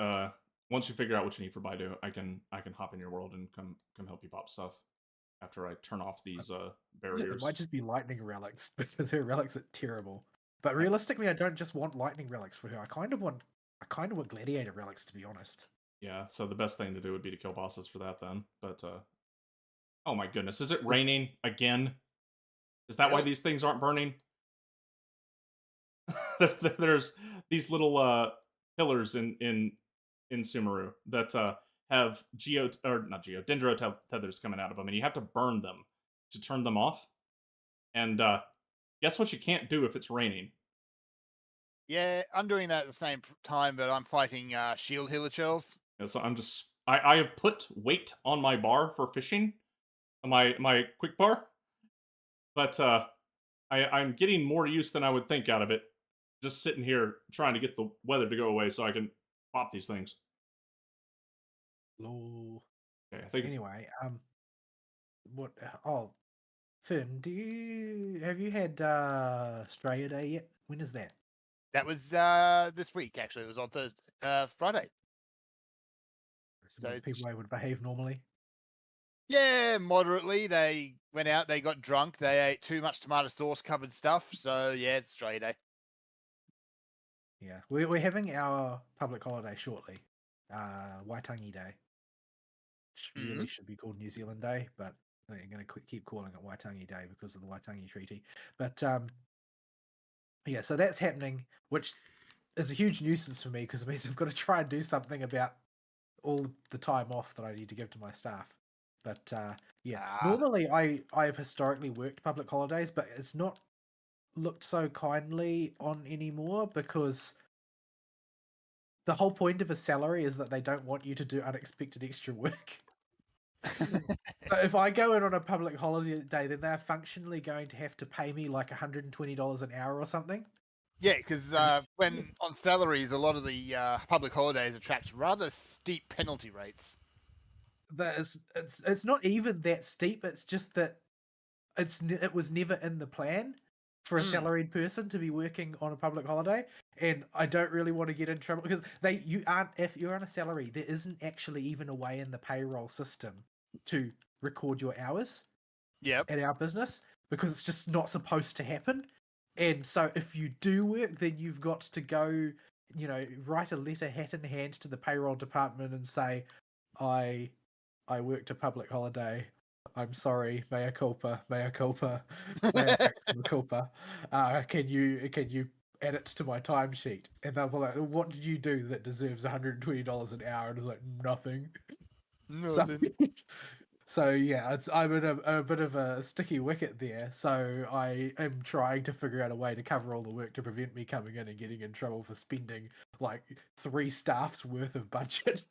once you figure out what you need for Baidu, I can hop in your world and come help you pop stuff after I turn off these It barriers. might just be lightning relics because her relics are terrible. But realistically, I don't just want lightning relics for her. I kind of want gladiator relics, to be honest. Yeah, so the best thing to do would be to kill bosses for that then. But oh my goodness, is it raining again? Is that why Yep. these things aren't burning? There's these little pillars in Sumeru that have dendro tethers coming out of them, and you have to burn them to turn them off. And guess what you can't do if it's raining? Yeah, I'm doing that at the same time, but I'm fighting shield hilichurls. So I have put weight on my bar for fishing, my quick bar, but I'm getting more use than I would think out of it. Just sitting here trying to get the weather to go away so I can pop these things. Lol. Okay, I think Anyway, what? Oh, Fern, have you had Australia Day yet? When is that? That was this week, actually. It was on Friday. So So were it's- people able to behave normally? Yeah, moderately. They went out, they got drunk, they ate too much tomato sauce covered stuff. So yeah, it's Australia Day. Yeah, we're having our public holiday shortly, Waitangi Day. Which really should be called New Zealand Day, but they're going to keep calling it Waitangi Day because of the Waitangi Treaty. But yeah, so that's happening, which is a huge nuisance for me because it means I've got to try and do something about all the time off that I need to give to my staff. But yeah, normally I've historically worked public holidays, but it's not looked so kindly on anymore because the whole point of a salary is that they don't want you to do unexpected extra work. So if I go in on a public holiday day, then they're functionally going to have to pay me like $120 an hour or something. Yeah, because when on salaries, a lot of the public holidays attract rather steep penalty rates. That is, it's not even that steep. It's just that it was never in the plan for a salaried person to be working on a public holiday, and I don't really want to get in trouble because if you're on a salary, there isn't actually even a way in the payroll system to record your hours. Yep. At our business because it's just not supposed to happen. And so if you do work, then you've got to go, write a letter hat in hand to the payroll department and say, I worked a public holiday. I'm sorry, mea culpa, mea culpa, mea culpa. Can you add it to my timesheet? And they'll be like, what did you do that deserves $120 an hour? And it's like, nothing. So yeah, I'm in a bit of a sticky wicket there. So I am trying to figure out a way to cover all the work to prevent me coming in and getting in trouble for spending like 3 staff's worth of budget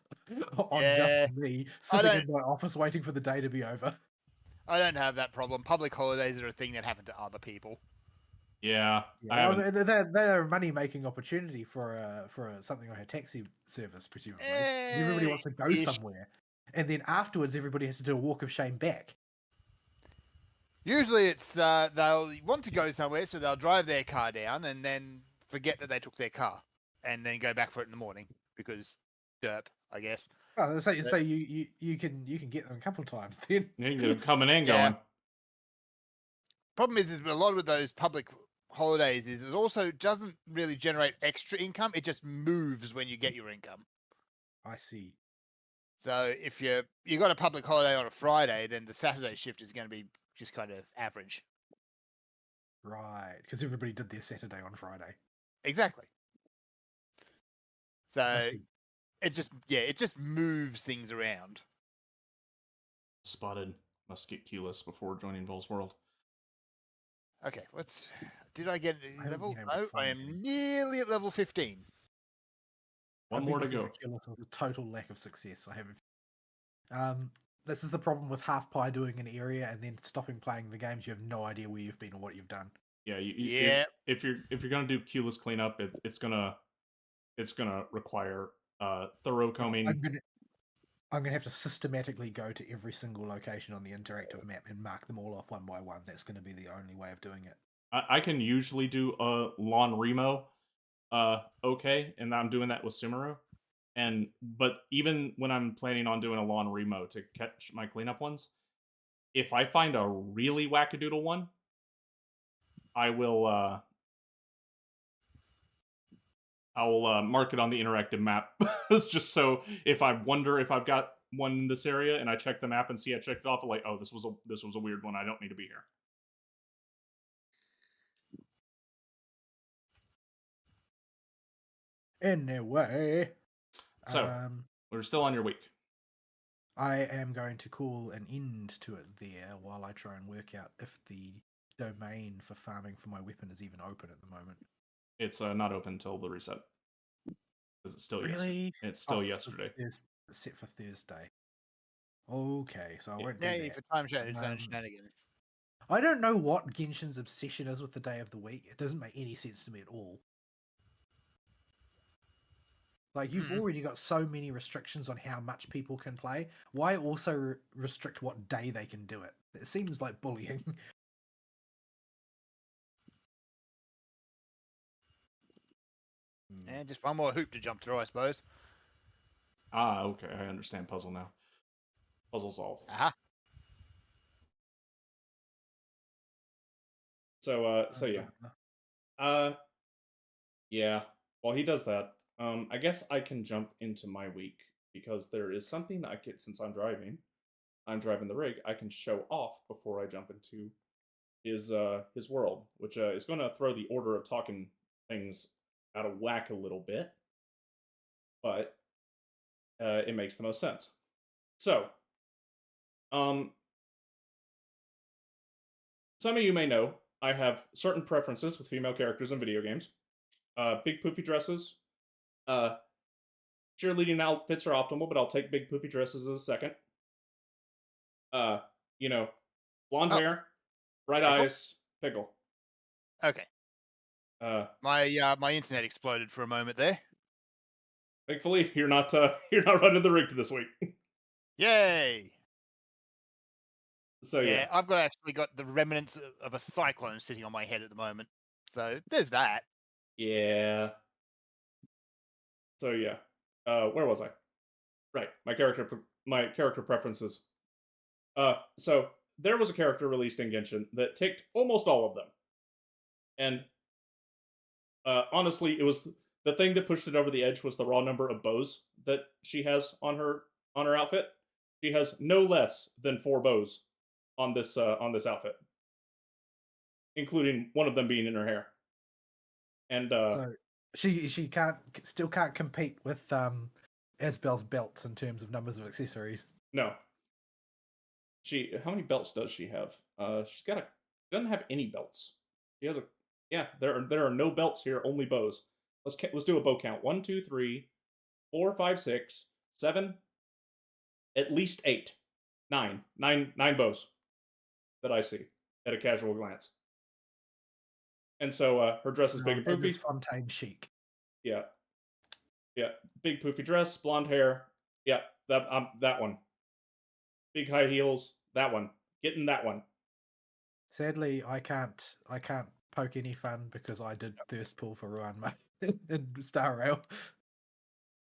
on just me sitting in my office waiting for the day to be over. I don't have that problem. Public holidays are a thing that happen to other people. Yeah, they're a money-making opportunity for something like a taxi service, presumably. Everybody wants to go somewhere. And then afterwards, everybody has to do a walk of shame back. Usually it's they'll want to go somewhere, so they'll drive their car down and then forget that they took their car and then go back for it in the morning because derp, I guess. Oh, so you can get them a couple of times then. You can get them coming and going. Problem is a lot of those public holidays is it also doesn't really generate extra income. It just moves when you get your income. I see. So if you got a public holiday on a Friday, then the Saturday shift is going to be just kind of average. Right, because everybody did their Saturday on Friday. Exactly. So it just moves things around. Spotted. Must get keyless before joining Vol's World. Okay, did I get a level? No, I am nearly at level 15. One more to go. A total lack of success. I haven't. This is the problem with half pie doing an area and then stopping playing the games. You have no idea where you've been or what you've done. Yeah, if you're gonna do keyless cleanup, it's gonna require thorough combing. I'm gonna have to systematically go to every single location on the interactive map and mark them all off one by one. That's gonna be the only way of doing it. I can usually do a lawn remo, okay, and I'm doing that with Sumeru. But even when I'm planning on doing a lawn remo to catch my cleanup ones, if I find a really wackadoodle one, I will mark it on the interactive map. It's just so if I wonder if I've got one in this area and I check the map and see I checked it off, I'm like, oh, this was a weird one. I don't need to be here. Anyway, So we're still on your week. I am going to call an end to it there while I try and work out if the domain for farming for my weapon is even open at the moment. It's not open until the reset. Because it's still yesterday. Really? It's still so yesterday. It's set for Thursday. Okay, so I won't do Yeah, that. for time change Um, shenanigans. I don't know what Genshin's obsession is with the day of the week. It doesn't make any sense to me at all. Like, you've already got so many restrictions on how much people can play. Why also restrict what day they can do it? It seems like bullying. And just one more hoop to jump through, I suppose. Ah, okay. I understand puzzle now. Puzzle solved. Aha. So yeah. Yeah. While he does that, I guess I can jump into my week because there is something I get since I'm driving the rig. I can show off before I jump into his world, which is going to throw the order of talking things out of whack a little bit, but it makes the most sense. So, some of you may know I have certain preferences with female characters in video games. Big poofy dresses. Cheerleading outfits are optimal, but I'll take big poofy dresses as a second. Blonde hair, bright Pickle? eyes, pickle. Okay. My internet exploded for a moment there. Thankfully, you're not running the rig to this week. Yay! So yeah, I've actually got the remnants of a cyclone sitting on my head at the moment. So there's that. yeah. So yeah, where was I? Right, my character preferences. So there was a character released in Genshin that ticked almost all of them, and honestly, it was the thing that pushed it over the edge was the raw number of bows that she has on her outfit. She has no less than 4 bows on this outfit, including one of them being in her hair. And so she still can't compete with Asbel's belts in terms of numbers of accessories. no, how many belts does she have? She doesn't have any belts. She has there are no belts here, only bows. Let's do a bow count. 1, 2, 3, 4, 5, 6, 7, at least 8, 9 bows that I see at a casual glance. And so her dress is big and poofy. Fontaine chic. Yeah, big poofy dress, blonde hair. Yeah, that one. Big high heels. That one. Getting that one. Sadly, I can't poke any fun because I did thirst pull for Ruan in Star Rail.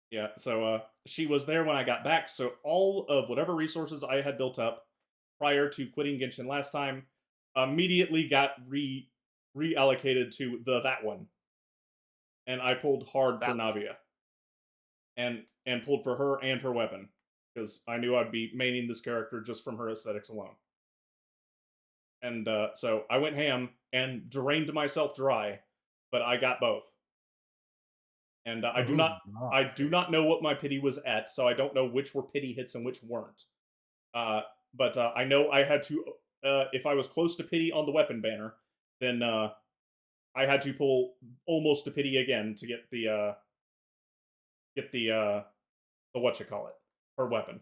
Yeah, so she was there when I got back, so all of whatever resources I had built up prior to quitting Genshin last time immediately got reallocated to that one. And I pulled hard for Navia. And pulled for her and her weapon. Because I knew I'd be maining this character just from her aesthetics alone. And so I went ham and drained myself dry, but I got both. And I do not know what my pity was at, so I don't know which were pity hits and which weren't. But I know I had to, if I was close to pity on the weapon banner, then I had to pull almost to pity again to get the whatchamacallit, her weapon.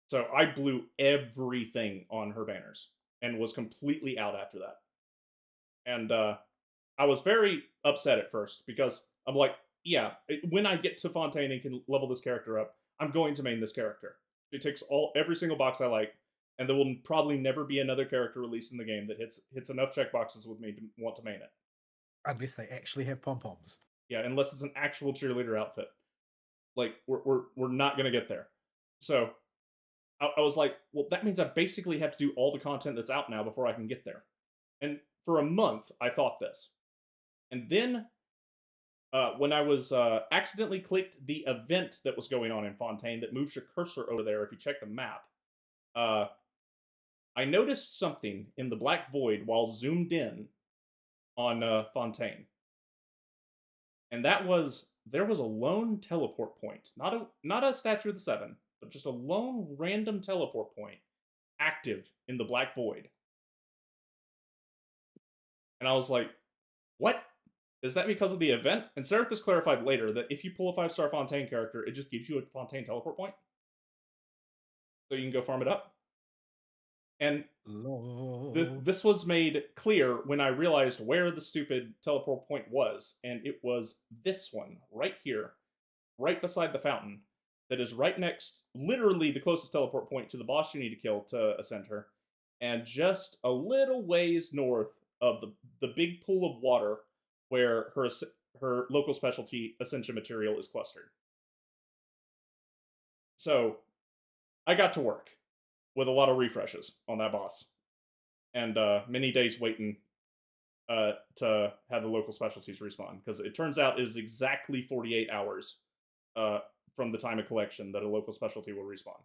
So I blew everything on her banners and was completely out after that. And I was very upset at first because I'm like, yeah, when I get to Fontaine and can level this character up, I'm going to main this character. She ticks every single box I like, and there will probably never be another character released in the game that hits enough checkboxes with me to want to main it. Unless they actually have pom-poms. Yeah, unless it's an actual cheerleader outfit. Like we're not gonna get there. So I was like, well, that means I basically have to do all the content that's out now before I can get there. And for a month, I thought this. And then when I was accidentally clicked the event that was going on in Fontaine that moves your cursor over there if you check the map, I noticed something in the black void while zoomed in on Fontaine. And that was, there was a lone teleport point. Not a Statue of the Seven, but just a lone random teleport point active in the black void. And I was like, what? Is that because of the event? And Seraphis clarified later that if you pull a 5-star Fontaine character, it just gives you a Fontaine teleport point. So you can go farm it up. And this was made clear when I realized where the stupid teleport point was. And it was this one, right here, right beside the fountain, that is right next, literally the closest teleport point to the boss you need to kill to ascend her. And just a little ways north of the big pool of water where her local specialty Ascension material is clustered. So I got to work with a lot of refreshes on that boss, and many days waiting to have the local specialties respawn, because it turns out it is exactly 48 hours from the time of collection that a local specialty will respawn.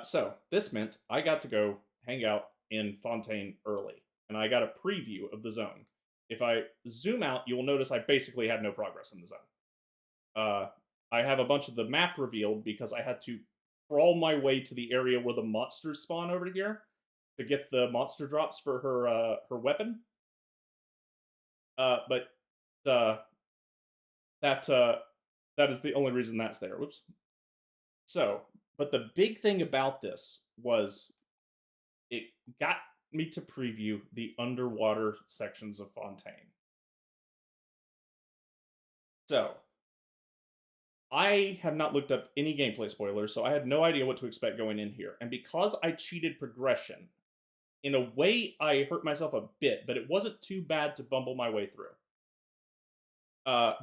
So this meant I got to go hang out in Fontaine early, and I got a preview of the zone. If I zoom out, you will notice I basically had no progress in the zone. I have a bunch of the map revealed because I had to crawl my way to the area where the monsters spawn over here to get the monster drops for her weapon. But that is the only reason that's there. Whoops. So, but the big thing about this was it got me to preview the underwater sections of Fontaine. So, I have not looked up any gameplay spoilers, so I had no idea what to expect going in here. And because I cheated progression, in a way I hurt myself a bit, but it wasn't too bad to bumble my way through.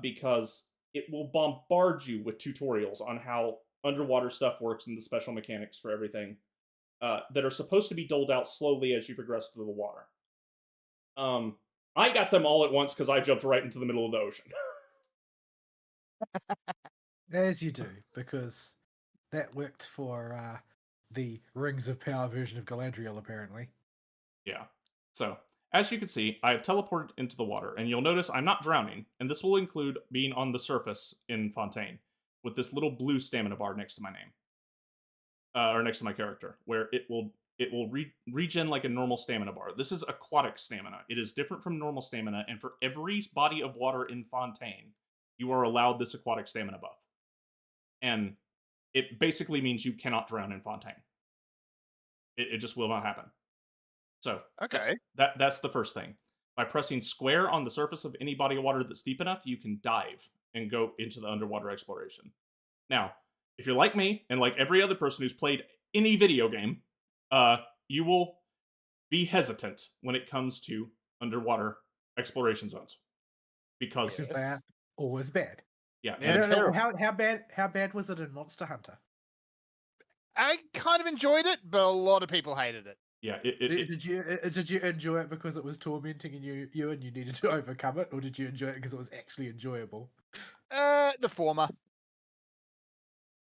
Because it will bombard you with tutorials on how underwater stuff works and the special mechanics for everything that are supposed to be doled out slowly as you progress through the water. I got them all at once because I jumped right into the middle of the ocean. As you do, because that worked for the Rings of Power version of Galadriel, apparently. Yeah. So, as you can see, I have teleported into the water, and you'll notice I'm not drowning, and this will include being on the surface in Fontaine, with this little blue stamina bar next to my name. Or next to my character, where it will regen like a normal stamina bar. This is aquatic stamina. It is different from normal stamina, and for every body of water in Fontaine, you are allowed this aquatic stamina buff. And it basically means you cannot drown in Fontaine. It just will not happen. So Okay. that's the first thing. By pressing square on the surface of any body of water that's deep enough, you can dive and go into the underwater exploration. Now, if you're like me, and like every other person who's played any video game, you will be hesitant when it comes to underwater exploration zones. Because Because they are always bad. yeah, Yeah, I don't know, terrible. how bad was it in Monster Hunter? I kind of enjoyed it, but a lot of people hated it. yeah, Did you enjoy it because it was tormenting you and you needed to overcome it, or did you enjoy it because it was actually enjoyable? The former.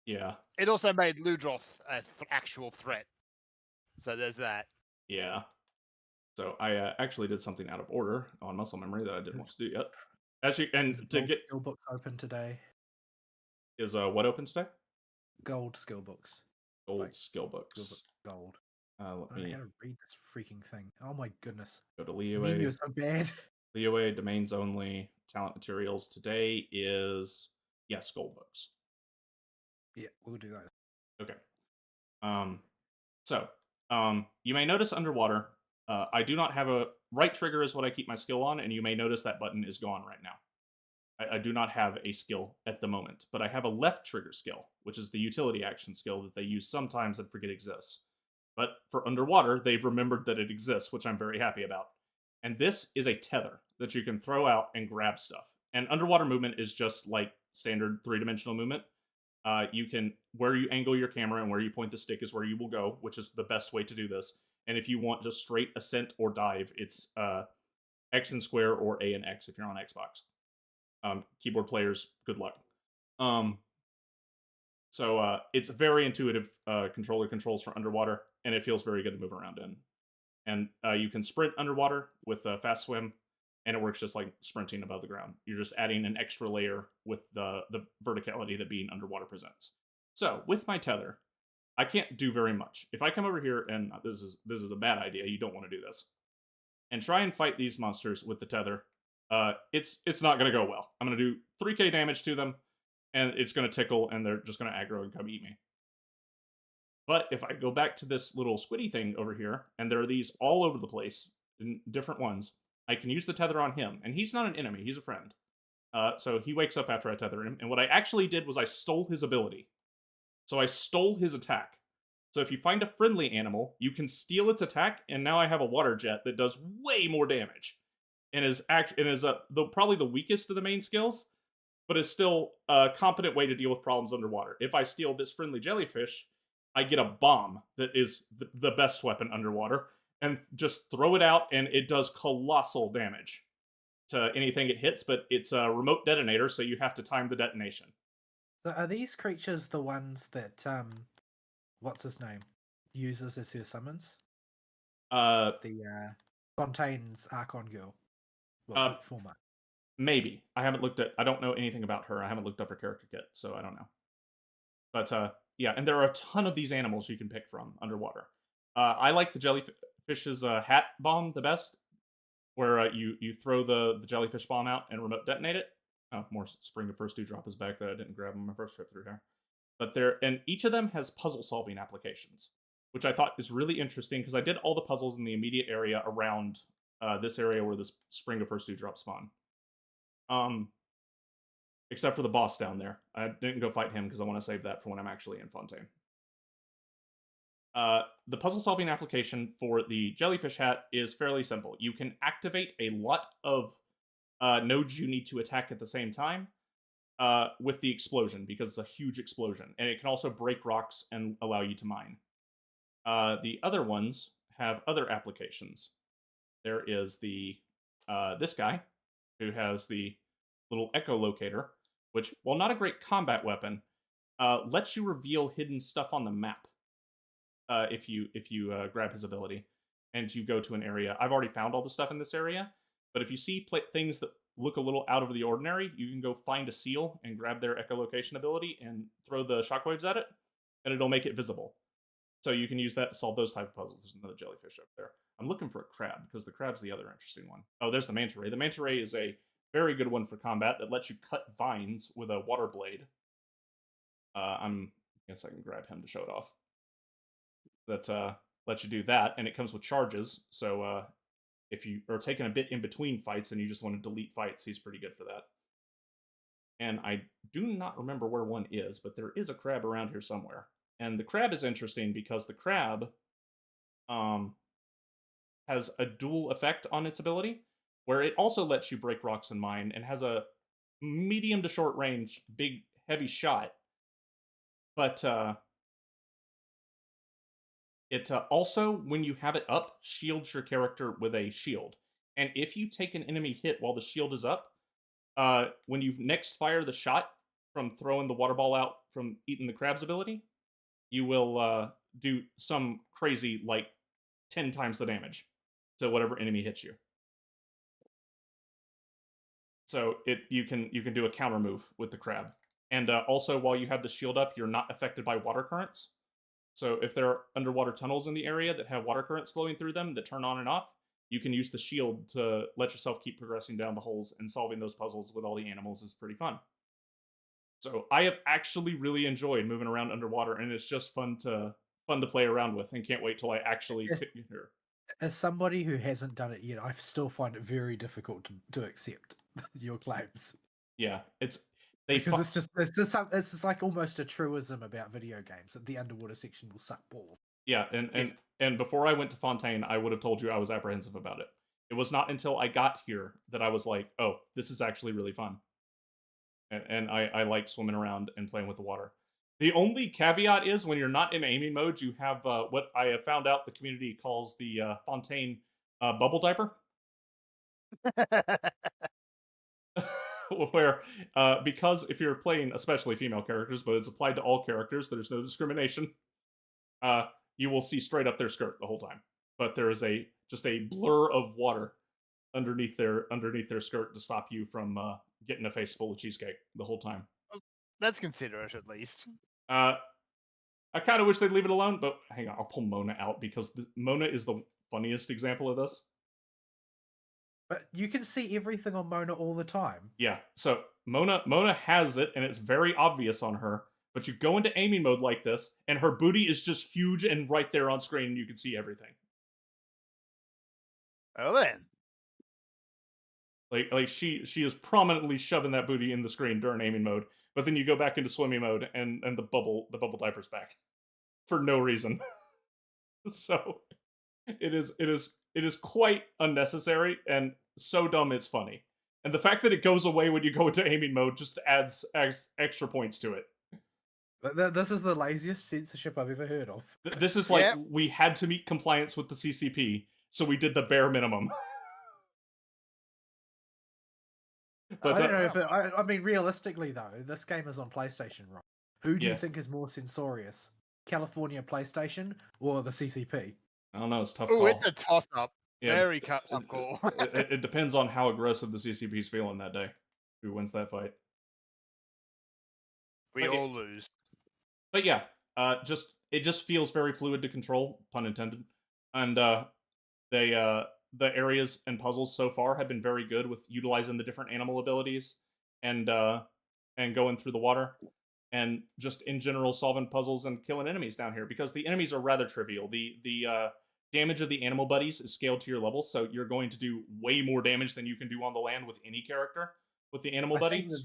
yeah, It also made Ludroth an actual threat. So there's that. yeah. So I actually did something out of order on muscle memory that I didn't want to do yet. Actually, and Is to Gold get skill books open today? is what open today? Gold skill books. Gold Like, skill books. Gold. Let I don't know me how to read this freaking thing. Oh my goodness. go to This menu Liyue. is so bad. Liyue, domains only, talent materials. Today is yes, gold books. Yeah, we'll do those. Okay. So, you may notice underwater, I do not have a right trigger is what I keep my skill on, and you may notice that button is gone right now. I do not have a skill at the moment, but I have a left trigger skill, which is the utility action skill that they use sometimes and forget exists. But for underwater, they've remembered that it exists, which I'm very happy about. And this is a tether. that you can throw out and grab stuff. And underwater movement is just like standard 3-dimensional movement. You can, where you angle your camera and where you point the stick is where you will go, which is the best way to do this. And if you want just straight ascent or dive, it's X and square or A and X if you're on Xbox. Keyboard players, good luck. So it's very intuitive controller controls for underwater, and it feels very good to move around in. And you can sprint underwater with fast swim, and it works just like sprinting above the ground. You're just adding an extra layer with the verticality that being underwater presents. So with my tether, I can't do very much. If I come over here, and this is a bad idea, you don't want to do this, and try and fight these monsters with the tether, it's not going to go well. I'm going to do 3k damage to them, and it's going to tickle, and they're just going to aggro and come eat me. But if I go back to this little squiddy thing over here, and there are these all over the place, in different ones, I can use the tether on him, and he's not an enemy, he's a friend. So he wakes up after I tether him, and what I actually did was I stole his ability. So I stole his attack. So if you find a friendly animal, you can steal its attack, and now I have a water jet that does way more damage. And is probably the weakest of the main skills, but is still a competent way to deal with problems underwater. If I steal this friendly jellyfish, I get a bomb that is the best weapon underwater, and just throw it out, and it does colossal damage to anything it hits, but it's a remote detonator, so you have to time the detonation. So are these creatures the ones that, what's his name, uses as her summons? The Fontaine's Archon girl. Well, former. Maybe. I don't know anything about her. I haven't looked up her character kit, so I don't know. But, yeah, and there are a ton of these animals you can pick from underwater. I like the jellyfish's hat bomb the best, where you throw the jellyfish bomb out and remote detonate it. Oh, more Spring of First Dewdrop is back that I didn't grab on my first trip through here. But and each of them has puzzle-solving applications, which I thought is really interesting, because I did all the puzzles in the immediate area around this area where the Spring of First Dewdrop spawn. Except for the boss down there. I didn't go fight him because I want to save that for when I'm actually in Fontaine. The puzzle-solving application for the jellyfish hat is fairly simple. You can activate a lot of nodes you need to attack at the same time with the explosion, because it's a huge explosion. And it can also break rocks and allow you to mine. The other ones have other applications. There is this guy, who has the little echolocator, which, while not a great combat weapon, lets you reveal hidden stuff on the map if you grab his ability and you go to an area. I've already found all the stuff in this area, but if you see things that look a little out of the ordinary, you can go find a seal and grab their echolocation ability and throw the shockwaves at it, and it'll make it visible. So you can use that to solve those type of puzzles. There's another jellyfish up there. I'm looking for a crab, because the crab's the other interesting one. Oh, there's the manta ray. The manta ray is a very good one for combat that lets you cut vines with a water blade. I guess I can grab him to show it off. That lets you do that, and it comes with charges. So if you are taking a bit in between fights and you just want to delete fights, he's pretty good for that. And I do not remember where one is, but there is a crab around here somewhere. And the crab is interesting because the crab has a dual effect on its ability, where it also lets you break rocks and mine, and has a medium to short range, big, heavy shot. But it also, when you have it up, shields your character with a shield. And if you take an enemy hit while the shield is up, when you next fire the shot from throwing the water ball out from eating the crab's ability, you will do some crazy, like, 10 times the damage to whatever enemy hits you. So you can do a counter move with the crab. And also, while you have the shield up, you're not affected by water currents. So if there are underwater tunnels in the area that have water currents flowing through them that turn on and off, you can use the shield to let yourself keep progressing down the holes, and solving those puzzles with all the animals is pretty fun. So I have actually really enjoyed moving around underwater, and it's just fun to play around with, and can't wait till I actually get here. As somebody who hasn't done it yet, I still find it very difficult to accept your claims. Yeah, it's just like almost a truism about video games that the underwater section will suck balls. Yeah, and before I went to Fontaine, I would have told you I was apprehensive about it. It was not until I got here that I was like, oh, this is actually really fun. And I like swimming around and playing with the water. The only caveat is when you're not in aiming mode, you have what I have found out the community calls the Fontaine bubble diaper. Where because if you're playing especially female characters, but it's applied to all characters, there's no discrimination. You will see straight up their skirt the whole time, but there is just a blur of water underneath their skirt to stop you from getting a face full of cheesecake the whole time. That's considerate, at least. I kind of wish they'd leave it alone, but hang on, I'll pull Mona out because Mona is the funniest example of this. But you can see everything on Mona all the time. Yeah, so Mona has it, and it's very obvious on her. But you go into aiming mode like this, and her booty is just huge and right there on screen, and you can see everything. Well then, like she is prominently shoving that booty in the screen during aiming mode. But then you go back into swimming mode, and the bubble diaper's back for no reason. So it is quite unnecessary and so dumb it's funny. And the fact that it goes away when you go into aiming mode just adds extra points to it. This is the laziest censorship I've ever heard of. This is like we had to meet compliance with the CCP, so we did the bare minimum. But I don't know if I mean, realistically though, this game is on PlayStation, right? Who do you think is more censorious? California PlayStation or the CCP? I don't know. It's tough. Oh, it's a toss-up. Yeah, very tough call. It depends on how aggressive the CCP's feeling that day. Who wins that fight? We all lose. But yeah, it just feels very fluid to control, pun intended. And the areas and puzzles so far have been very good with utilizing the different animal abilities and going through the water and just in general solving puzzles and killing enemies down here because the enemies are rather trivial. The damage of the animal buddies is scaled to your level, so you're going to do way more damage than you can do on the land with any character with the animal buddies.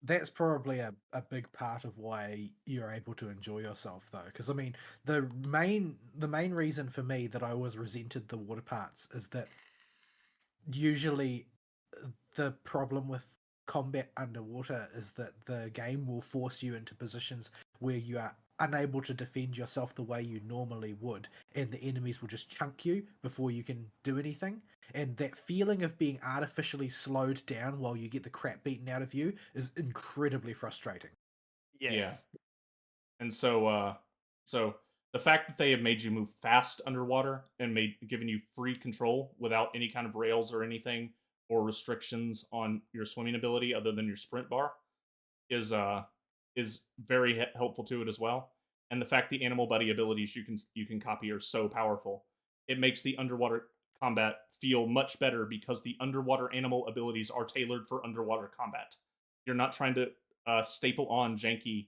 That's probably a big part of why you're able to enjoy yourself, though. Because I mean, the main reason for me that I always resented the water parts is that usually the problem with combat underwater is that the game will force you into positions where you are unable to defend yourself the way you normally would, and the enemies will just chunk you before you can do anything. And that feeling of being artificially slowed down while you get the crap beaten out of you is incredibly frustrating. Yes. Yeah. And so the fact that they have made you move fast underwater and given you free control without any kind of rails or anything or restrictions on your swimming ability other than your sprint bar is very helpful to it as well. And the fact the animal buddy abilities you can copy are so powerful, it makes the underwater combat feel much better because the underwater animal abilities are tailored for underwater combat. You're not trying to staple on janky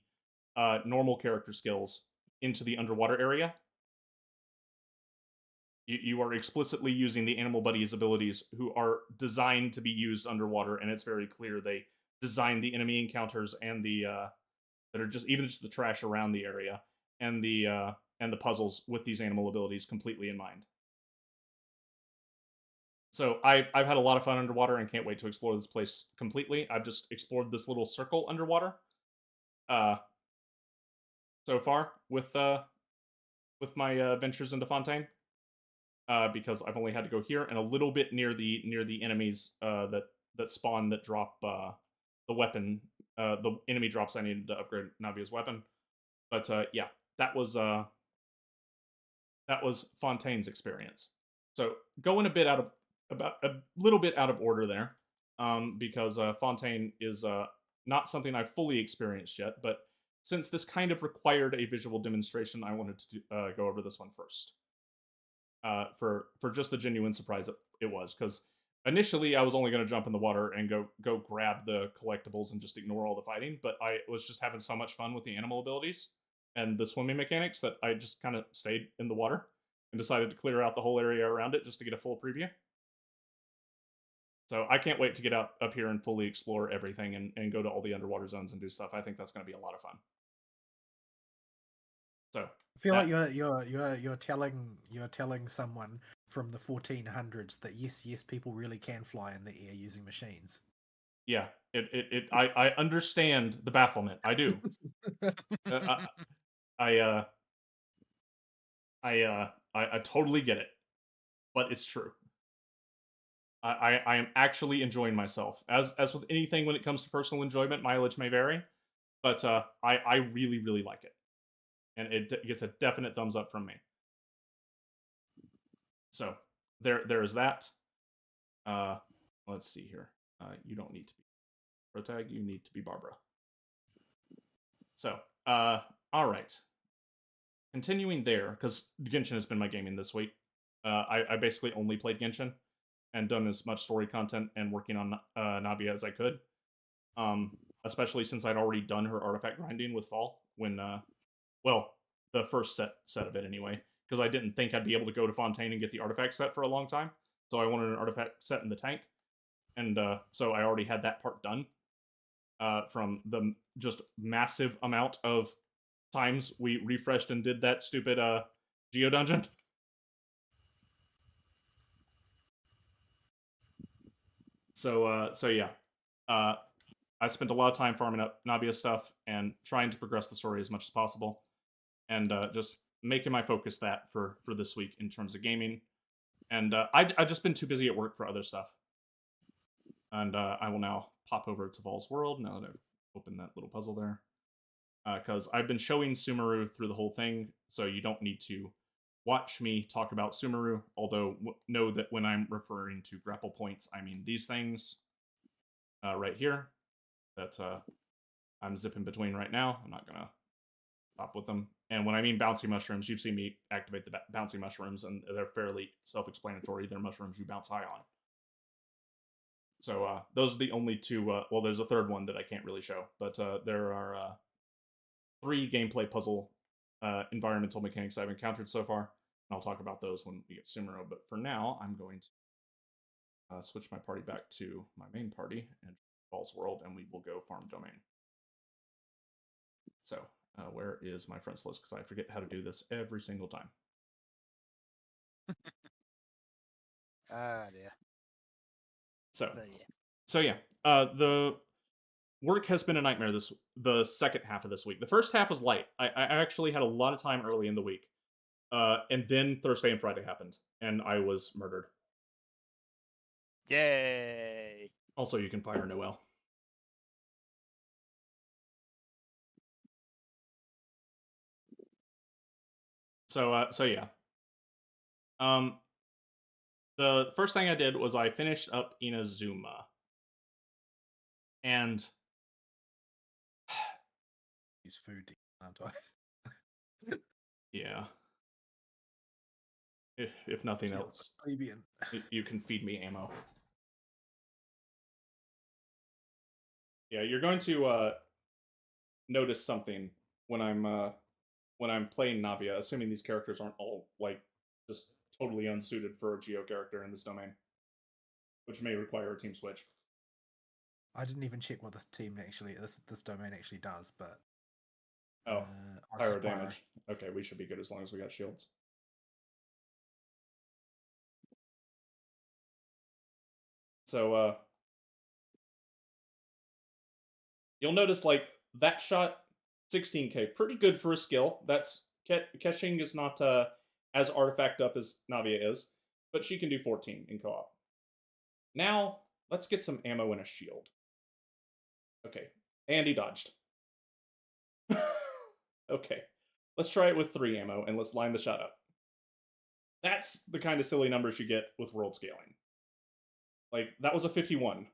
normal character skills into the underwater area. You are explicitly using the animal buddies abilities who are designed to be used underwater, and it's very clear they designed the enemy encounters and the that are just the trash around the area and the puzzles with these animal abilities completely in mind. So I've had a lot of fun underwater and can't wait to explore this place completely. I've just explored this little circle underwater so far with my ventures into Fontaine. Because I've only had to go here and a little bit near the enemies that spawn that drop the weapon. The enemy drops I needed to upgrade Navia's weapon. But yeah, that was Fontaine's experience. So going a little bit out of order there, because Fontaine is not something I've fully experienced yet. But since this kind of required a visual demonstration, I wanted to go over this one first. For just the genuine surprise it was, because initially I was only going to jump in the water and go grab the collectibles and just ignore all the fighting, but I was just having so much fun with the animal abilities and the swimming mechanics that I just kind of stayed in the water and decided to clear out the whole area around it just to get a full preview. So I can't wait to get up here and fully explore everything and go to all the underwater zones and do stuff. I think that's going to be a lot of fun. So I feel like you're telling someone from the 1400s that yes, people really can fly in the air using machines. Yeah, I understand the bafflement. I do. I totally get it, but it's true. I am actually enjoying myself. As with anything when it comes to personal enjoyment, mileage may vary, but I really, really like it. And it gets a definite thumbs up from me. So there is that. Let's see here. You don't need to be Protag, you need to be Barbara. So, all right. Continuing there, because Genshin has been my gaming this week. I basically only played Genshin and done as much story content and working on Navia as I could. Especially since I'd already done her artifact grinding with Fall when, well, the first set of it anyway, because I didn't think I'd be able to go to Fontaine and get the artifact set for a long time. So I wanted an artifact set in the tank. And so I already had that part done from the just massive amount of times we refreshed and did that stupid Geo dungeon. So yeah. I spent a lot of time farming up Navia stuff and trying to progress the story as much as possible. And just making my focus that for this week in terms of gaming. And I've just been too busy at work for other stuff. And I will now pop over to Vol's World now that I've opened that little puzzle there. Because I've been showing Sumeru through the whole thing, so you don't need to watch me talk about Sumeru, although know that when I'm referring to grapple points, I mean these things right here that I'm zipping between right now. I'm not going to stop with them. And when I mean bouncy mushrooms, you've seen me activate the bouncy mushrooms, and they're fairly self-explanatory. They're mushrooms you bounce high on. So those are the only two. Well, there's a third one that I can't really show, but there are 3 gameplay puzzle environmental mechanics I've encountered so far. And I'll talk about those when we get Sumeru. But for now, I'm going to switch my party back to my main party and Vol's World, and we will go farm domain. So where is my friends list? Because I forget how to do this every single time. Dear. So yeah, the work has been a nightmare the second half of this week. The first half was light. I actually had a lot of time early in the week. And then Thursday and Friday happened, and I was murdered. Yay! Also, you can fire Noel. So yeah. The first thing I did was I finished up Inazuma. And use food, aren't I? Yeah. If nothing else, you can feed me ammo. Yeah, you're going to notice something when I'm playing Navia, assuming these characters aren't all like just totally unsuited for a Geo character in this domain, which may require a team switch. I didn't even check what this domain actually does, but pyro damage. Okay, we should be good as long as we got shields. So you'll notice like that shot 16k, pretty good for a skill. That's Keqing is not as artifact up as Navia is, but she can do 14 in co-op. Now let's get some ammo and a shield. Okay, and he dodged. Okay, let's try it with 3 ammo and let's line the shot up. That's the kind of silly numbers you get with world scaling. Like, that was a 51.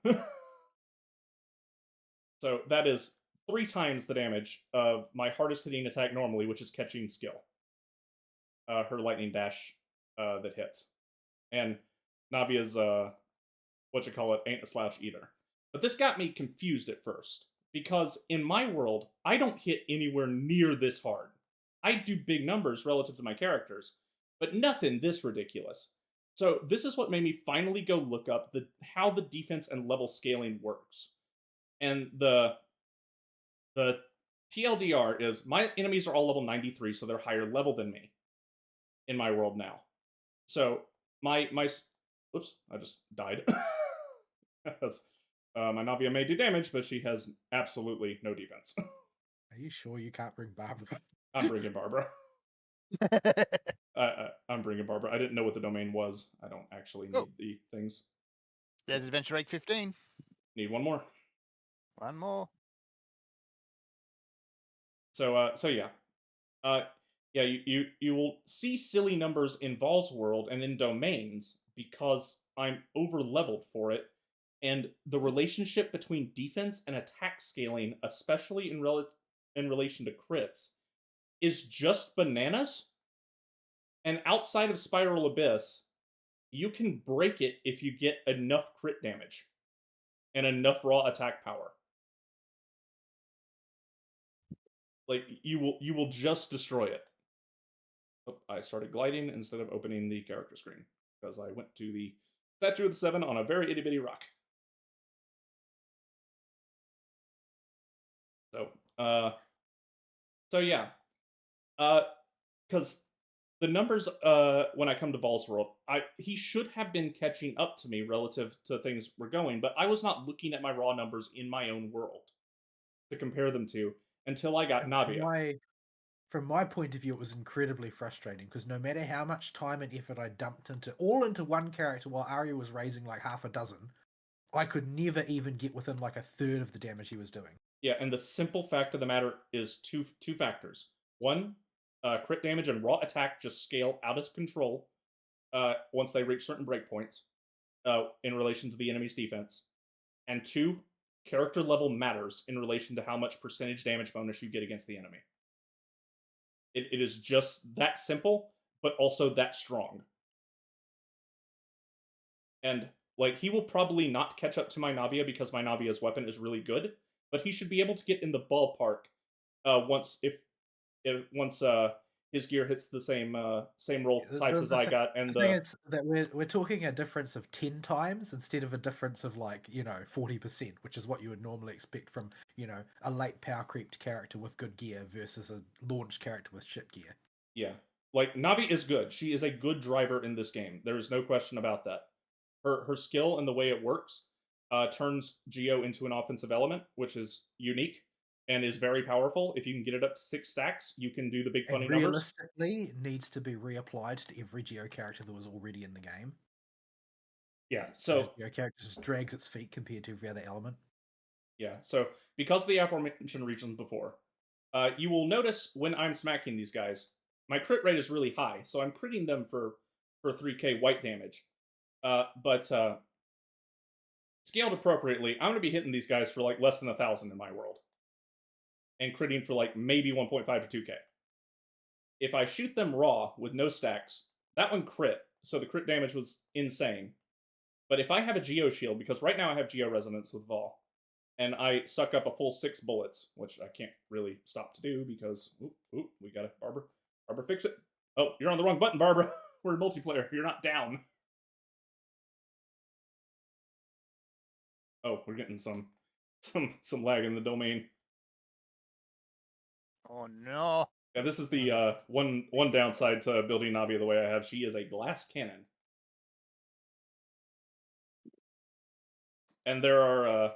So that is 3 times the damage of my hardest hitting attack normally, which is Keqing skill. Her lightning dash that hits. And Navia's, ain't a slouch either. But this got me confused at first, because in my world, I don't hit anywhere near this hard. I do big numbers relative to my characters, but nothing this ridiculous. So this is what made me finally go look up how the defense and level scaling works. And the TLDR is my enemies are all level 93, so they're higher level than me in my world now. So Oops, I just died. Yes. My Navia may do damage, but she has absolutely no defense. Are you sure you can't bring Barbara? I'm bringing Barbara. I'm bringing Barbara. I didn't know what the domain was. I don't actually need the things. There's Adventure Egg 15. Need one more. One more. So yeah. Yeah, you will see silly numbers in Vol's world and in domains because I'm over leveled for it, and the relationship between defense and attack scaling, especially in relation to crits, is just bananas. And outside of Spiral Abyss, you can break it if you get enough crit damage and enough raw attack power. Like you will just destroy it. Oh, I started gliding instead of opening the character screen because I went to the Statue of the Seven on a very itty bitty rock. So yeah, because the numbers when I come to Vol's world, he should have been catching up to me relative to things we're going, but I was not looking at my raw numbers in my own world to compare them to until I got Navia. From my point of view, it was incredibly frustrating because no matter how much time and effort I dumped into one character while Arya was raising like half a dozen, I could never even get within like a third of the damage he was doing. Yeah, and the simple fact of the matter is two factors. One, crit damage and raw attack just scale out of control once they reach certain breakpoints in relation to the enemy's defense. And two, character level matters in relation to how much percentage damage bonus you get against the enemy. It is just that simple, but also that strong. And like he will probably not catch up to my Navia because my Navia's weapon is really good, but he should be able to get in the ballpark once his gear hits the same roll types as I got. And the thing is that we're talking a difference of 10 times instead of a difference of like 40%, which is what you would normally expect from a late power creeped character with good gear versus a launch character with shit gear. Yeah, like Navi is good. She is a good driver in this game. There is no question about that. Her skill and the way it works turns Geo into an offensive element, which is unique and is very powerful. If you can get it up to 6 stacks, you can do the big funny numbers. Realistically, needs to be reapplied to every Geo character that was already in the game. Yeah, so Geo character just drags its feet compared to every other element. Yeah, so because of the aforementioned regions before, you will notice when I'm smacking these guys, my crit rate is really high, so I'm critting them for 3k white damage. But scaled appropriately, I'm going to be hitting these guys for like less than 1,000 in my world. And critting for like maybe 1.5 to 2k. If I shoot them raw with no stacks, that one crit, so the crit damage was insane. But if I have a Geo shield, because right now I have Geo resonance with Vol, and I suck up a full 6 bullets, which I can't really stop to do because we got it, Barbara. Barbara, fix it. Oh, you're on the wrong button, Barbara. We're in multiplayer. You're not down. Oh, we're getting some lag in the domain. Oh no. Yeah, this is the one downside to building Navia the way I have. She is a glass cannon. And there are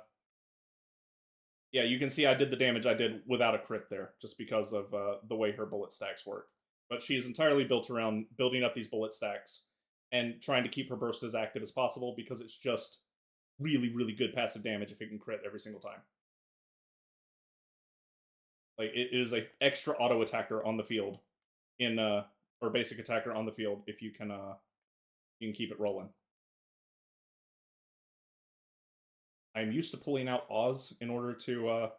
yeah, you can see I did the damage I did without a crit there, just because of the way her bullet stacks work. But she is entirely built around building up these bullet stacks and trying to keep her burst as active as possible because it's just really, really good passive damage if it can crit every single time. Like, it is a extra auto attacker on the field or basic attacker on the field if you can keep it rolling. I'm used to pulling out Oz in order to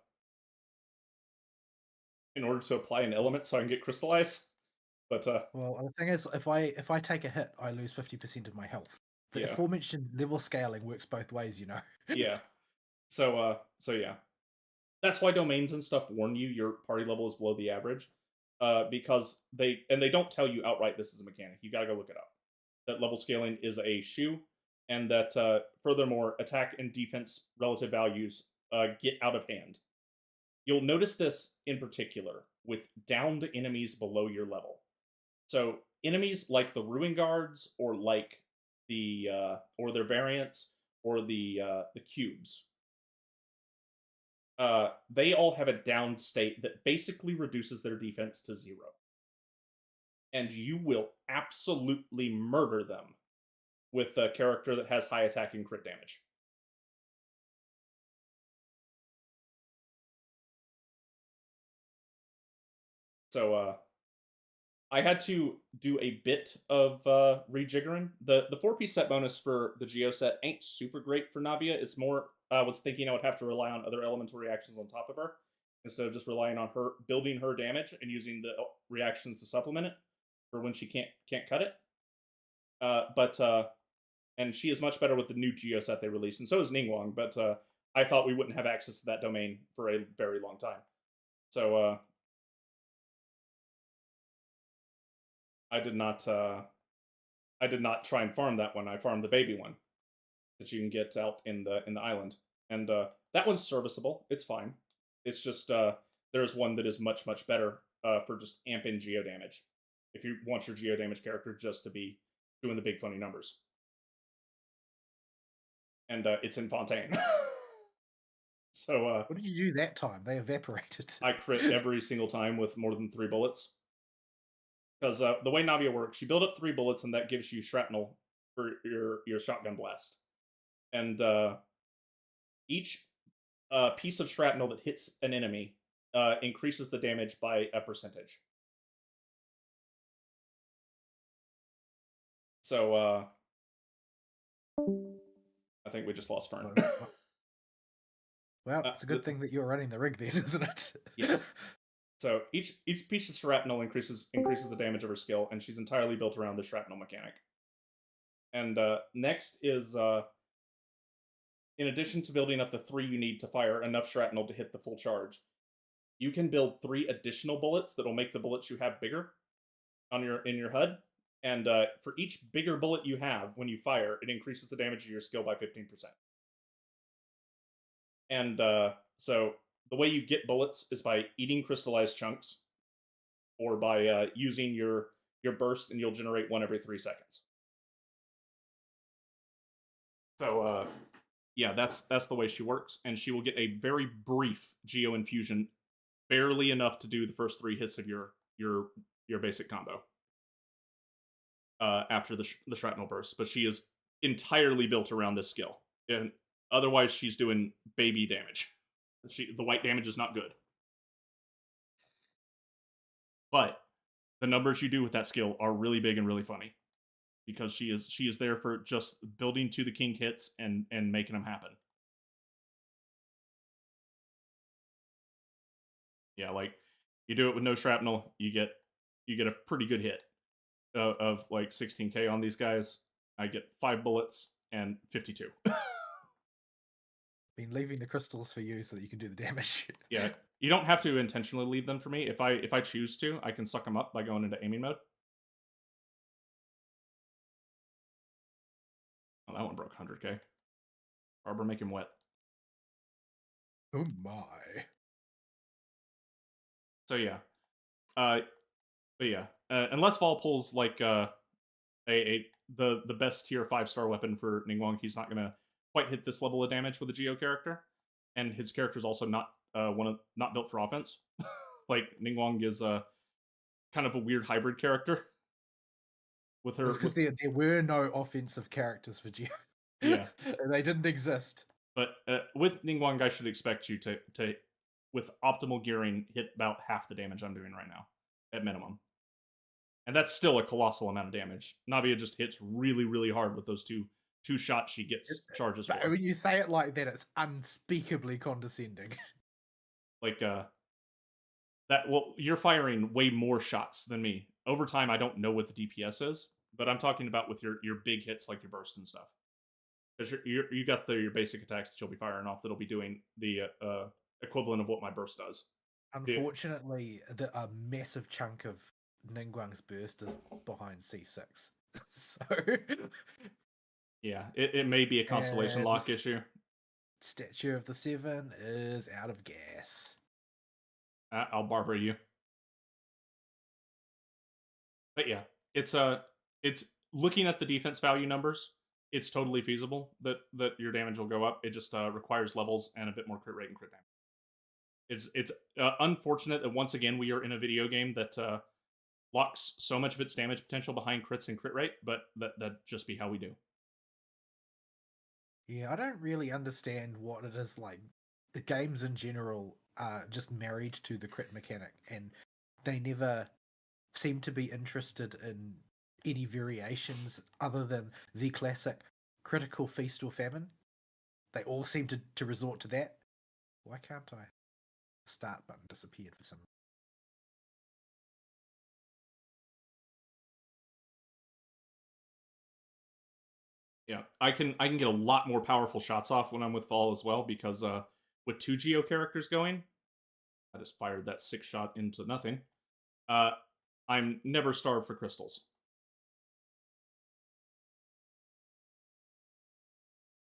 apply an element so I can get crystallize. But well, the thing is, if I take a hit, I lose 50% of my health. The aforementioned level scaling works both ways, Yeah. So yeah. That's why domains and stuff warn you your party level is below the average. Because they don't tell you outright this is a mechanic. You gotta go look it up. That level scaling is a shoe, and that furthermore, attack and defense relative values get out of hand. You'll notice this in particular with downed enemies below your level. So enemies like the Ruin Guards or like or their variants or the cubes. They all have a down state that basically reduces their defense to 0. And you will absolutely murder them with a character that has high attack and crit damage. So I had to do a bit of rejiggering. The 4-piece set bonus for the Geo set ain't super great for Navia. It's more, I was thinking I would have to rely on other elemental reactions on top of her, instead of just relying on her building her damage and using the reactions to supplement it for when she can't cut it. And she is much better with the new Geo set they released, and so is Ningguang, but I thought we wouldn't have access to that domain for a very long time. So I did not try and farm that one. I farmed the baby one that you can get out in the island, and that one's serviceable. It's fine. It's just there's one that is much better for just amping geo damage. If you want your geo damage character just to be doing the big funny numbers, and it's in Fontaine. So what did you do that time? They evaporated. I crit every single time with more than 3 bullets. Because the way Navia works, you build up 3 bullets, and that gives you shrapnel for your shotgun blast. And each piece of shrapnel that hits an enemy increases the damage by a percentage. So I think we just lost Fern. Well, it's a good thing that you're running the rig then, isn't it? Yes. So each piece of shrapnel increases the damage of her skill, and she's entirely built around the shrapnel mechanic. And next is, in addition to building up the 3 you need to fire enough shrapnel to hit the full charge, you can build 3 additional bullets that will make the bullets you have bigger in your HUD. And for each bigger bullet you have, when you fire, it increases the damage of your skill by 15%. And so the way you get bullets is by eating crystallized chunks, or by using your burst, and you'll generate 1 every 3 seconds. So yeah, that's the way she works, and she will get a very brief Geo infusion, barely enough to do the first 3 hits of your basic combo after the shrapnel burst. But she is entirely built around this skill, and otherwise she's doing baby damage. The white damage is not good. But the numbers you do with that skill are really big and really funny, because she is there for just building to the king hits and making them happen. Yeah, like, you do it with no shrapnel, you get a pretty good hit of like 16k on these guys. I get 5 bullets and 52. Been leaving the crystals for you so that you can do the damage. Yeah, you don't have to intentionally leave them for me. If I choose to, I can suck them up by going into aiming mode. Oh, that one broke 100k. Arbor, make him wet. Oh my. So yeah. But yeah. Unless Vol pulls like the best tier 5-star weapon for Ningguang, he's not gonna quite hit this level of damage with a Geo character. And his character's also not not built for offense. Like, Ningguang is kind of a weird hybrid character. With her, because there were no offensive characters for Geo. Yeah. They didn't exist. But with Ningguang, I should expect you to, with optimal gearing, hit about half the damage I'm doing right now, at minimum. And that's still a colossal amount of damage. Navia just hits really, really hard with those two shots she gets charges But for. when you say it like that, it's unspeakably condescending. Like, you're firing way more shots than me. Over time, I don't know what the DPS is, but I'm talking about with your big hits, like your burst and stuff. Because you got your basic attacks that you'll be firing off that'll be doing the equivalent of what my burst does. Unfortunately, a massive chunk of Ningguang's burst is behind C6. So yeah, it may be a constellation lock issue. Statue of the 7 is out of gas. I'll barber you. But yeah, it's looking at the defense value numbers. it's totally feasible that your damage will go up. It just requires levels and a bit more crit rate and crit damage. It's unfortunate that once again we are in a video game that locks so much of its damage potential behind crits and crit rate, but that just be how we do. Yeah, I don't really understand what it is like. The games in general are just married to the crit mechanic, and they never seem to be interested in any variations other than the classic critical feast or famine. They all seem to resort to that. Why can't I? Start button disappeared for some reason. Yeah, I can get a lot more powerful shots off when I'm with Fall as well, because with 2 Geo characters going, I just fired that 6 shot into nothing. I'm never starved for crystals.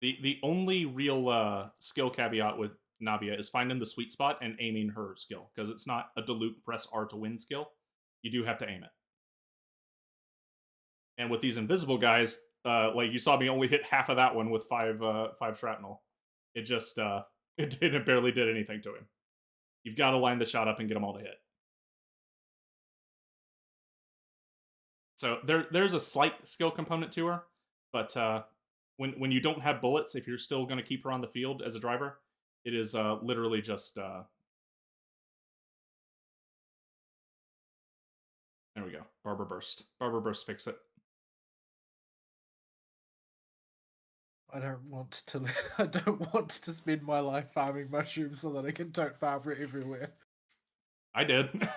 The only real skill caveat with Navia is finding the sweet spot and aiming her skill, because it's not a Diluc press R to win skill. You do have to aim it. And with these invisible guys, like you saw me only hit half of that one with 5 shrapnel. It just it barely did anything to him. You've got to line the shot up and get them all to hit. So there's a slight skill component to her, but when you don't have bullets, if you're still going to keep her on the field as a driver, it is literally just there we go. Barber Burst. Barber Burst, fix it. I don't want to. I don't want to spend my life farming mushrooms so that I can tote Barbara everywhere. I did.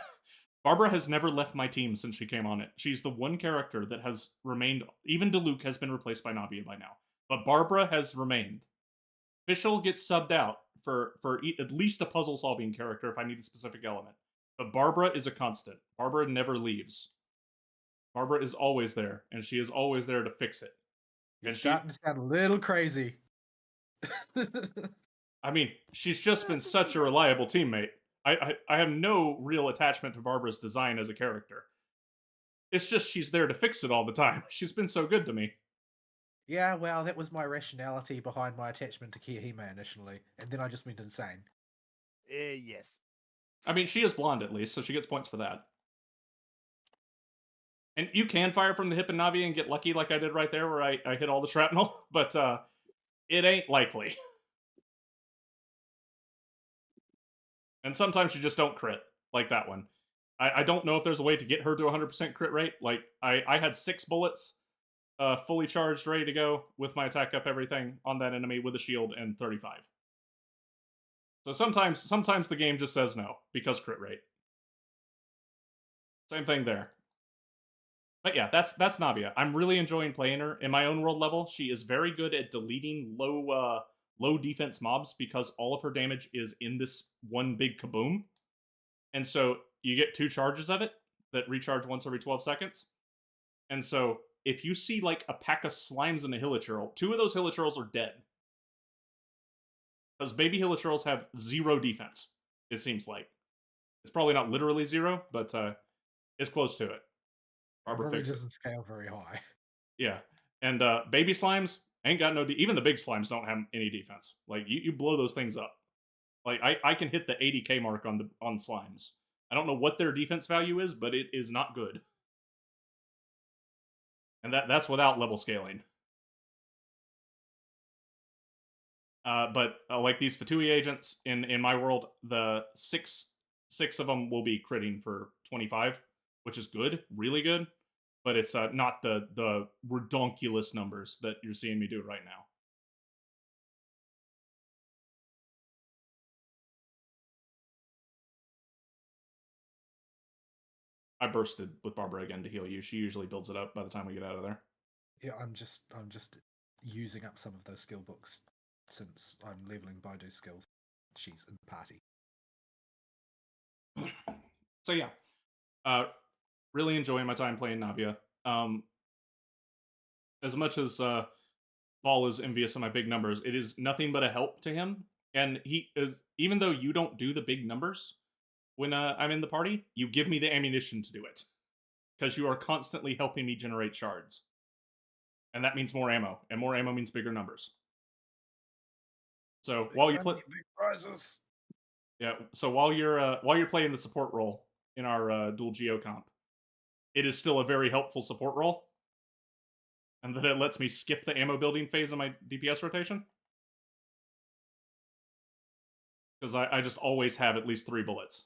Barbara has never left my team since she came on it. She's the one character that has remained. Even Diluc has been replaced by Navia by now, but Barbara has remained. Fischl gets subbed out for at least a puzzle-solving character if I need a specific element. But Barbara is a constant. Barbara never leaves. Barbara is always there, and she is always there to fix it. You're starting to sound a little crazy. I mean, she's just been such a reliable teammate. I have no real attachment to Barbara's design as a character. It's just she's there to fix it all the time. She's been so good to me. Yeah, well, that was my rationality behind my attachment to Kirihime initially, and then I just went insane. Yes. I mean, she is blonde at least, so she gets points for that. And you can fire from the hip in Navi and get lucky like I did right there where I hit all the shrapnel, but it ain't likely. And sometimes you just don't crit, like that one. I don't know if there's a way to get her to 100% crit rate. Like, I had 6 bullets fully charged, ready to go, with my attack up everything on that enemy with a shield and 35. So sometimes the game just says no, because crit rate. Same thing there. But yeah, that's Navia. I'm really enjoying playing her. In my own world level, she is very good at deleting low defense mobs because all of her damage is in this one big kaboom. And so you get 2 charges of it that recharge once every 12 seconds. And so if you see like a pack of slimes and a hilichurl, 2 of those hilichurls are dead. Because baby hilichurls have 0 defense, it seems like. It's probably not literally 0, but it's close to it. Barbara doesn't scale very high. Yeah. And baby slimes ain't got no... even the big slimes don't have any defense. Like, you blow those things up. Like, I can hit the 80k mark on slimes. I don't know what their defense value is, but it is not good. And that's without level scaling. But like these Fatui agents, in my world, the 6 of them will be critting for 25, which is good, really good. But it's not the redonkulous numbers that you're seeing me do right now. I bursted with Barbara again to heal you. She usually builds it up by the time we get out of there. Yeah, I'm just using up some of those skill books since I'm leveling Baidu's skills. She's in the party. So yeah, really enjoying my time playing Navia. As much as Ball is envious of my big numbers, it is nothing but a help to him. And he is, even though you don't do the big numbers when I'm in the party, you give me the ammunition to do it, because you are constantly helping me generate shards. and that means more ammo, and more ammo means bigger numbers. So while you play, big prizes. yeah. So while you're playing the support role in our dual geo comp, it is still a very helpful support role, and that it lets me skip the ammo building phase of my DPS rotation because I just always have at least 3 bullets.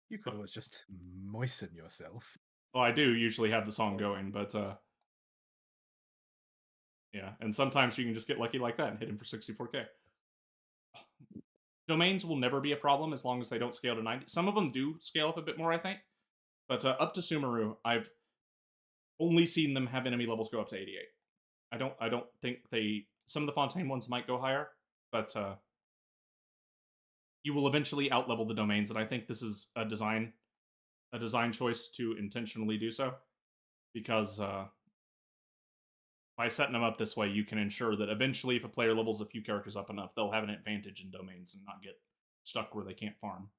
You could always just moisten yourself. Well, I do usually have the song going, but yeah, and sometimes you can just get lucky like that and hit him for 64k. Domains will never be a problem as long as they don't scale to 90. Some of them do scale up a bit more, I think, but up to Sumeru, I've only seen them have enemy levels go up to 88. I don't think they. Some of the Fontaine ones might go higher, but you will eventually outlevel the domains, and I think this is a design choice to intentionally do so, because by setting them up this way, you can ensure that eventually, if a player levels a few characters up enough, they'll have an advantage in domains and not get stuck where they can't farm.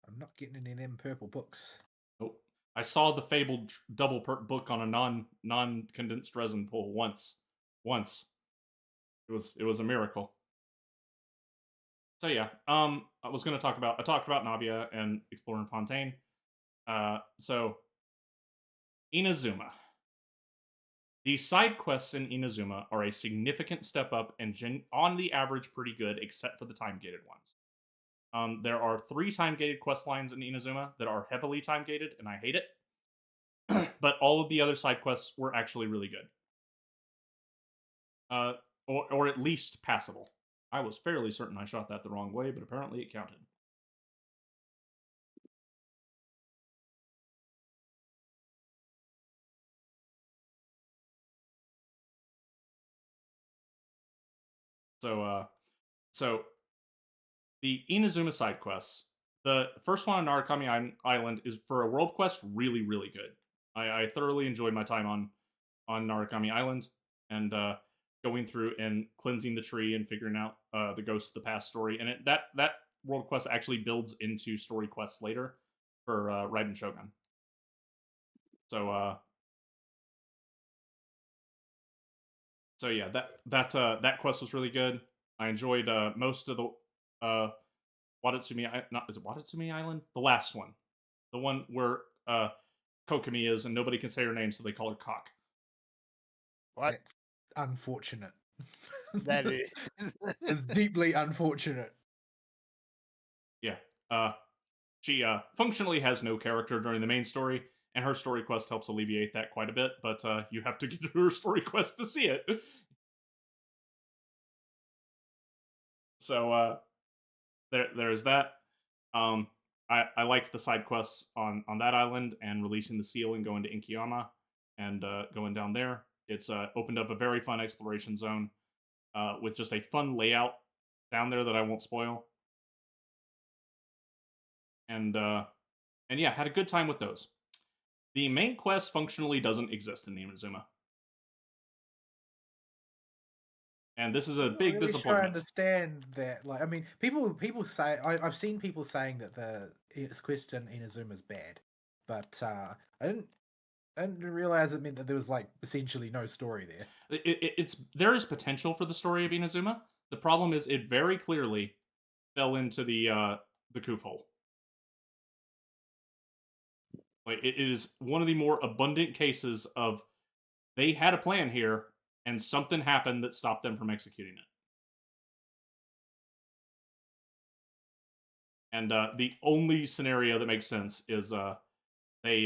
I'm not getting any of them purple books. Nope. I saw the fabled double perk book on a non condensed resin pool once. It was a miracle. So yeah, I talked about Navia and exploring Fontaine. So Inazuma. The side quests in Inazuma are a significant step up and on the average pretty good, except for the time-gated ones. There are 3 time-gated quest lines in Inazuma that are heavily time-gated, and I hate it. But all of the other side quests were actually really good. Or at least passable. I was fairly certain I shot that the wrong way, but apparently it counted. So the Inazuma side quests, the first one on Narukami Island is, for a world quest, really, really good. I thoroughly enjoyed my time on Narukami Island, and going through and cleansing the tree and figuring out the Ghost of the Past story. And that world quest actually builds into story quests later for Raiden Shogun. So yeah, that quest was really good. I enjoyed most of the Watatsumi. Is it Watatsumi Island? The last one, the one where Kokomi is, and nobody can say her name, so they call her Cock. What? That's unfortunate. That is. It's deeply unfortunate. Yeah. She functionally has no character during the main story, and her story quest helps alleviate that quite a bit, but you have to get to her story quest to see it. So there's that. I liked the side quests on that island, and releasing the seal and going to Inkiyama and going down there. It's opened up a very fun exploration zone with just a fun layout down there that I won't spoil. And yeah, had a good time with those. The main quest functionally doesn't exist in Inazuma. And this is a big disappointment. Sure, I understand that. Like, I mean, people say I've seen people saying that the quest in Inazuma is bad, but I didn't realize it meant that there was like essentially no story there. There is potential for the story of Inazuma. The problem is it very clearly fell into the Koof hole. Like, it is one of the more abundant cases of they had a plan here and something happened that stopped them from executing it. And the only scenario that makes sense is they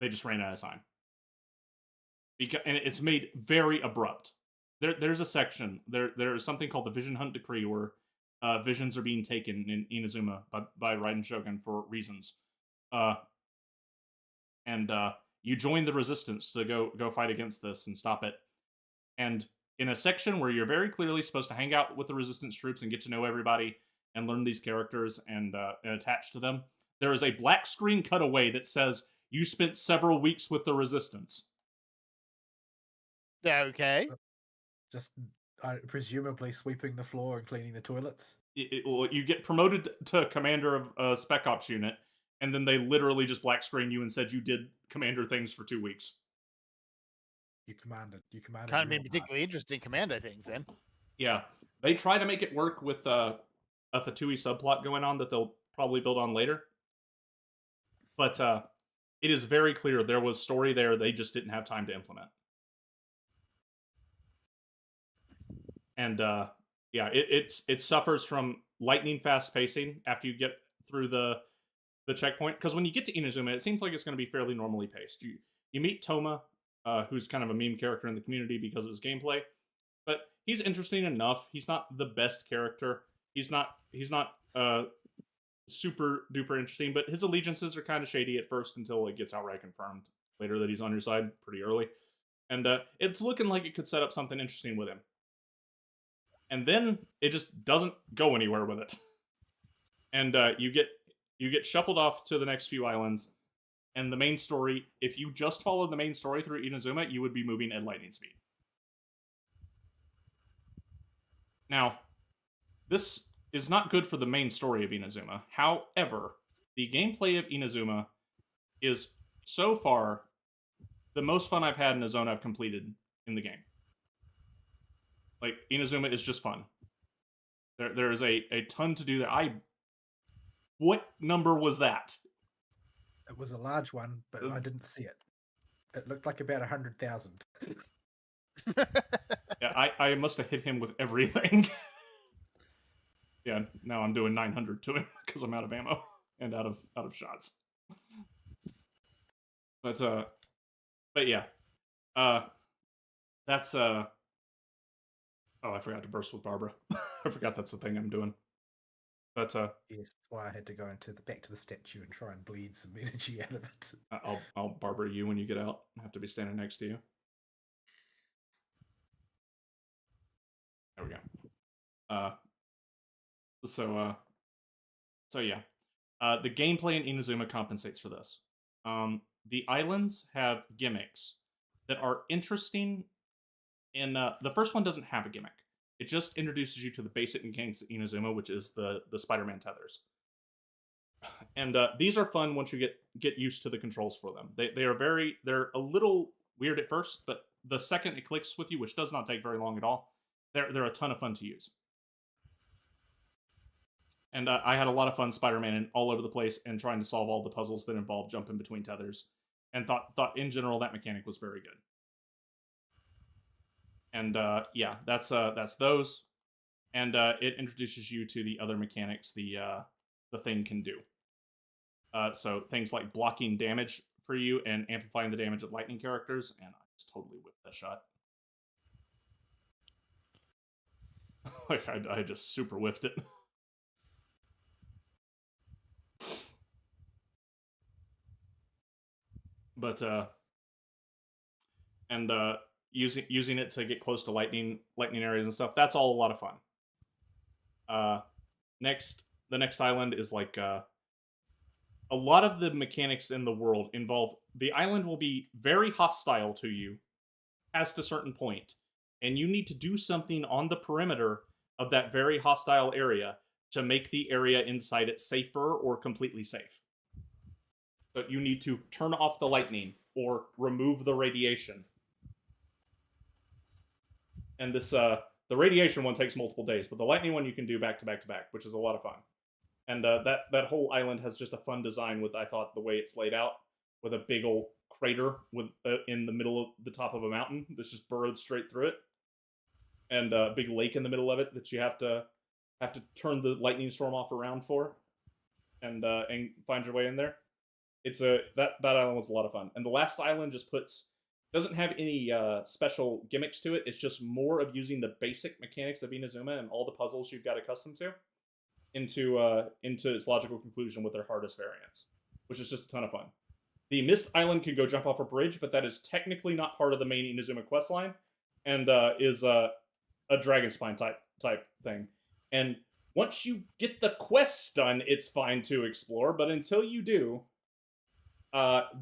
just ran out of time. And it's made very abrupt. There's a section, there is something called the Vision Hunt Decree, where visions are being taken in Inazuma by Raiden Shogun for reasons. And you join the resistance to go fight against this and stop it. And in a section where you're very clearly supposed to hang out with the resistance troops and get to know everybody and learn these characters and attach to them, there is a black screen cutaway that says you spent several weeks with the resistance. Okay. Just presumably sweeping the floor and cleaning the toilets. you get promoted to commander of a spec ops unit, and then they literally just black screen you and said you did commander things for 2 weeks. You commanded. Kind of been particularly interesting commando things then. Yeah, they try to make it work with a Fatui subplot going on that they'll probably build on later. But it is very clear there was story there they just didn't have time to implement. And yeah, it suffers from lightning fast pacing after you get through the checkpoint. Because when you get to Inazuma, it seems like it's going to be fairly normally paced. You meet Toma, who's kind of a meme character in the community because of his gameplay, but he's interesting enough. He's not the best character. He's not super duper interesting, but his allegiances are kind of shady at first until it gets outright confirmed later that he's on your side pretty early. And it's looking like it could set up something interesting with him. And then it just doesn't go anywhere with it. And you get shuffled off to the next few islands, and the main story, if you just followed the main story through Inazuma, you would be moving at lightning speed. Now, this is not good for the main story of Inazuma. However, the gameplay of Inazuma is so far the most fun I've had in a zone I've completed in the game. Like, Inazuma is just fun. There is a ton to do there. What number was that? It was a large one, but I didn't see it. It looked like about 100,000. Yeah, I must have hit him with everything. Yeah, now I'm doing 900 to him because I'm out of ammo and out of shots. But yeah, that's Oh, I forgot to burst with Barbara. I forgot that's the thing I'm doing. But yes, that's why I had to go back to the statue and try and bleed some energy out of it. I'll Barbara you when you get out. I have to be standing next to you. There we go. So yeah. The gameplay in Inazuma compensates for this. The islands have gimmicks that are interesting. And the first one doesn't have a gimmick. It just introduces you to the basic mechanics of Inazuma, which is the Spider-Man tethers. And these are fun once you get used to the controls for them. They're a little weird at first, but the second it clicks with you, which does not take very long at all, they're a ton of fun to use. And I had a lot of fun Spider-Man all over the place and trying to solve all the puzzles that involve jumping between tethers. And thought in general that mechanic was very good. And yeah, that's those. And it introduces you to the other mechanics the thing can do. So things like blocking damage for you and amplifying the damage of lightning characters. And I just totally whipped that shot. Like I just super whiffed it. But using it to get close to lightning areas and stuff, that's all a lot of fun. The next island is like a lot of the mechanics in the world involve the island will be very hostile to you past a certain point, and you need to do something on the perimeter of that very hostile area to make the area inside it safer or completely safe. So you need to turn off the lightning or remove the radiation. And this the radiation one takes multiple days, but the lightning one you can do back to back to back, which is a lot of fun. And that whole island has just a fun design with, I thought, the way it's laid out, with a big old crater with in the middle of the top of a mountain that's just burrowed straight through it, and a big lake in the middle of it that you have to turn the lightning storm off around for, and find your way in there. It's that island was a lot of fun, and the last island just doesn't have any special gimmicks to it. It's just more of using the basic mechanics of Inazuma and all the puzzles you've got accustomed to into its logical conclusion with their hardest variants, which is just a ton of fun. The Mist Island can go jump off a bridge, but that is technically not part of the main Inazuma questline, and is a Dragon Spine type thing. And once you get the quests done, it's fine to explore, but until you do,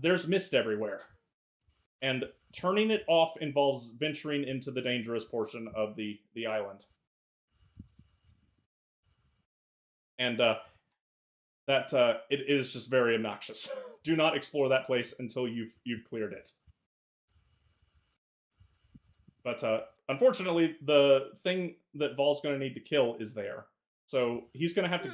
there's mist everywhere. And turning it off involves venturing into the dangerous portion of the island. and that it is just very obnoxious. Do not explore that place until you've cleared it. But unfortunately, the thing that Vol's going to need to kill is there, so he's going to have to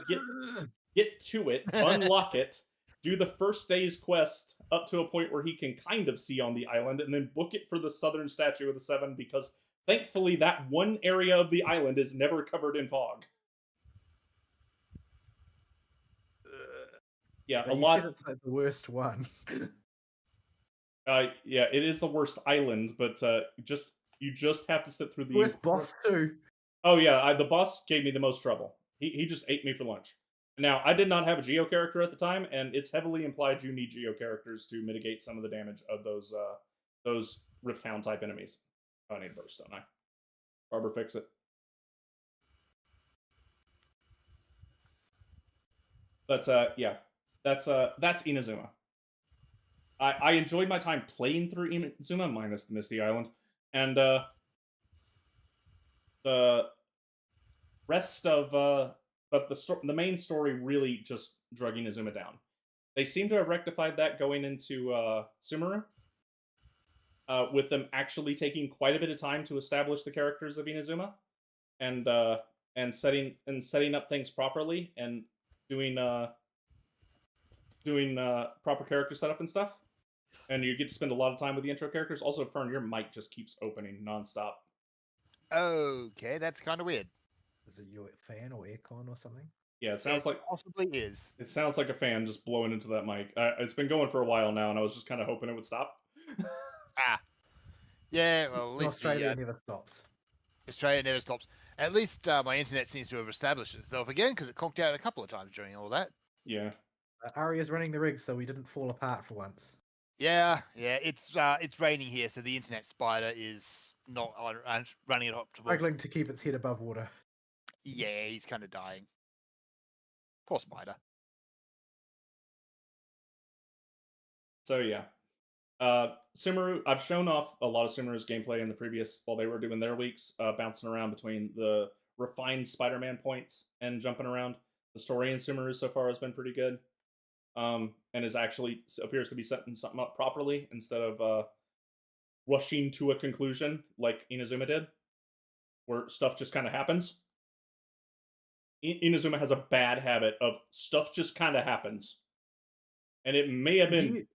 get to it, unlock it, do the first day's quest up to a point where he can kind of see on the island, and then book it for the southern statue of the Seven, because thankfully that one area of the island is never covered in fog. Yeah, But a you lot. said it's like the worst one. Yeah, it is the worst island, but you just have to sit through the Worst boss too. Oh yeah, the boss gave me the most trouble. He just ate me for lunch. Now, I did not have a Geo character at the time, and it's heavily implied you need Geo characters to mitigate some of the damage of those Rift Hound type enemies. Oh, I need a burst, don't I? Barber, fix it. But yeah, that's Inazuma. I enjoyed my time playing through Inazuma, minus the Misty Island, and the rest of but the main story really just drug Inazuma down. They seem to have rectified that going into Sumeru, with them actually taking quite a bit of time to establish the characters of Inazuma, and setting up things properly, and doing proper character setup and stuff. And you get to spend a lot of time with the intro characters. Also, Fern, your mic just keeps opening nonstop. Okay, that's kind of weird. Is it your fan or aircon or something? Yeah, it sounds like possibly is. It sounds like a fan just blowing into that mic. It's been going for a while now, and I was just kind of hoping it would stop. Yeah, well, at least Australia never stops. Australia never stops. At least my internet seems to have established itself again, because it conked out a couple of times during all that. Yeah. Aria's running the rig, so we didn't fall apart for once. Yeah, it's raining here, so the internet spider is not running it optimal. Struggling to keep its head above water. Yeah, he's kind of dying. Poor spider. So yeah, Sumeru. I've shown off a lot of Sumeru's gameplay in the previous while they were doing their weeks, bouncing around between the refined Spider-Man points and jumping around. The story in Sumeru so far has been pretty good. And is actually appears to be setting something up properly instead of rushing to a conclusion like Inazuma did, where stuff just kind of happens. Inazuma has a bad habit of stuff just kind of happens, and it may have been.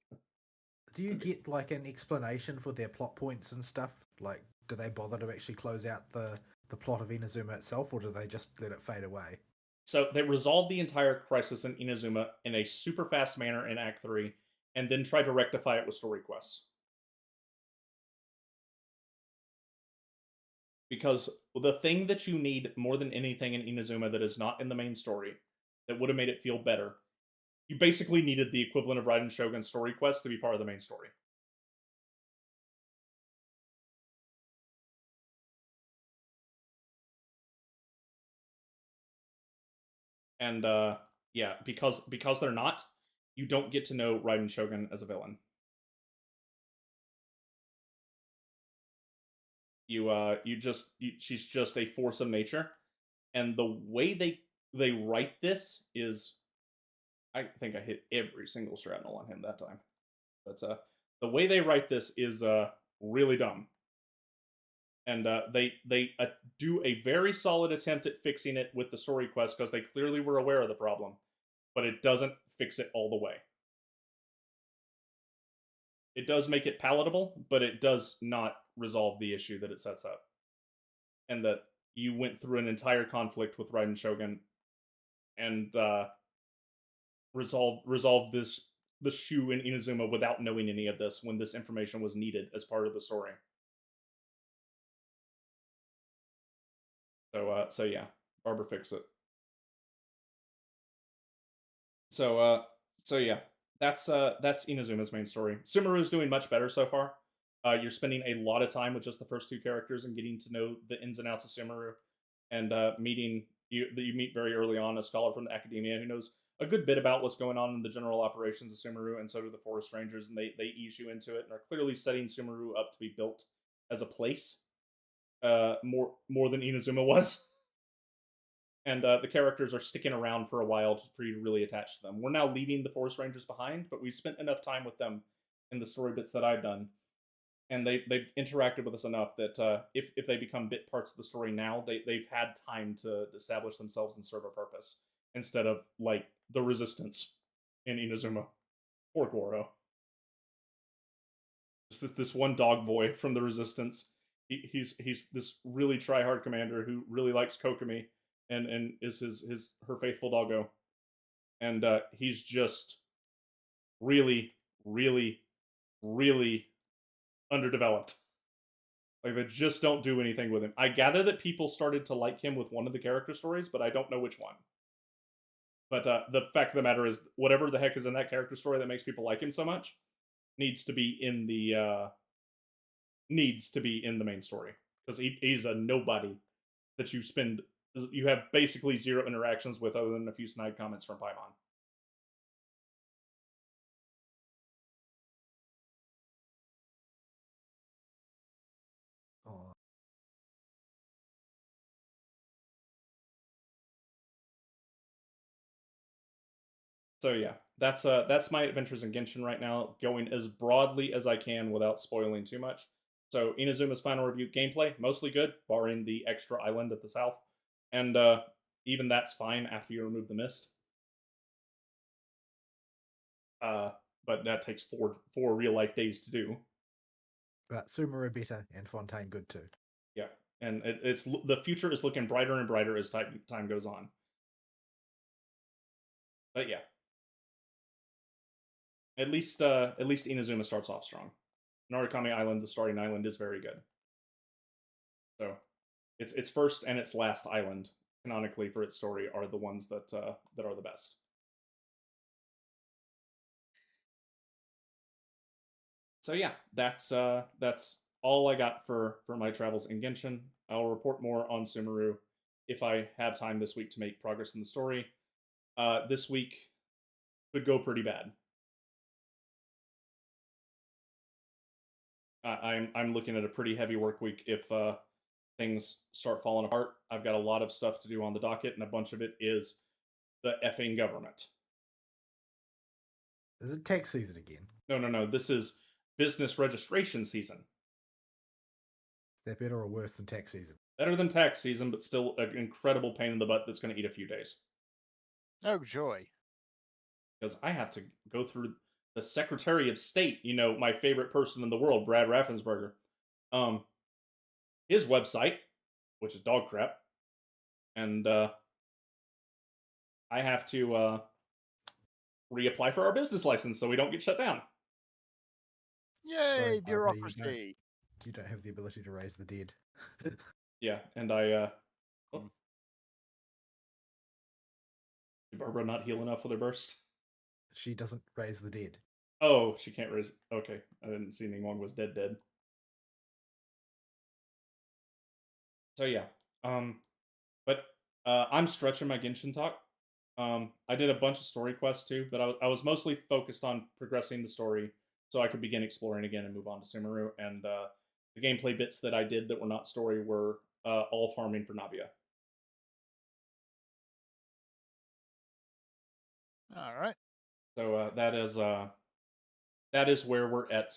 Do you get like an explanation for their plot points and stuff? Like, do they bother to actually close out the plot of Inazuma itself, or do they just let it fade away? So they resolved the entire crisis in Inazuma in a super fast manner in Act 3, and then tried to rectify it with story quests. Because the thing that you need more than anything in Inazuma that is not in the main story, that would have made it feel better, you basically needed the equivalent of Raiden Shogun's story quest to be part of the main story. And yeah, because they're not, you don't get to know Raiden Shogun as a villain. She's just a force of nature, and the way they write this is, I think I hit every single shrapnel on him that time, but the way they write this is really dumb, and they do a very solid attempt at fixing it with the story quest, because they clearly were aware of the problem, but it doesn't fix it all the way. It does make it palatable, but it does not resolve the issue that it sets up. And that you went through an entire conflict with Raiden Shogun and resolved the Shu in Inazuma without knowing any of this, when this information was needed as part of the story. So yeah, Barber fix it. So yeah, that's Inazuma's main story. Sumeru's doing much better so far. You're spending a lot of time with just the first two characters and getting to know the ins and outs of Sumeru, and you meet very early on a scholar from the academia who knows a good bit about what's going on in the general operations of Sumeru, and so do the Forest Rangers, and they ease you into it and are clearly setting Sumeru up to be built as a place, more than Inazuma was. and the characters are sticking around for a while for you to really attach to them. We're now leaving the Forest Rangers behind, but we spent enough time with them in the story bits that I've done, and they've interacted with us enough that if they become bit parts of the story now, they've had time to establish themselves and serve a purpose instead of like the Resistance in Inazuma or Goro. This one dog boy from the Resistance. He's this really try-hard commander who really likes Kokomi and is her faithful doggo, and he's just really, really, really underdeveloped. Like they just don't do anything with him. I gather that people started to like him with one of the character stories, but I don't know which one. But the fact of the matter is, whatever the heck is in that character story that makes people like him so much needs to be in the main story, because he's a nobody that you have basically zero interactions with other than a few snide comments from Paimon. Oh. So yeah, that's my adventures in Genshin right now, going as broadly as I can without spoiling too much. So Inazuma's final review: gameplay mostly good, barring the extra island at the south, and even that's fine after you remove the mist. But that takes four real life days to do. But Sumeru better and Fontaine good too. Yeah, and it's the future is looking brighter and brighter as time goes on. But yeah, at least Inazuma starts off strong. Narukami Island, the starting island, is very good. So its first and its last island, canonically for its story, are the ones that are the best. So yeah, that's all I got for my travels in Genshin. I'll report more on Sumeru if I have time this week to make progress in the story. This week could go pretty bad. I'm looking at a pretty heavy work week if things start falling apart. I've got a lot of stuff to do on the docket, and a bunch of it is the effing government. Is it tax season again? No. This is business registration season. Is that better or worse than tax season? Better than tax season, but still an incredible pain in the butt that's going to eat a few days. Oh, joy. Because I have to go through the Secretary of State, my favorite person in the world, Brad Raffensperger. His website, which is dog crap, and I have to reapply for our business license so we don't get shut down. Yay, Sorry, bureaucracy. You don't have the ability to raise the dead. Yeah, and I Did Barbara not heal enough with her burst? She doesn't raise the dead. Oh, she can't raise. Okay, I didn't see anyone was dead. So yeah, but I'm stretching my Genshin talk. I did a bunch of story quests too, but I was mostly focused on progressing the story so I could begin exploring again and move on to Sumeru. And the gameplay bits that I did that were not story were all farming for Navia. All right. So that is where we're at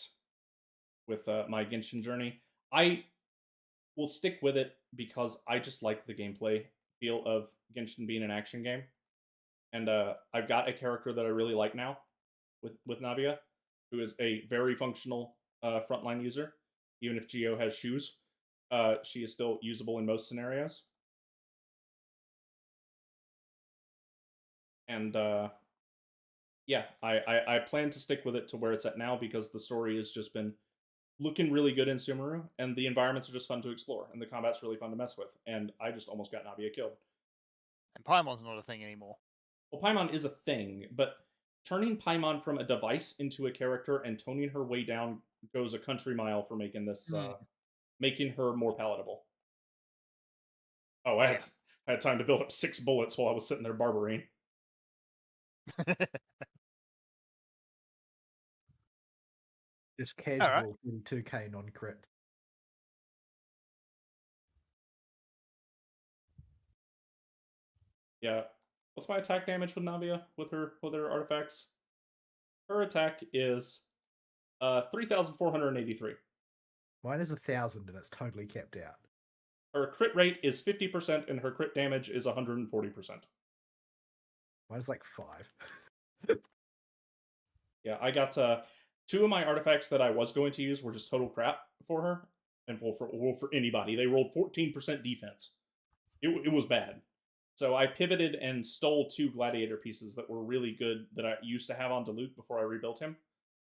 with my Genshin journey. I will stick with it because I just like the gameplay feel of Genshin being an action game, and I've got a character that I really like now with Navia, who is a very functional frontline user. Even if Geo has shoes, she is still usable in most scenarios. And yeah, I plan to stick with it to where it's at now because the story has just been looking really good in Sumeru, and the environments are just fun to explore, and the combat's really fun to mess with. And I just almost got Navia killed. And Paimon's not a thing anymore. Well, Paimon is a thing, but turning Paimon from a device into a character and toning her way down goes a country mile for making this making her more palatable. Oh, I had time to build up 6 bullets while I was sitting there barbering. Just casual 2K non-crit. Yeah. What's my attack damage with Navia with her artifacts? Her attack is 3,483. Mine is 1,000 and it's totally capped out. Her crit rate is 50% and her crit damage is 140%. Mine's like 5. Yeah, I got 2 of my artifacts that I was going to use were just total crap for her and for anybody. They rolled 14% defense. It was bad. So I pivoted and stole 2 gladiator pieces that were really good that I used to have on Diluc before I rebuilt him,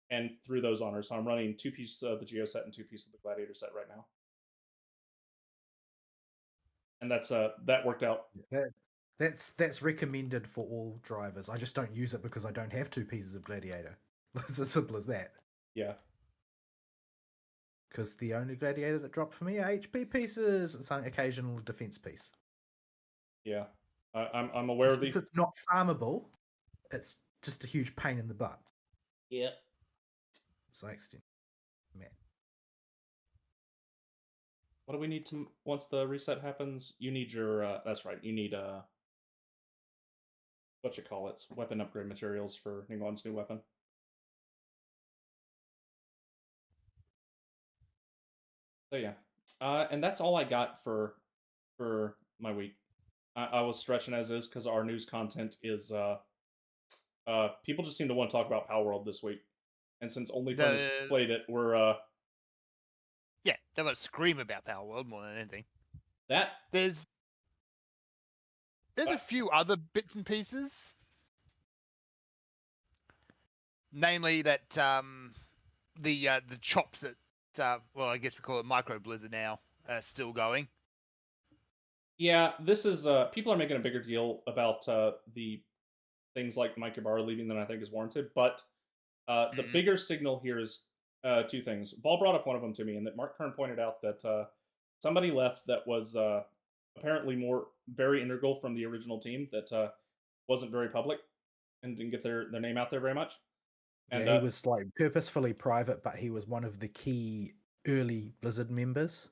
and threw those on her. So I'm running 2 pieces of the Geo set and 2 pieces of the gladiator set right now. And that worked out. That's recommended for all drivers. I just don't use it because I don't have 2 pieces of gladiator. It's as simple as that. Yeah. Because the only gladiator that dropped for me are HP pieces and some occasional defense piece. Yeah. I'm aware of these. It's not farmable. It's just a huge pain in the butt. Yeah. So extent. Man. What do we need to once the reset happens? You need your that's right. You need what you call it? Weapon upgrade materials for Ningguang's new weapon. So yeah. And that's all I got for my week. I was stretching as is because our news content is people just seem to want to talk about Power World this week. And since OnlyFans played it, we're yeah, they want to scream about Power World more than anything. that There's a few other bits and pieces. Namely that the chops at well, I guess we call it Micro Blizzard now, still going. Yeah, this is people are making a bigger deal about the things like Mike Ibarra leaving than I think is warranted, but the bigger signal here is 2 things. Vol brought up one of them to me, and that Mark Kern pointed out that somebody left that was apparently very integral from the original team that wasn't very public and didn't get their name out there very much. And yeah, he was like purposefully private, but he was one of the key early Blizzard members.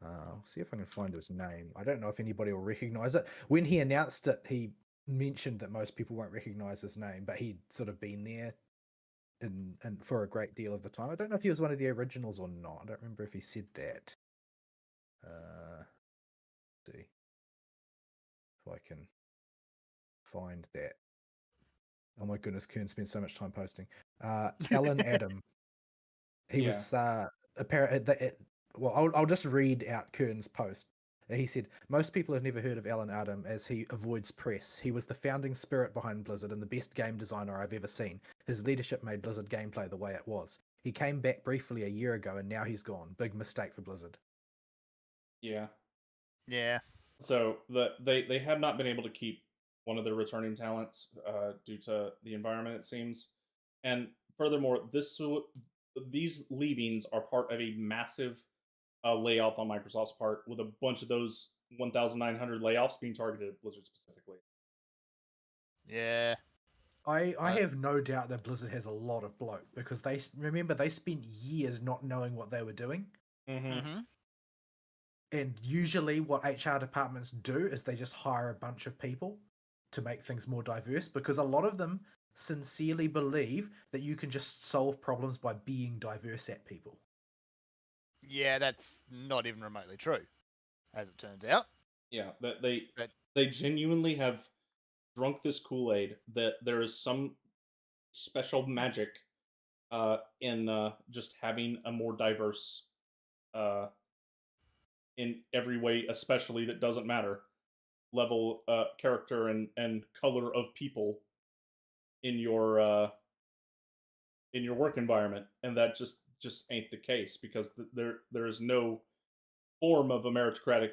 I'll see if I can find his name. I don't know if anybody will recognize it. When he announced it, he mentioned that most people won't recognize his name, but he'd sort of been there and for a great deal of the time. I don't know if he was one of the originals or not. I don't remember if he said that. Let's see if I can find that. Oh my goodness, Kern spends so much time posting. Alan Adam. He was apparently. Well, I'll just read out Kern's post. He said, most people have never heard of Alan Adam as he avoids press. He was the founding spirit behind Blizzard and the best game designer I've ever seen. His leadership made Blizzard gameplay the way it was. He came back briefly a year ago and now he's gone. Big mistake for Blizzard. Yeah. Yeah. So they have not been able to keep one of their returning talents due to the environment, it seems. And furthermore, these leavings are part of a massive layoff on Microsoft's part, with a bunch of those 1,900 layoffs being targeted at Blizzard specifically. Yeah. I have no doubt that Blizzard has a lot of bloat because they spent years not knowing what they were doing. Mm-hmm. And usually what HR departments do is they just hire a bunch of people to make things more diverse because a lot of them sincerely believe that you can just solve problems by being diverse at people. Yeah, that's not even remotely true, as it turns out. Yeah, they genuinely have drunk this Kool-Aid that there is some special magic in just having a more diverse in every way, especially that doesn't matter, level, character, and color of people in your work environment, and that just ain't the case because there is no form of a meritocratic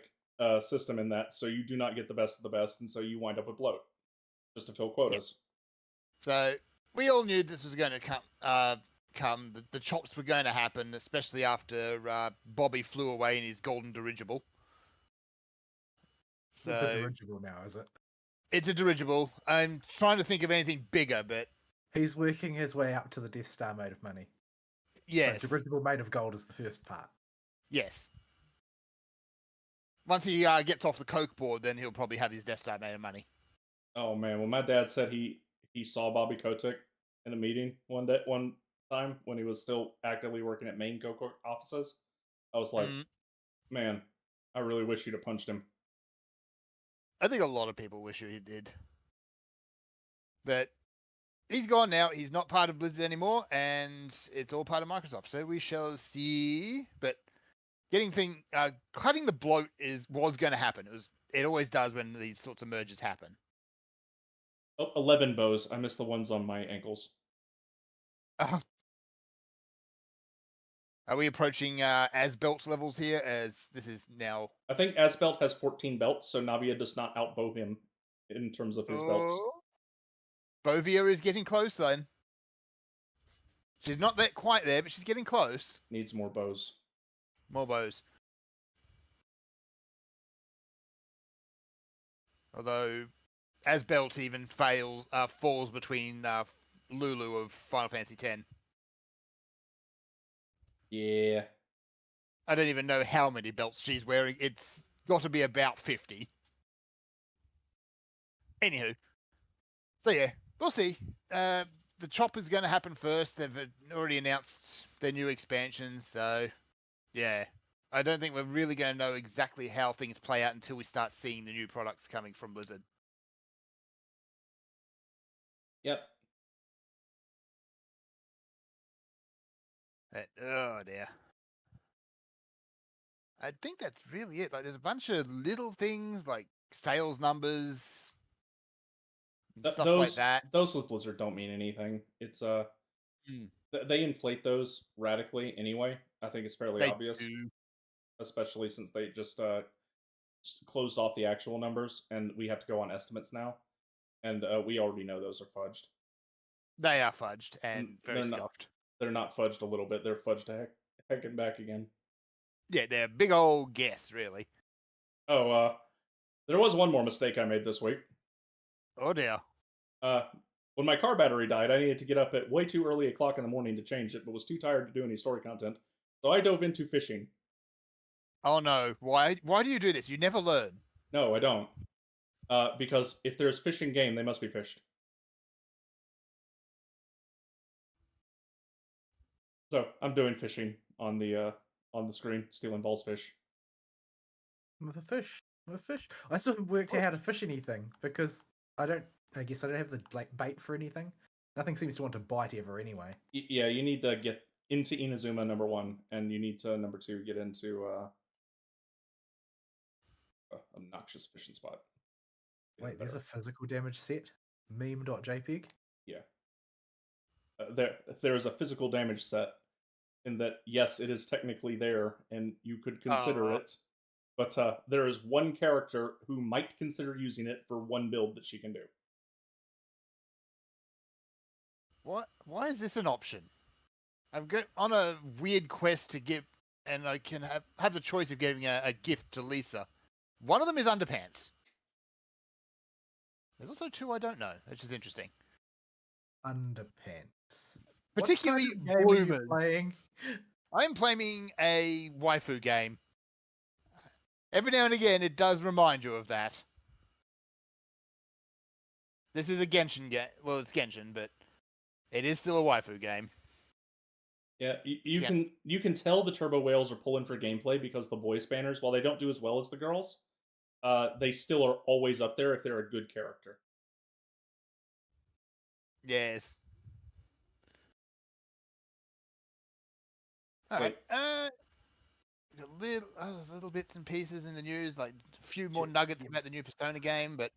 system in that, so you do not get the best of the best, and so you wind up with bloat just to fill quotas. So we all knew this was going to come. The chops were going to happen, especially after Bobby flew away in his golden dirigible. So it's a dirigible now, is it? It's a dirigible. I'm trying to think of anything bigger, but he's working his way up to the Death Star made of money. Yes. So dirigible made of gold is the first part. Yes. once he gets off the coke board, then he'll probably have his Death Star made of money. Oh man, when my dad said he saw Bobby Kotick in a meeting one time when he was still actively working at main Coke offices, I was like, man, I really wish you'd have punched him. I think a lot of people wish he did. But he's gone now. He's not part of Blizzard anymore, and it's all part of Microsoft. So we shall see. But cutting the bloat was going to happen. It always does when these sorts of mergers happen. Oh, 11 bows. I missed the ones on my ankles. Are we approaching Asbelt levels here? As this is now, I think Asbelt has 14 belts, so Navia does not outbow him in terms of his belts. Bovia is getting close then. She's not quite there, but she's getting close. Needs more bows. More bows. Although Asbelt even falls between Lulu of Final Fantasy X. Yeah. I don't even know how many belts she's wearing. It's got to be about 50. Anywho. So yeah, we'll see. The chop is going to happen first. They've already announced their new expansions, so yeah. I don't think we're really going to know exactly how things play out until we start seeing the new products coming from Blizzard. Yep. Oh dear. I think that's really it. Like, there's a bunch of little things like sales numbers, and stuff like that. Those with Blizzard don't mean anything. It's they inflate those radically anyway. I think it's fairly obvious, especially since they just closed off the actual numbers, and we have to go on estimates now, and we already know those are fudged. They are fudged and very scuffed. They're not fudged a little bit. They're fudged to heck and back again. Yeah, they're a big old guess, really. Oh, there was one more mistake I made this week. Oh dear. When my car battery died, I needed to get up at way too early o'clock in the morning to change it, but was too tired to do any story content. So I dove into fishing. Oh no. Why do you do this? You never learn. No, I don't. Because if there's fish in game, they must be fished. So I'm doing fishing on the screen, stealing Vol's fish. I'm a fish. I still haven't worked out how to fish anything because I guess I don't have the bait for anything. Nothing seems to want to bite ever anyway. Yeah, you need to get into Inazuma number 1, and you need to number 2 get into obnoxious fishing spot. Wait, there's a physical damage set? Meme.jpg? Yeah. There's a physical damage set in that, yes, it is technically there, and you could consider it, but there is one character who might consider using it for one build that she can do. What? Why is this an option? I'm on a weird quest to give, and I can have the choice of giving a gift to Lisa. One of them is underpants. There's also 2 I don't know, which is interesting. Underpants. Particularly bloomers. Playing? I'm playing a waifu game. Every now and again, it does remind you of that. This is a Genshin game. Well, it's Genshin, but it is still a waifu game. Yeah, you can tell the Turbo Whales are pulling for gameplay because the boy spanners, while they don't do as well as the girls, they still are always up there if they're a good character. Yes. All right. Got little bits and pieces in the news, like a few more nuggets about the new Persona game, but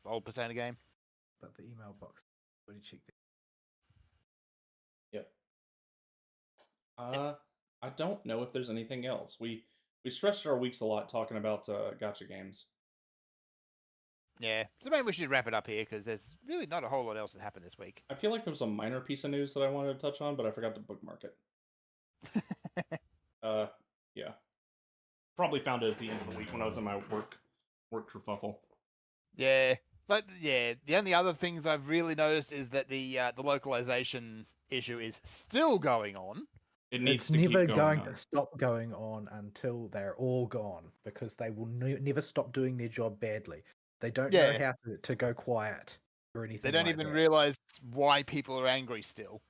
old Persona game. But the email box. What did you check? Yep. I don't know if there's anything else. We stretched our weeks a lot talking about gacha games. Yeah, so maybe we should wrap it up here because there's really not a whole lot else that happened this week. I feel like there was a minor piece of news that I wanted to touch on, but I forgot to bookmark it. Yeah. Probably found it at the end of the week when I was in my work kerfuffle. Yeah, but yeah, the only other things I've really noticed is that the localization issue is still going on. It needs It's to never keep going going on. to stop going on until they're all gone, because they will never stop doing their job badly. They don't know Yeah. how to go quiet or anything They don't like even that. realize why people are angry still.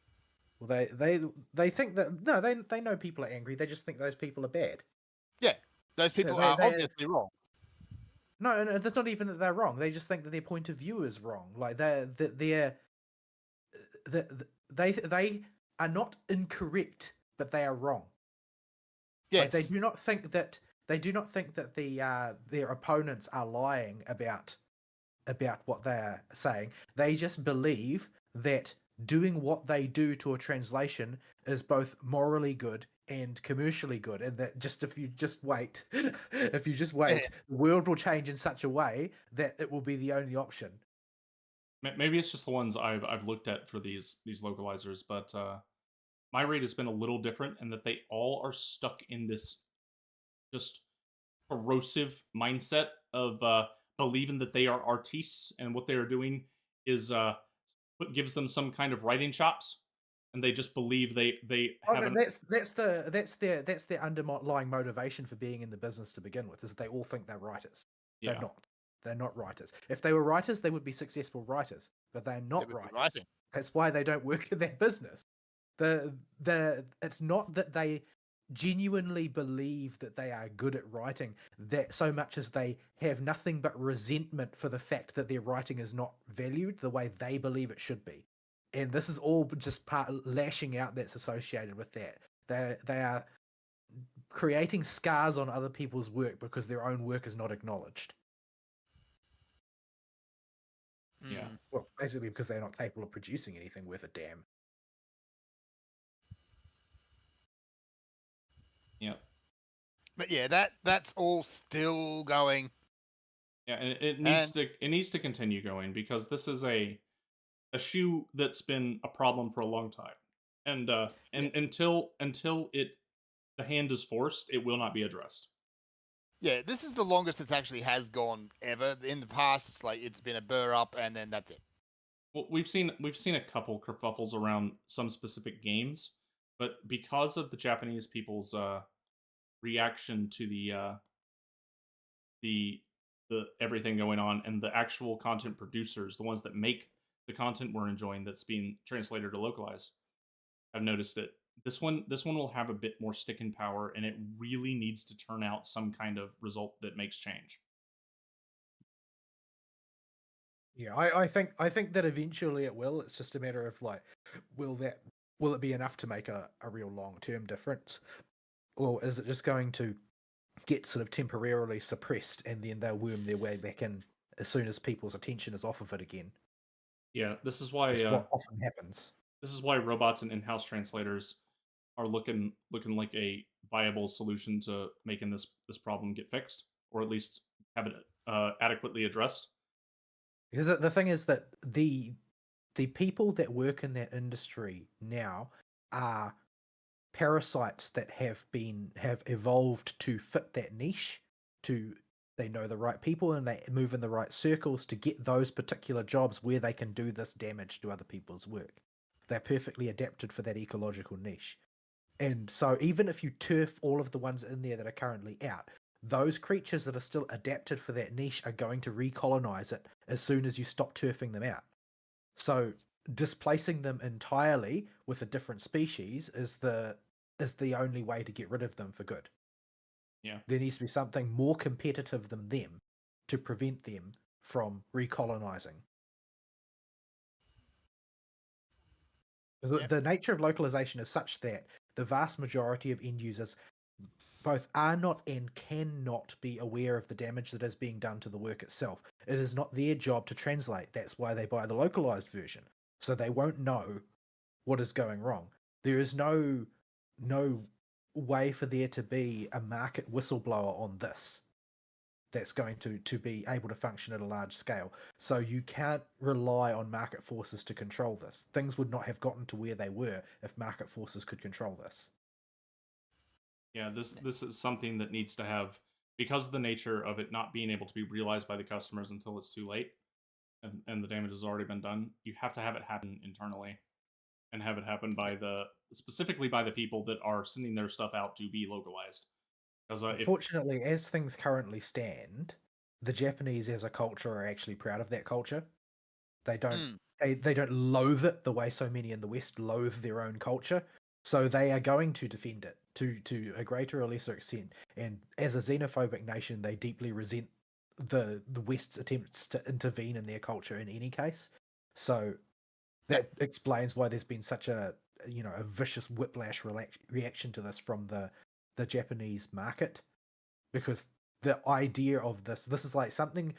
Well, they think that no, they know people are angry. They just think those people are bad. Yeah, those people they- are they- obviously wrong. No, that's not even that they're wrong. They just think that their point of view is wrong. Like they are not incorrect, but they are wrong. Like Yes, they do not think that their opponents are lying about what they're saying. They just believe that doing what they do to a translation is both morally good and commercially good, and that just if you just wait, the world will change in such a way that it will be the only option. Maybe it's just the ones I've looked at for these localizers, but my read has been a little different, in that they all are stuck in this just corrosive mindset of believing that they are artistes and what they are doing is what gives them some kind of writing chops, and they just believe they Oh, haven't. that's their underlying motivation for being in the business to begin with, is that they all think they're writers. Yeah. They're not. They're not writers. If they were writers, they would be successful writers, but they're they not would be writers. writing. That's why they don't work in that business. It's not that they genuinely believe that they are good at writing, that so much as they have nothing but resentment for the fact that their writing is not valued the way they believe it should be. And this is all just part lashing out that's associated with that. They are creating scars on other people's work because their own work is not acknowledged. Yeah. Mm. Well, basically because they're not capable of producing anything worth a damn. Yeah. But yeah, that's all still going. Yeah, and it needs to continue going, because this is a shoe that's been a problem for a long time, and until the hand is forced, it will not be addressed. Yeah, this is the longest it actually has gone ever. In the past, it's like it's been a burr up and then that's it. Well, we've seen a couple kerfuffles around some specific games, but because of the Japanese people's reaction to the everything going on, and the actual content producers, the ones that make the content we're enjoying that's being translated or localized, I've noticed that this one will have a bit more sticking power, and it really needs to turn out some kind of result that makes change. Yeah, I think that eventually it will. It's just a matter of like, will it be enough to make a real long-term difference, or is it just going to get sort of temporarily suppressed and then they'll worm their way back in as soon as people's attention is off of it again? Yeah, this is why Just what often happens. this is why robots and in-house translators are looking like a viable solution to making this problem get fixed, or at least have it adequately addressed. Because the thing is that the people that work in that industry now are parasites that have evolved to fit that niche. They know the right people and they move in the right circles to get those particular jobs where they can do this damage to other people's work. They're perfectly adapted for that ecological niche. And so even if you turf all of the ones in there that are currently out, those creatures that are still adapted for that niche are going to recolonize it as soon as you stop turfing them out. So displacing them entirely with a different species is the only way to get rid of them for good. Yeah. There needs to be something more competitive than them to prevent them from recolonizing. Yep. The nature of localization is such that the vast majority of end users both are not and cannot be aware of the damage that is being done to the work itself. It is not their job to translate. That's why they buy the localized version. So they won't know what is going wrong. There is no way for there to be a market whistleblower on this that's going to be able to function at a large scale. So you can't rely on market forces to control this. Things would not have gotten to where they were if market forces could control this. Yeah, this is something that needs to have, because of the nature of it not being able to be realized by the customers until it's too late, and the damage has already been done. You have to have it happen internally. and have it happen by specifically by the people that are sending their stuff out to be localized. Because Unfortunately, as things currently stand, the Japanese as a culture are actually proud of that culture. They don't they don't loathe it the way so many in the West loathe their own culture. So they are going to defend it to a greater or lesser extent. And as a xenophobic nation, they deeply resent the West's attempts to intervene in their culture in any case. So that explains why there's been such a a vicious whiplash reaction to this from the Japanese market, because the idea of this is like something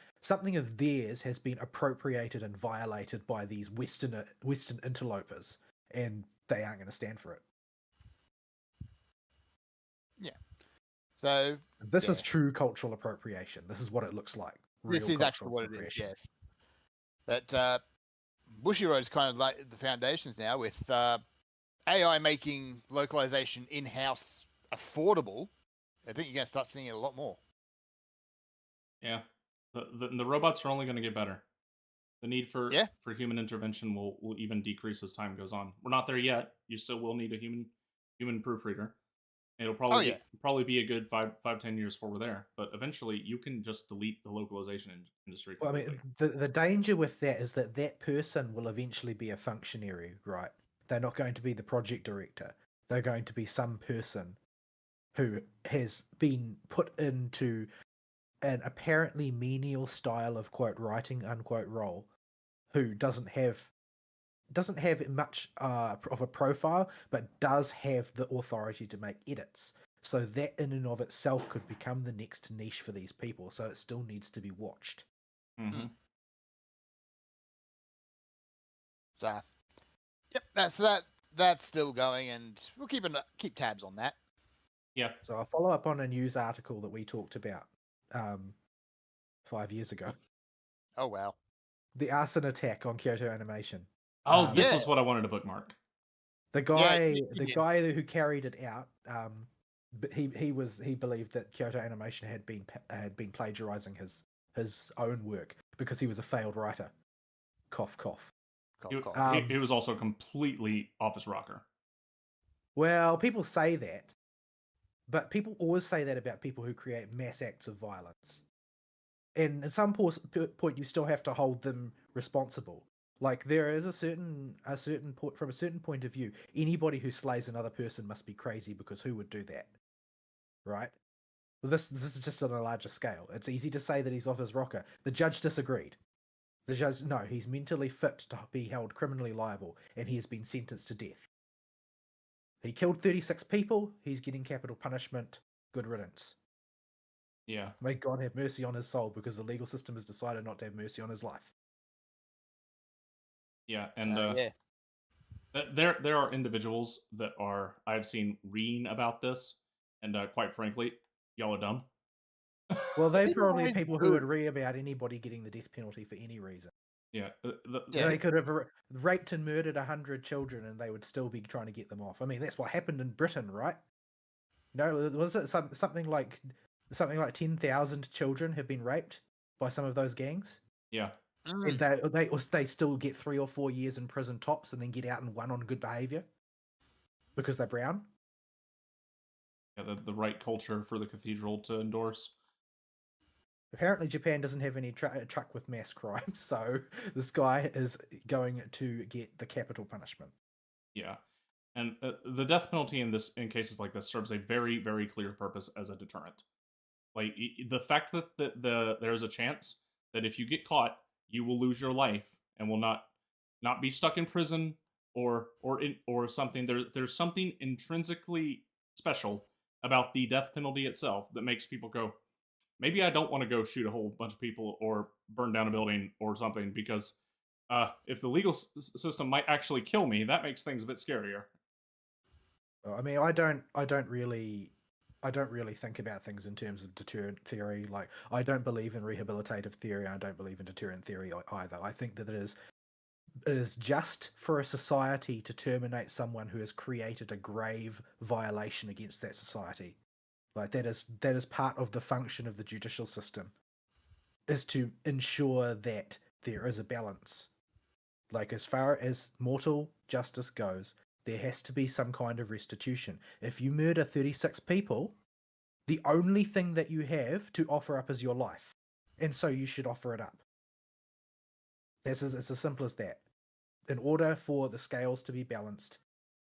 of theirs has been appropriated and violated by these Western interlopers, and they aren't going to stand for it. Yeah. So this is true cultural appropriation. This is what it looks like. This is actually what it is. Yes. But Bushiroad's kind of like the foundations now with AI making localization in-house affordable. I think you're going to start seeing it a lot more. Yeah, the robots are only going to get better. The need for human intervention will even decrease as time goes on. We're not there yet. You still will need a human proofreader. It'll probably be a good 5-10 years before we're there. But eventually, you can just delete the localization industry completely. Well, I mean, the danger with that is that person will eventually be a functionary, right? They're not going to be the project director. They're going to be some person who has been put into an apparently menial style of quote writing unquote role, who doesn't have much of a profile, but does have the authority to make edits. So that in and of itself could become the next niche for these people. So it still needs to be watched. Mm-hmm. So, yep, that's still going, and we'll keep tabs on that. Yeah. So I'll follow up on a news article that we talked about 5 years ago. Oh wow! The arson attack on Kyoto Animation. Oh, this was what I wanted to bookmark. The guy, guy who carried it out, he believed that Kyoto Animation had been plagiarizing his own work because he was a failed writer. Cough, cough. He was also completely off his rocker. Well, people say that, but people always say that about people who create mass acts of violence. And at some point, you still have to hold them responsible. Like, there is from a certain point of view, anybody who slays another person must be crazy, because who would do that, right? Well, this is just on a larger scale. It's easy to say that he's off his rocker. The judge disagreed. The judge, no, he's mentally fit to be held criminally liable, and he has been sentenced to death. He killed 36 people. He's getting capital punishment. Good riddance. Yeah. May God have mercy on his soul, because the legal system has decided not to have mercy on his life. Yeah, and there are individuals that I've seen reading about this, and quite frankly, y'all are dumb. Well, they're probably people who would read about anybody getting the death penalty for any reason. Yeah, they could have raped and murdered 100 children, and they would still be trying to get them off. I mean, that's what happened in Britain, right? No, was it something like 10,000 children have been raped by some of those gangs? Yeah. And they still get 3 or 4 years in prison tops, and then get out and one on good behavior because they're brown. Yeah, the right culture for the cathedral to endorse. Apparently, Japan doesn't have any truck with mass crime, so this guy is going to get the capital punishment. Yeah, and the death penalty in cases like this serves a very, very clear purpose as a deterrent. Like, the fact that there's a chance that if you get caught, you will lose your life and will not be stuck in prison or something. There's something intrinsically special about the death penalty itself that makes people go, maybe I don't want to go shoot a whole bunch of people or burn down a building or something, because if the legal system might actually kill me, that makes things a bit scarier. I mean, I don't really think about things in terms of deterrent theory. Like, I don't believe in rehabilitative theory. I don't believe in deterrent theory either. I think that it is just for a society to terminate someone who has created a grave violation against that society. Like, that is part of the function of the judicial system, is to ensure that there is a balance. Like, as far as mortal justice goes, there has to be some kind of restitution. If you murder 36 people, the only thing that you have to offer up is your life. And so you should offer it up. It's as simple as that. In order for the scales to be balanced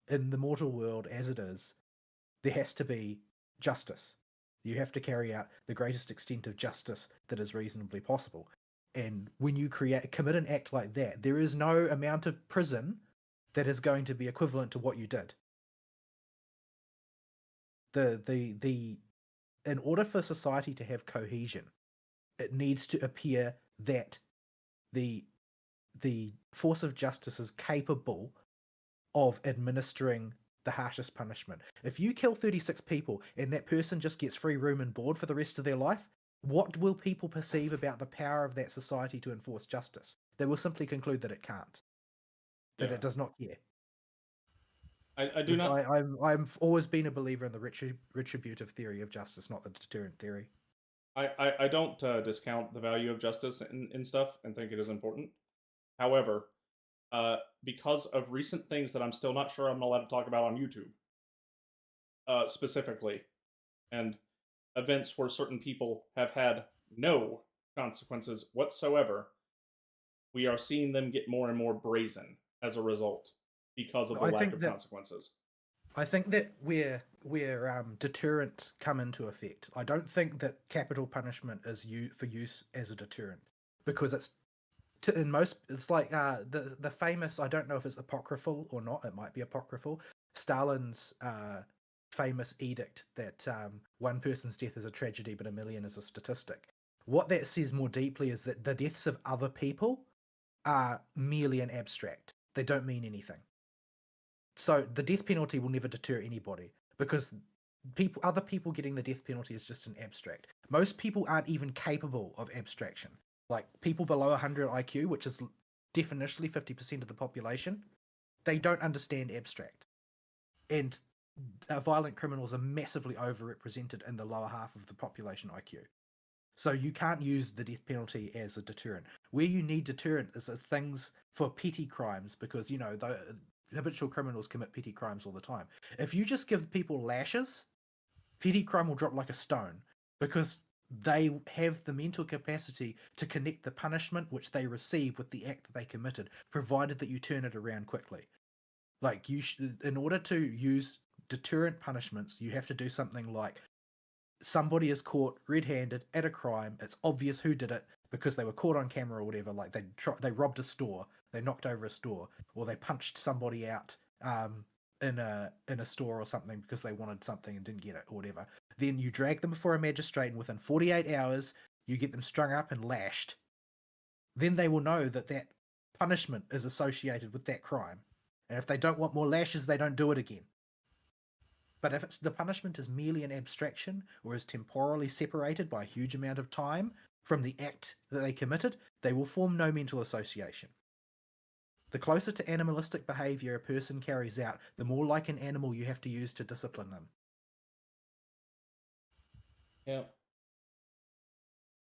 in the mortal world as it is, there has to be justice. You have to carry out the greatest extent of justice that is reasonably possible. And when you commit an act like that, there is no amount of prison that is going to be equivalent to what you did. In order for society to have cohesion, it needs to appear that the force of justice is capable of administering the harshest punishment. If you kill 36 people and that person just gets free room and board for the rest of their life, what will people perceive about the power of that society to enforce justice? They will simply conclude that it can't, that it does not care. I do not. I've always been a believer in the retributive theory of justice, not the deterrent theory. I don't discount the value of justice in stuff and think it is important. However, because of recent things that I'm still not sure I'm allowed to talk about on YouTube, specifically, and events where certain people have had no consequences whatsoever, we are seeing them get more and more brazen as a result because of the lack of consequences. I think that where deterrents come into effect, I don't think that capital punishment is for use as a deterrent, because it's like the famous, I don't know if it's apocryphal or not, it might be apocryphal, Stalin's famous edict that one person's death is a tragedy but a million is a statistic. What that says more deeply is that the deaths of other people are merely an abstract. They don't mean anything. So the death penalty will never deter anybody, because other people getting the death penalty is just an abstract. Most people aren't even capable of abstraction. Like, people below 100 IQ, which is definitionally 50% of the population, they don't understand abstract. And violent criminals are massively overrepresented in the lower half of the population IQ. So you can't use the death penalty as a deterrent. Where you need deterrent is as things for petty crimes, because, you know, the habitual criminals commit petty crimes all the time. If you just give people lashes, petty crime will drop like a stone, because they have the mental capacity to connect the punishment which they receive with the act that they committed, provided that you turn it around quickly. Like, in order to use deterrent punishments, you have to do something like, somebody is caught red-handed at a crime, it's obvious who did it because they were caught on camera or whatever, like they robbed a store, they knocked over a store, or they punched somebody out in a store or something because they wanted something and didn't get it or whatever. Then you drag them before a magistrate, and within 48 hours you get them strung up and lashed. Then they will know that that punishment is associated with that crime, and if they don't want more lashes, they don't do it again. But if the punishment is merely an abstraction, or is temporally separated by a huge amount of time from the act that they committed, they will form no mental association. The closer to animalistic behavior a person carries out, the more like an animal you have to use to discipline them. Yeah.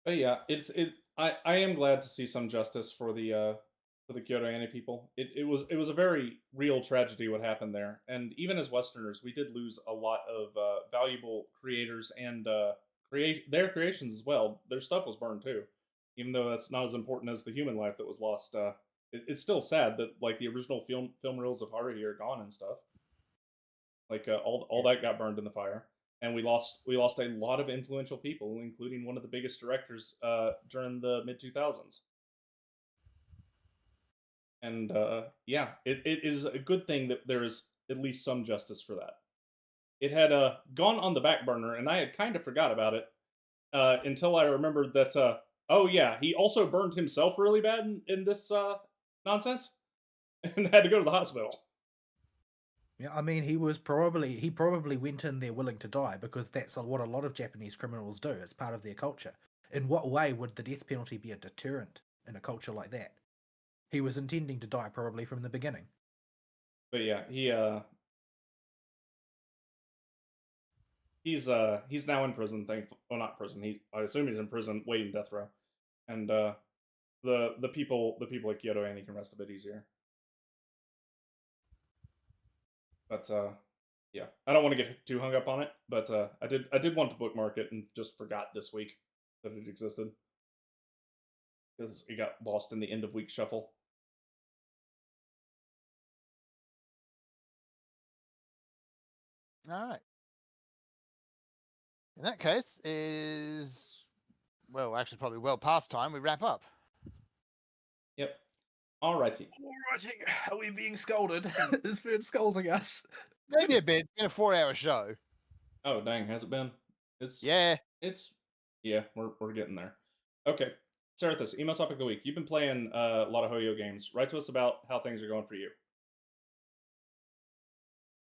But yeah, I am glad to see some justice for the Kyoto Annie people. It was a very real tragedy what happened there, and even as Westerners, we did lose a lot of valuable creators and their creations as well. Their stuff was burned too, even though that's not as important as the human life that was lost. It's still sad that, like, the original film reels of Haruhi are gone and stuff. Like, all that got burned in the fire, and we lost a lot of influential people, including one of the biggest directors during the mid 2000s. And yeah, it is a good thing that there is at least some justice for that. It had gone on the back burner, and I had kind of forgot about it until I remembered that. Oh yeah, he also burned himself really bad in this nonsense, and had to go to the hospital. Yeah, I mean, he probably went in there willing to die, because that's what a lot of Japanese criminals do. It's part of their culture. In what way would the death penalty be a deterrent in a culture like that? He was intending to die probably from the beginning. But yeah, he's now in prison. Well, not prison. I assume he's in prison waiting death row, and the people like Kyoto Annie can rest a bit easier. But yeah, I don't want to get too hung up on it. But I did want to bookmark it and just forgot this week that it existed because it got lost in the end of week shuffle. All right. In that case, is well, actually, probably well past time. We wrap up. Yep. Alrighty. Alrighty, are we being scolded? Is Fern scolding us? Maybe a bit. It's been a 4-hour show. Oh dang, has it been? It's Yeah. Yeah, we're getting there. Okay. Sarathus, email topic of the week. You've been playing a lot of Hoyo games. Write to us about how things are going for you.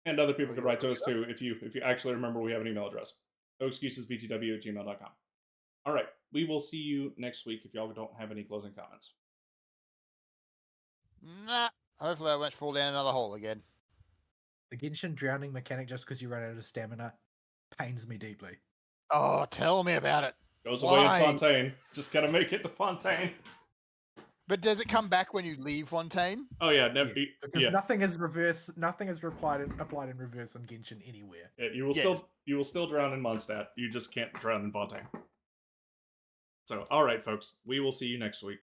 And other people could write to us too if you actually remember we have an email address. noexcusesvtw@gmail.com. All right. We will see you next week if y'all don't have any closing comments. Nah. Hopefully, I won't fall down another hole again. The Genshin drowning mechanic just because you run out of stamina pains me deeply. Oh, tell me about it. Goes away Why? in Fontaine. Just gotta make it to Fontaine. But does it come back when you leave Fontaine? Oh yeah, never. Yes, because Yeah, nothing is applied in reverse on Genshin anywhere. yeah, you will still drown in Mondstadt. You just can't drown in Fontaine. So, all right, folks, we will see you next week.